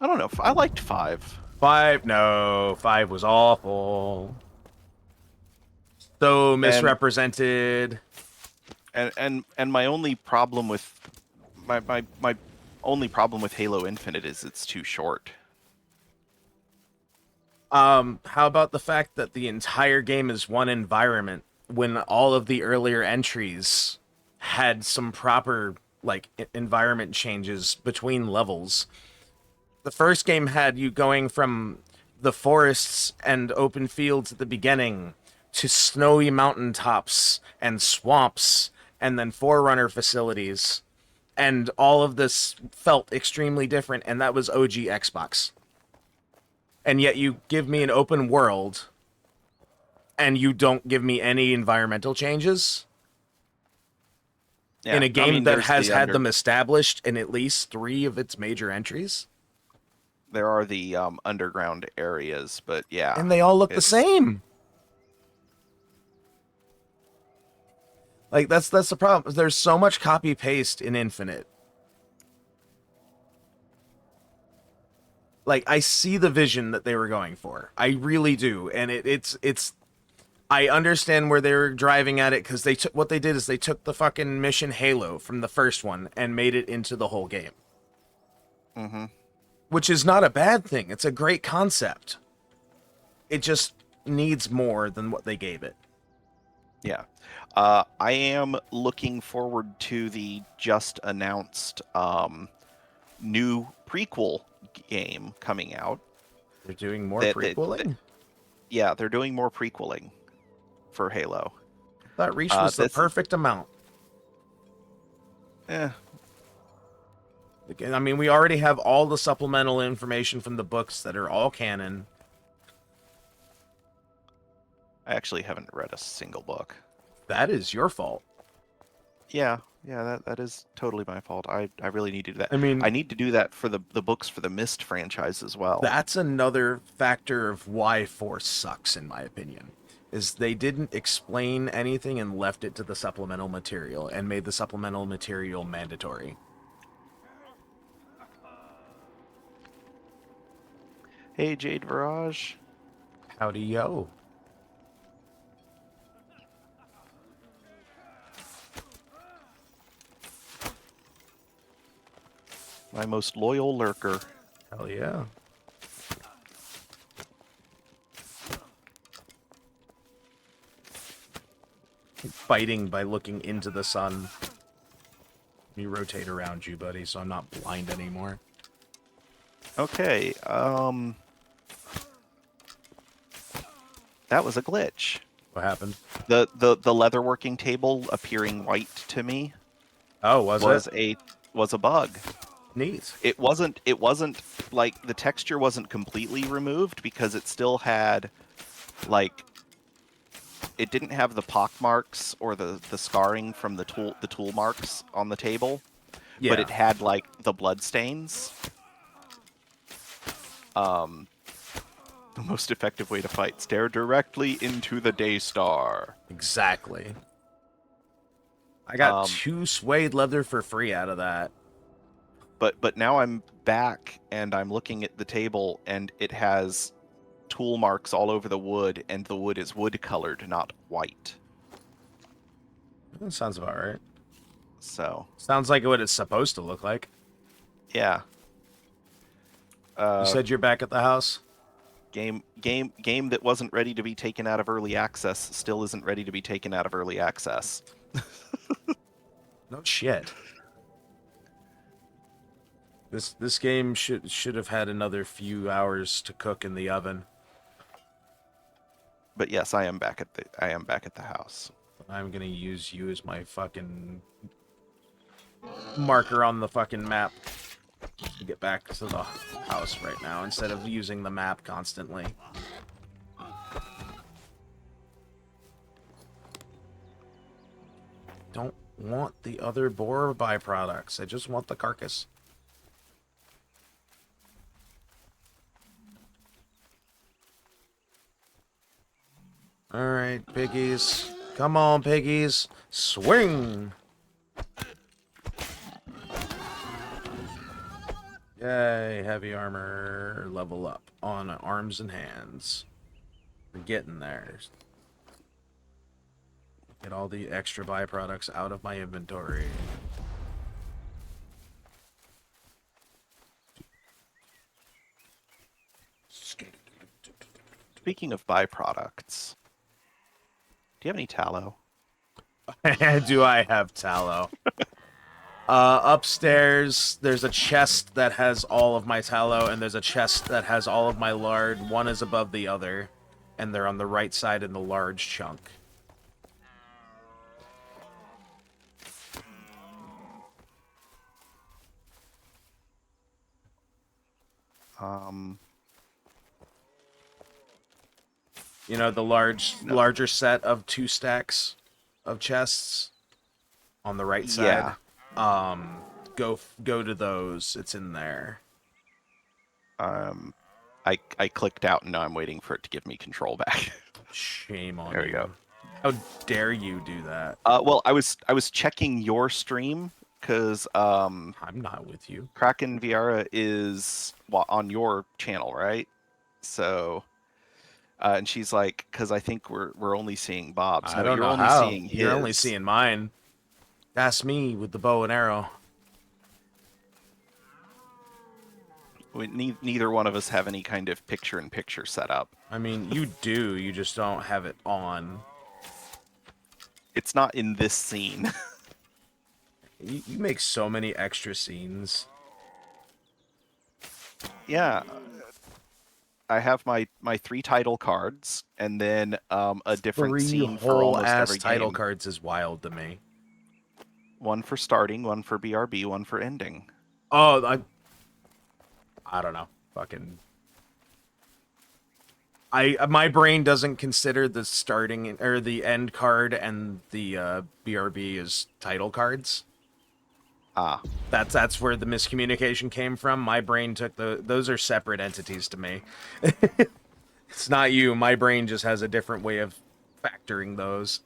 I don't know. I liked 5. 5, no, 5 was awful. So misrepresented. And my only problem with my only problem with Halo Infinite is it's too short. How about the fact that the entire game is one environment when all of the earlier entries had some proper like environment changes between levels? The first game had you going from the forests and open fields at the beginning to snowy mountaintops and swamps and then Forerunner facilities. And all of this felt extremely different, and that was OG Xbox. And yet you give me an open world, and you don't give me any environmental changes? Yeah, in a game that has had them established. established in at least 3 of its major entries? There are the underground areas, but yeah. And they all look the same. Like, that's the problem. There's so much copy-paste in Infinite. Like, I see the vision that they were going for. I really do. And it's I understand where they were driving at it, because what they did is they took the fucking mission Halo from the first one and made it into the whole game. Mm-hmm. Which is not a bad thing. It's a great concept. It just needs more than what they gave it. Yeah. I am looking forward to the just announced new prequel game coming out. They're doing more prequeling? Yeah, they're doing more prequeling for Halo. I thought Reach was the perfect amount. Eh. I mean, we already have all the supplemental information from the books that are all canon. I actually haven't read a single book. That is your fault. Yeah, that is totally my fault. I really need to do that. I mean, I need to do that for the books for the Myst franchise as well. That's another factor of why 4 sucks, in my opinion. Is they didn't explain anything and left it to the supplemental material and made the supplemental material mandatory. Hey, Jade Virage. Howdy yo. My most loyal lurker. Hell yeah. Fighting by looking into the sun. Let me rotate around you, buddy, so I'm not blind anymore. Okay, that was a glitch. What happened? The leatherworking table appearing white to me. Oh, was a bug. Neat. It wasn't like the texture wasn't completely removed because it still had like it didn't have the pock marks or the scarring from the tool marks on the table. Yeah. But it had like the blood stains. The most effective way to fight: stare directly into the Day Star. Exactly. I got Um, 2 suede leather for free out of that. But now I'm back and I'm looking at the table and it has tool marks all over the wood, and the wood is wood colored, not white. That sounds about right. So Sounds like what it's supposed to look like. yeah. You said you're back at the house? Game that wasn't ready to be taken out of early access still isn't ready to be taken out of early access. No shit. This game should have had another few hours to cook in the oven. But yes, I am back at the house. I'm gonna use you as my fucking marker on the fucking map to get back to the house right now instead of using the map constantly. Don't want the other boar byproducts. I just want the carcass. Alright, piggies. Come on, piggies. Swing! Yay, heavy armor level up on arms and hands. We're getting there. Get all the extra byproducts out of my inventory. Speaking of byproducts, do you have any tallow? Do I have tallow? Upstairs, there's a chest that has all of my tallow, and there's a chest that has all of my lard. One is above the other, and they're on the right side in the large chunk. You know, the larger set of 2 stacks of chests on the right side. Yeah. Go to those. It's in there. I clicked out and now I'm waiting for it to give me control back. Shame on you. There we go. How dare you do that? Well, I was checking your stream because I'm not with you. Kraken Viara is on your channel, right? So, and she's like, because I think we're only seing Bob's. I don't you're know only how. seeing his. You're only seeing mine. That's me with the bow and arrow. Neither one of us have any kind of picture-in-picture setup. I mean, you do. You just don't have it on. It's not in this scene. You make so many extra scenes. Yeah. I have my 3 title cards, and then a different 3 scene for whole almost ass every title game. cards is wild to me. One for starting, one for BRB, one for ending. Oh, I don't know. Fucking. My brain doesn't consider the starting or the end card and the BRB as title cards. Ah. That's where the miscommunication came from. My brain took those are separate entities to me. It's not you. My brain just has a different way of factoring those.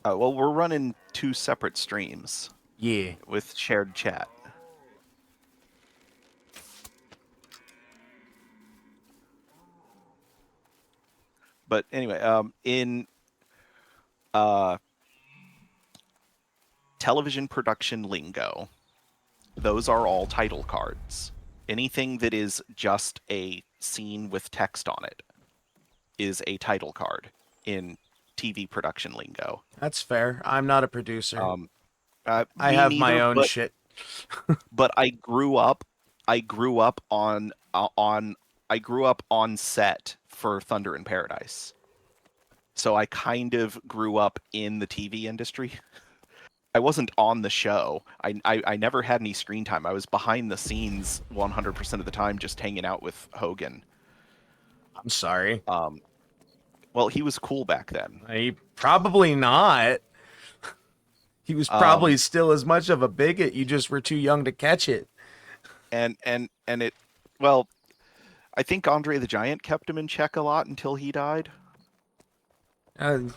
Well, we're running 2 separate streams. Yeah. With shared chat. But anyway, in television production lingo, those are all title cards. Anything that is just a scene with text on it is a title card in TV production lingo. That's fair. I'm not a producer. I have my own shit. But I grew up on set for Thunder in Paradise. So I kind of grew up in the TV industry. I wasn't on the show. I never had any screen time. I was behind the scenes 100% of the time, just hanging out with Hogan. I'm sorry. Well, he was cool back then. Probably not. He was probably still as much of a bigot. You just were too young to catch it. And it, well, I think Andre the Giant kept him in check a lot until he died.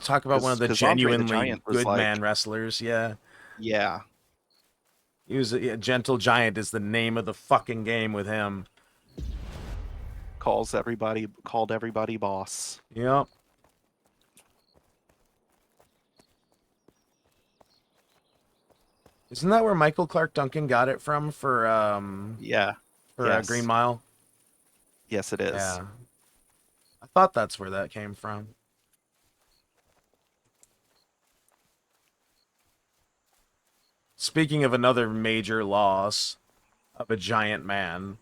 Talk about one of the Because Andre the genuinely Giant was good like, man wrestlers. Yeah. yeah, He was a gentle giant is the name of the fucking game with him. called everybody boss. Yep. Isn't that where Michael Clark Duncan got it from for Yeah. Green Yes. Mile? Yes, it is. Yeah. I thought that's where that came from. Speaking of another major loss of a giant man.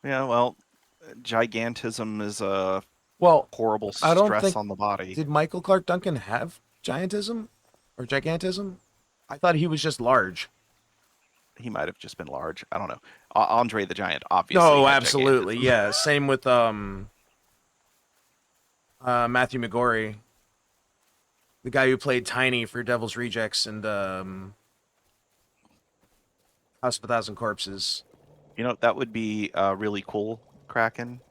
Yeah, well, gigantism is a Well, horrible I don't stress think on the body. did Michael Clark Duncan have giantism or gigantism? I thought he was just large. He might have just been large. I don't know. Andre the Giant obviously No, had absolutely. gigantism. Yeah, same with Matthew McGorry, the guy who played Tiny for Devil's Rejects and House of a Thousand Corpses. You know, that would be really cool, Kraken.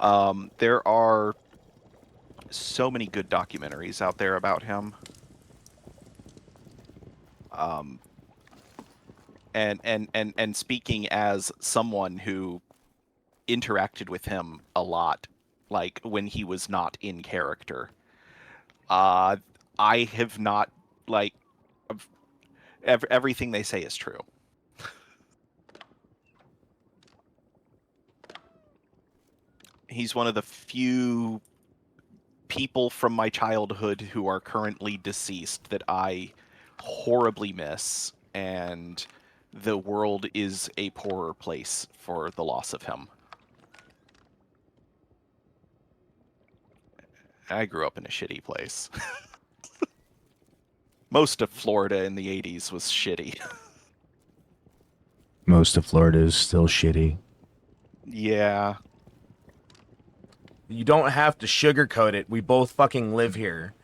There are so many good documentaries out there about him. And speaking as someone who interacted with him a lot, like when he was not in character, I have not, like, everything they say is true. He's one of the few people from my childhood who are currently deceased that I horribly miss, and the world is a poorer place for the loss of him. I grew up in a shitty place. Most of Florida in the 80s was shitty. Most of Florida is still shitty. Yeah. You don't have to sugarcoat it. We both fucking live here.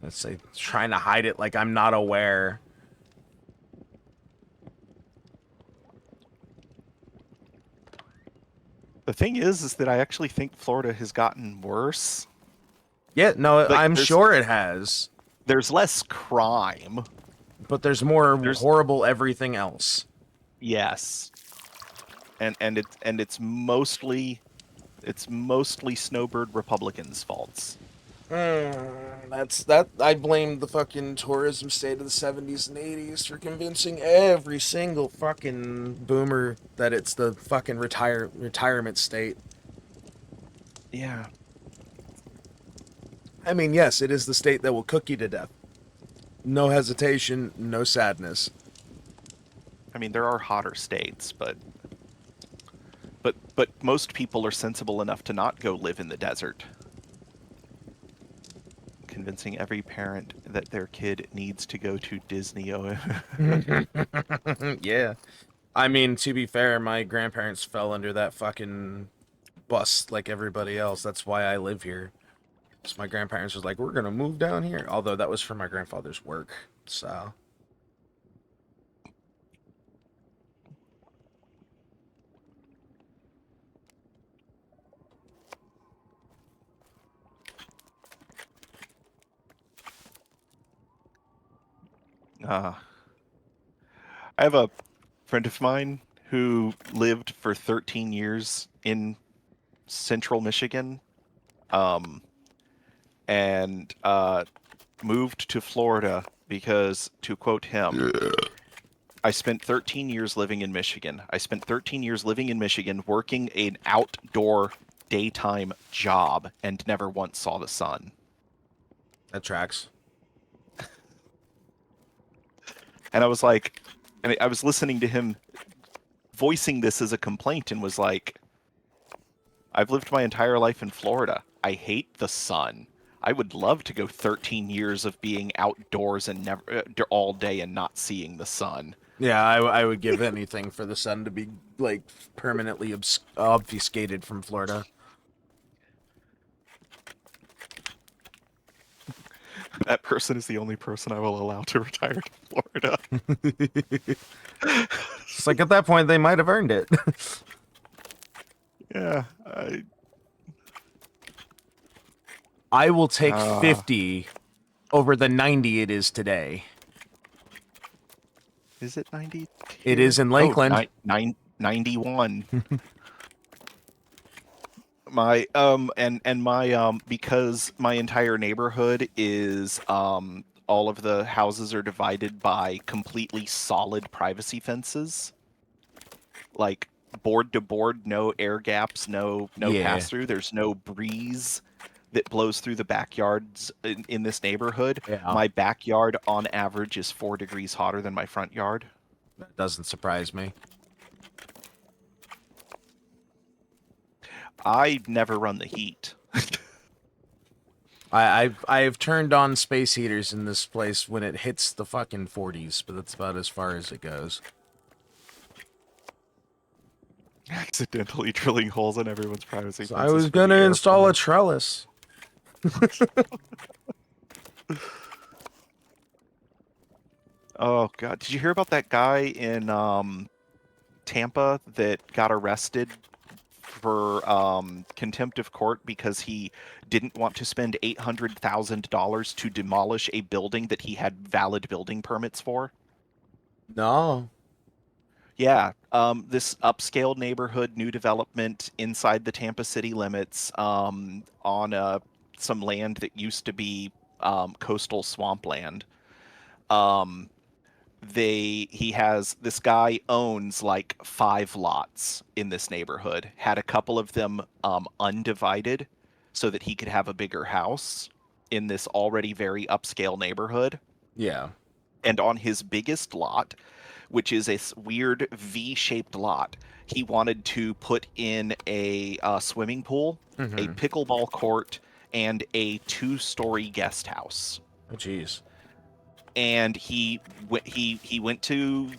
Let's say trying to hide it like I'm not aware. The thing is that I actually think Florida has gotten worse. Yeah, no, Like, I'm sure it has. There's less crime. But there's more horrible everything else. Yes. And it's mostly snowbird Republicans' faults. That's that. I blame the fucking tourism state of the 70s and 80s for convincing every single fucking boomer that it's the fucking retirement state. Yeah. I mean, yes, it is the state that will cook you to death. No hesitation, no sadness. I mean, there are hotter states, but most people are sensible enough to not go live in the desert. Convincing every parent that their kid needs to go to Disney. Yeah. I mean, to be fair, my grandparents fell under that fucking bus like everybody else. That's why I live here. So my grandparents was like, we're going to move down here. Although that was for my grandfather's work. So. I have a friend of mine who lived for 13 years in central Michigan, and moved to Florida because, to quote him, I spent 13 years living in Michigan. I spent 13 years living in Michigan working an outdoor daytime job and never once saw the sun. That tracks. And I was like, and I was listening to him voicing this as a complaint and was like, I've lived my entire life in Florida. I hate the sun. I would love to go 13 years of being outdoors and never all day and not seeing the sun. Yeah, I would give anything for the sun to be like permanently obfuscated from Florida. That person is the only person I will allow to retire to Florida. It's like at that point they might have earned it. Yeah, I will take 50 over the 90 it is today. is it 90? It is in Lakeland. Oh, 91. My and my because my entire neighborhood is all of the houses are divided by completely solid privacy fences, like board to board, no air gaps, no Yeah. pass through. There's no breeze that blows through the backyards in this neighborhood. Yeah. My backyard on average is 4 degrees hotter than my front yard. That doesn't surprise me. I never run the heat. I've turned on space heaters in this place when it hits the fucking 40s, but that's about as far as it goes. Accidentally drilling holes in everyone's privacy. So I was gonna install a trellis. Oh god, did you hear about that guy in Tampa that got arrested for contempt of court because he didn't want to spend $800,000 to demolish a building that he had valid building permits for? No. Yeah, this upscale neighborhood, new development inside the Tampa city limits, on some land that used to be coastal swampland. This guy owns like 5 lots in this neighborhood. Had a couple of them undivided, so that he could have a bigger house in this already very upscale neighborhood. Yeah. And on his biggest lot, which is a weird V-shaped lot, he wanted to put in a swimming pool, a pickleball court, and a 2-story guest house. Oh, jeez. And he went to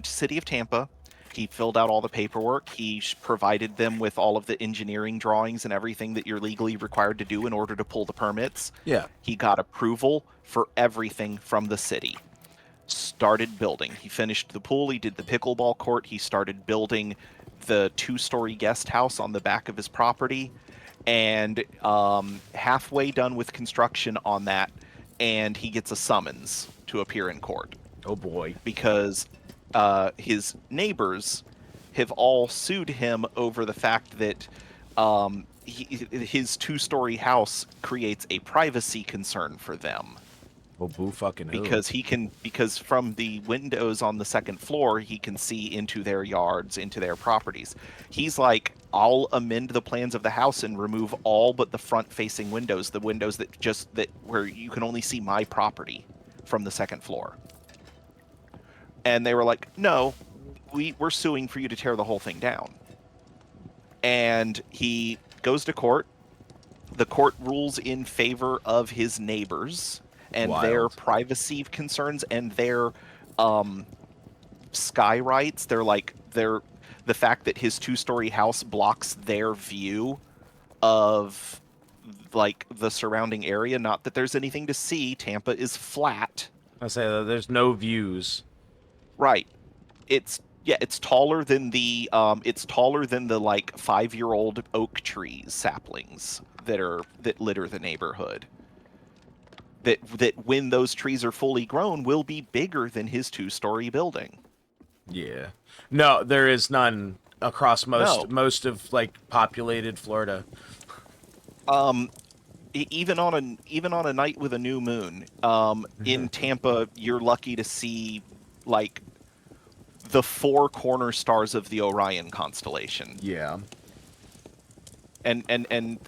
City of Tampa. He filled out all the paperwork. He provided them with all of the engineering drawings and everything that you're legally required to do in order to pull the permits. Yeah. He got approval for everything from the city. Started building. He finished the pool. He did the pickleball court. He started building the 2-story guest house on the back of his property. And halfway done with construction on that, and he gets a summons to appear in court. Oh boy. Because his neighbors have all sued him over the fact that his 2-story house creates a privacy concern for them. Oh, boo fucking who. Because from the windows on the second floor, he can see into their yards, into their properties. He's like, I'll amend the plans of the house and remove all but the front-facing windows, the windows that where you can only see my property from the second floor. And they were like, no, we're suing for you to tear the whole thing down. And he goes to court. The court rules in favor of his neighbors and their privacy concerns and their sky rights. The fact that his 2-story house blocks their view of like the surrounding area. Not that there's anything to see. Tampa is flat. I say that there's no views. Right. It's taller than the like 5-year-old oak trees saplings that litter the neighborhood. That when those trees are fully grown will be bigger than his 2-story building. Yeah. No, there is none across most of like populated Florida. Even on a night with a new moon, in Tampa, you're lucky to see like the 4 corner stars of the Orion constellation. Yeah. And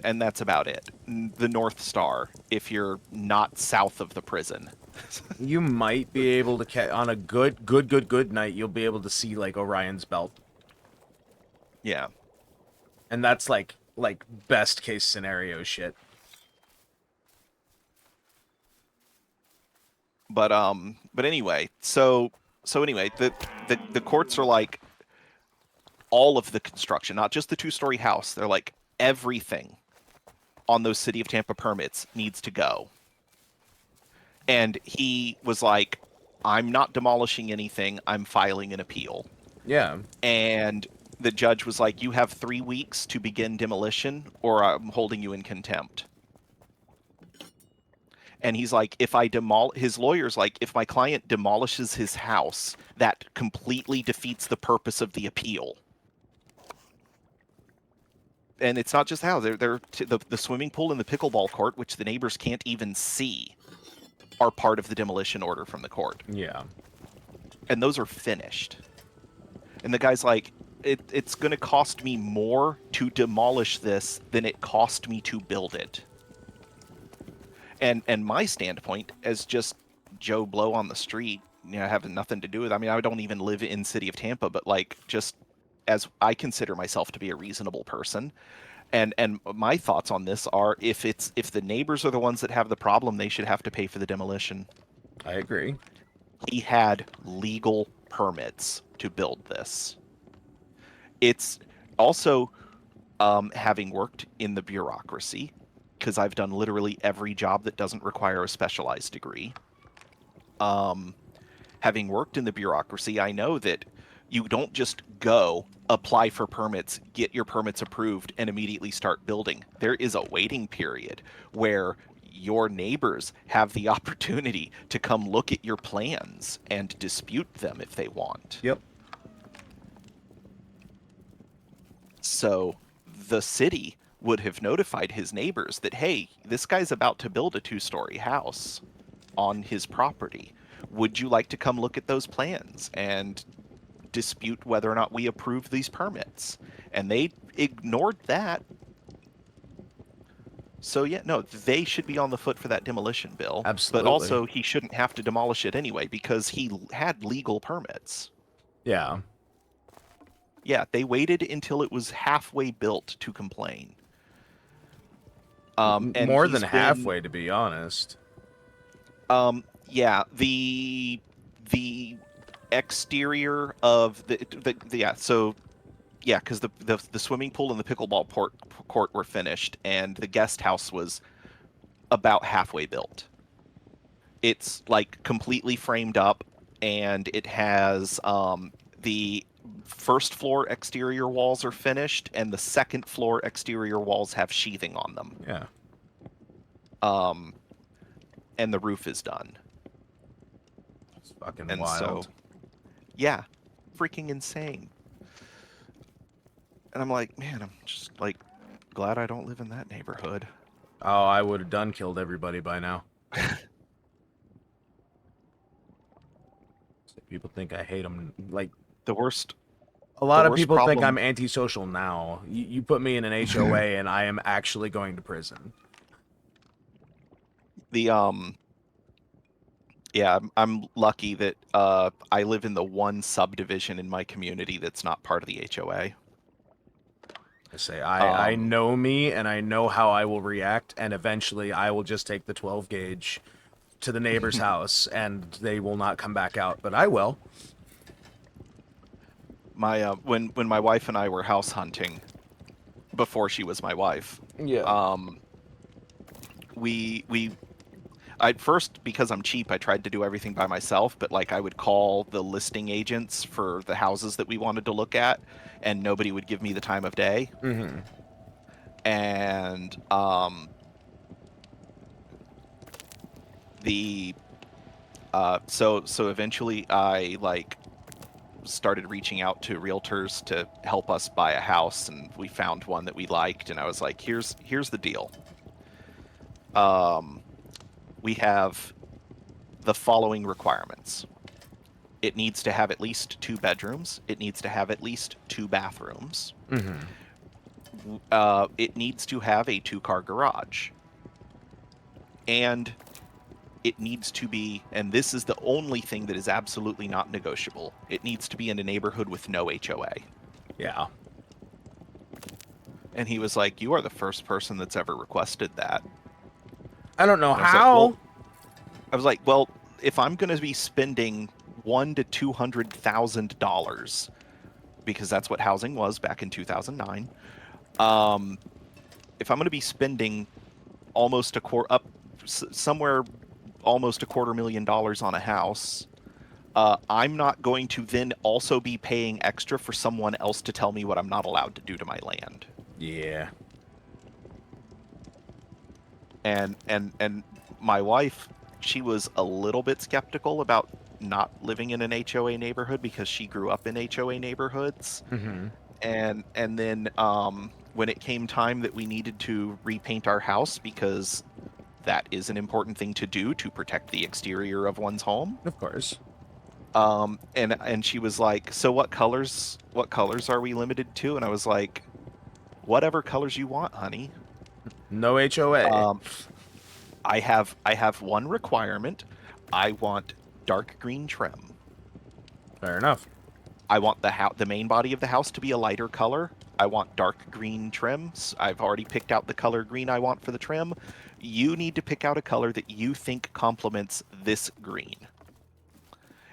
that's about it. The North Star, if you're not south of the prison. You might be able to catch on a good night. You'll be able to see like Orion's belt. Yeah. And that's like best case scenario shit. but anyway, so anyway, the courts are like all of the construction, not just the 2-story house. They're like everything on those City of Tampa permits needs to go. And he was like, I'm not demolishing anything. I'm filing an appeal. Yeah. And the judge was like, you have 3 weeks to begin demolition or I'm holding you in contempt. And he's like, his lawyer's like, if my client demolishes his house, that completely defeats the purpose of the appeal. And it's not just how the swimming pool and the pickleball court, which the neighbors can't even see, are part of the demolition order from the court. Yeah. And those are finished. And the guy's like, it's going to cost me more to demolish this than it cost me to build it. And my standpoint as just Joe Blow on the street, having nothing to do with, I mean, I don't even live in City of Tampa, but like just as I consider myself to be a reasonable person. And my thoughts on this are if the neighbors are the ones that have the problem, they should have to pay for the demolition. I agree. He had legal permits to build this. It's also having worked in the bureaucracy, because I've done literally every job that doesn't require a specialized degree. Having worked in the bureaucracy, I know that you don't just go, apply for permits, get your permits approved, and immediately start building. There is a waiting period where your neighbors have the opportunity to come look at your plans and dispute them if they want. Yep. So the city would have notified his neighbors that, hey, this guy's about to build a 2-story house on his property. Would you like to come look at those plans and dispute whether or not we approve these permits? And they ignored that. So yeah, no, they should be on the foot for that demolition bill. Absolutely. But also he shouldn't have to demolish it anyway because he had legal permits. Yeah. Yeah, they waited until it was halfway built to complain. And more than halfway, to be honest. Yeah, the exterior of because the swimming pool and the pickleball court were finished, and the guest house was about halfway built. It's like completely framed up, and it has the first floor exterior walls are finished, and the second floor exterior walls have sheathing on them. Yeah. And the roof is done. It's fucking And wild. so, yeah, freaking insane. And I'm like, man, I'm just like glad I don't live in that neighborhood. Oh, I would have done killed everybody by now. People think I hate them. Like, The worst. a lot The of worst people think problem- I'm antisocial now. You put me in an HOA and I am actually going to prison. Yeah, I'm lucky that I live in the one subdivision in my community that's not part of the HOA. I say, I know me and I know how I will react, and eventually I will just take the 12 gauge to the neighbor's house and they will not come back out, but I will. My when my wife and I were house hunting before she was my wife. Yeah. I'd first, because I'm cheap, I tried to do everything by myself, but like I would call the listing agents for the houses that we wanted to look at, and nobody would give me the time of day. Mm-hmm. And so eventually I like started reaching out to realtors to help us buy a house, and we found one that we liked, and I was like, here's the deal. We have the following requirements. It needs to have at least 2 bedrooms. It needs to have at least 2 bathrooms. Mm-hmm. It needs to have a 2-car garage. And it needs to be, and this is the only thing that is absolutely not negotiable, it needs to be in a neighborhood with no HOA. Yeah. And he was like, you are the first person that's ever requested that. I don't know I was like, how. well, I was like, well, if I'm going to be spending $100,000 to $200,000, because that's what housing was back in 2009, if I'm going to be spending almost somewhere almost $250,000 on a house, I'm not going to then also be paying extra for someone else to tell me what I'm not allowed to do to my land. Yeah. And my wife, she was a little bit skeptical about not living in an HOA neighborhood because she grew up in HOA neighborhoods. Mm-hmm. And then when it came time that we needed to repaint our house, because that is an important thing to do to protect the exterior of one's home. Of course. And she was like, "So what colors are we limited to?" And I was like, "Whatever colors you want, honey." No HOA. I have one requirement. I want dark green trim. Fair enough. I want the main body of the house to be a lighter color. I want dark green trims. I've already picked out the color green I want for the trim. You need to pick out a color that you think complements this green.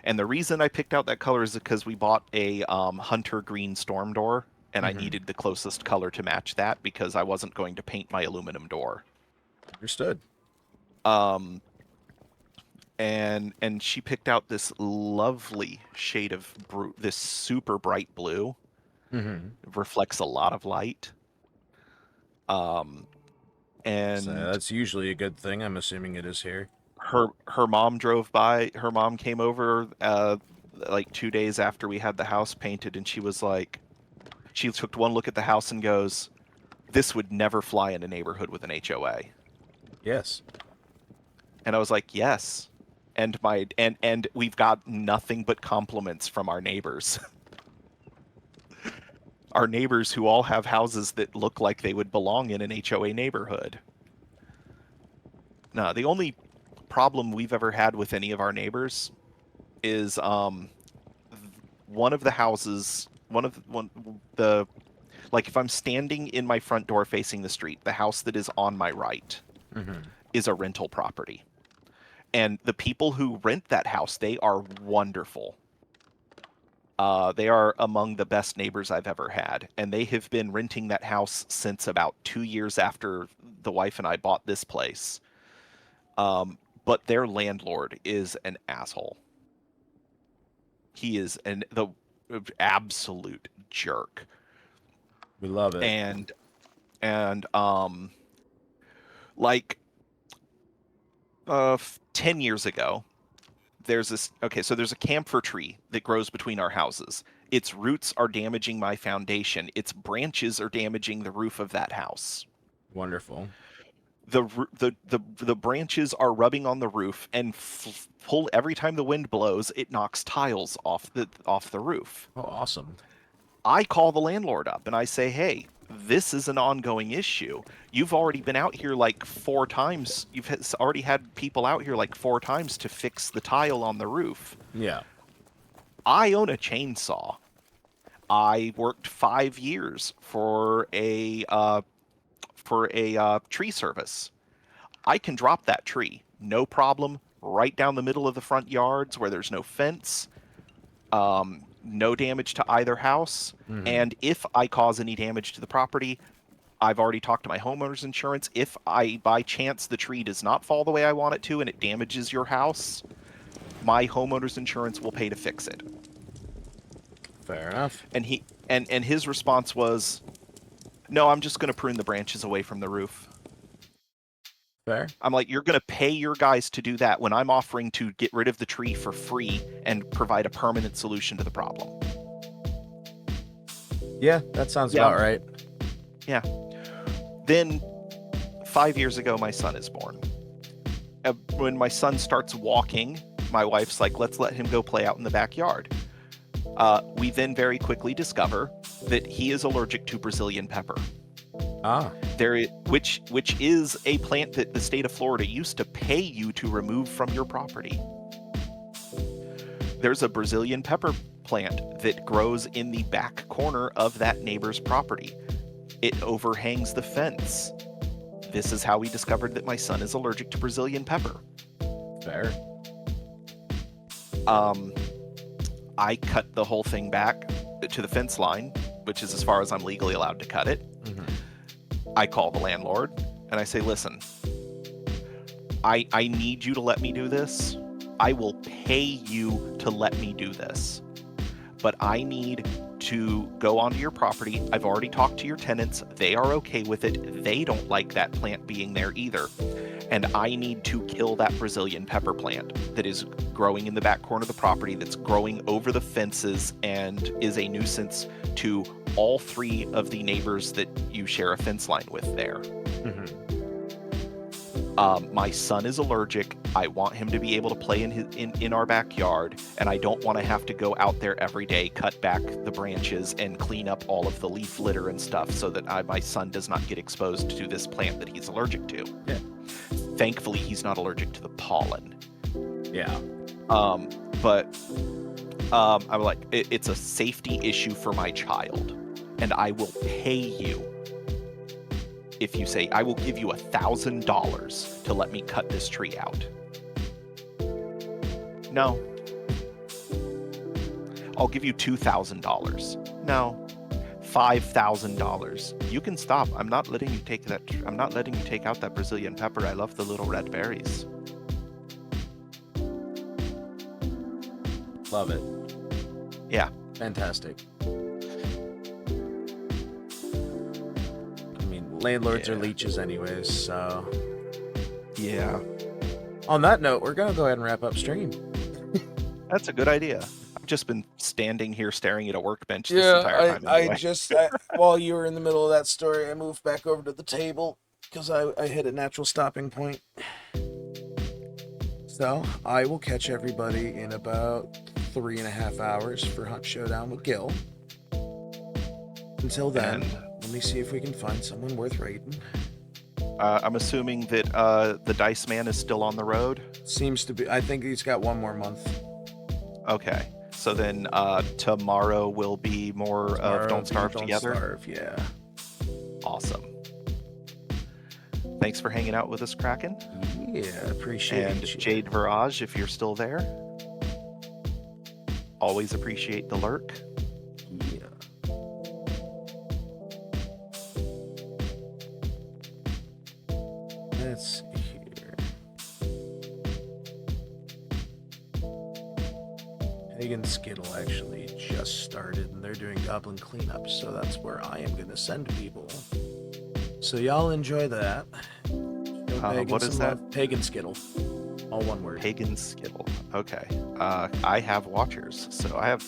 And the reason I picked out that color is because we bought a hunter green storm door, and I needed the closest color to match that because I wasn't going to paint my aluminum door. Understood. And she picked out this lovely shade of this super bright blue. Mm-hmm. It reflects a lot of light. And So that's usually a good thing. I'm assuming it is here. her mom drove by. Her mom came over like 2 days after we had the house painted, and she was like, she took one look at the house and goes, "This would never fly in a neighborhood with an HOA." Yes. And I was like, "Yes." And and we've got nothing but compliments from our neighbors. Our neighbors who all have houses that look like they would belong in an HOA neighborhood. No, the only problem we've ever had with any of our neighbors is one of the houses, like if I'm standing in my front door facing the street, the house that is on my right is a rental property. And the people who rent that house, they are wonderful. They are among the best neighbors I've ever had. And they have been renting that house since about 2 years after the wife and I bought this place. But their landlord is an asshole. He is the absolute jerk. We love it. And like 10 years ago, there's a camphor tree that grows between our houses. Its roots are damaging my foundation. Its branches are damaging the roof of that house. Wonderful. The branches are rubbing on the roof and pull every time the wind blows. It knocks tiles off the roof. Oh, awesome. I call the landlord up and I say, "Hey, this is an ongoing issue. You've already been out here like 4 times. You've already had people out here like 4 times to fix the tile on the roof. Yeah. I own a chainsaw. I worked 5 years for a tree service. I can drop that tree, no problem, right down the middle of the front yards where there's no fence. No damage to either house. And if I cause any damage to the property, I've already talked to my homeowner's insurance. If by chance the tree does not fall the way I want it to and it damages your house, my homeowner's insurance will pay to fix it." Fair enough. And his response was, "No, I'm just going to prune the branches away from the roof." Fair. I'm like, "You're going to pay your guys to do that when I'm offering to get rid of the tree for free and provide a permanent solution to the problem." Yeah, that sounds about right. Yeah. Then 5 years ago, my son is born. When my son starts walking, my wife's like, "Let's let him go play out in the backyard." We then very quickly discover that he is allergic to Brazilian pepper. Which is a plant that the state of Florida used to pay you to remove from your property. There's a Brazilian pepper plant that grows in the back corner of that neighbor's property. It overhangs the fence. This is how we discovered that my son is allergic to Brazilian pepper. Fair. I cut the whole thing back to the fence line, which is as far as I'm legally allowed to cut it. Mhm. I call the landlord and I say, listen, I need you to let me do this. I will pay you to let me do this. But I need to go onto your property. I've already talked to your tenants. They are okay with it. They don't like that plant being there either. And I need to kill that Brazilian pepper plant that is growing in the back corner of the property, that's growing over the fences and is a nuisance to all 3 of the neighbors that you share a fence line with there. Mhm. My son is allergic. I want him to be able to play in our backyard, and I don't want to have to go out there every day, cut back the branches, and clean up all of the leaf litter and stuff so that my son does not get exposed to this plant that he's allergic to. Yeah. Thankfully, he's not allergic to the pollen. Yeah. But I'm like, it's a safety issue for my child, and I will pay you. If you say, I will give you $1,000 to let me cut this tree out. No. I'll give you $2,000. No. $5,000. You can stop. I'm not letting you take that. I'm not letting you take out that Brazilian pepper. I love the little red berries. Love it. Yeah. Fantastic. Landlords are leeches anyways, so... Yeah. On that note, we're gonna go ahead and wrap up stream. That's a good idea. I've just been standing here staring at a workbench this entire time. I while you were in the middle of that story, I moved back over to the table because I hit a natural stopping point. So, I will catch everybody in about 3.5 hours for Hunt Showdown with Gil. Until then... Let me see if we can find someone worth raiding. I'm assuming that the Dice Man is still on the road? Seems to be. I think he's got 1 more month. Okay. So then tomorrow will be more of Don't Starve Together? Starve, yeah. Awesome. Thanks for hanging out with us, Kraken. Yeah, appreciate it. And Jade Virage, if you're still there. Always appreciate the lurk. Yeah. Let's see here. Pagan Skittle actually just started, and they're doing Goblin Cleanup, so that's where I am going to send people. So y'all enjoy that. What is that? Pagan Skittle. All one word. Pagan Skittle. Okay. I have Watchers, so I have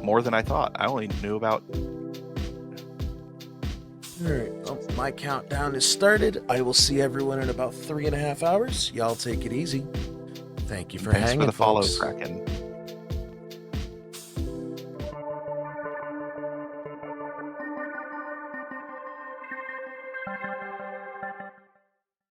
more than I thought. I only knew about... Alright, well, my countdown is started. I will see everyone in about 3.5 hours. Y'all take it easy. Thank you for hanging, Thanks for the follow, folks. Kraken.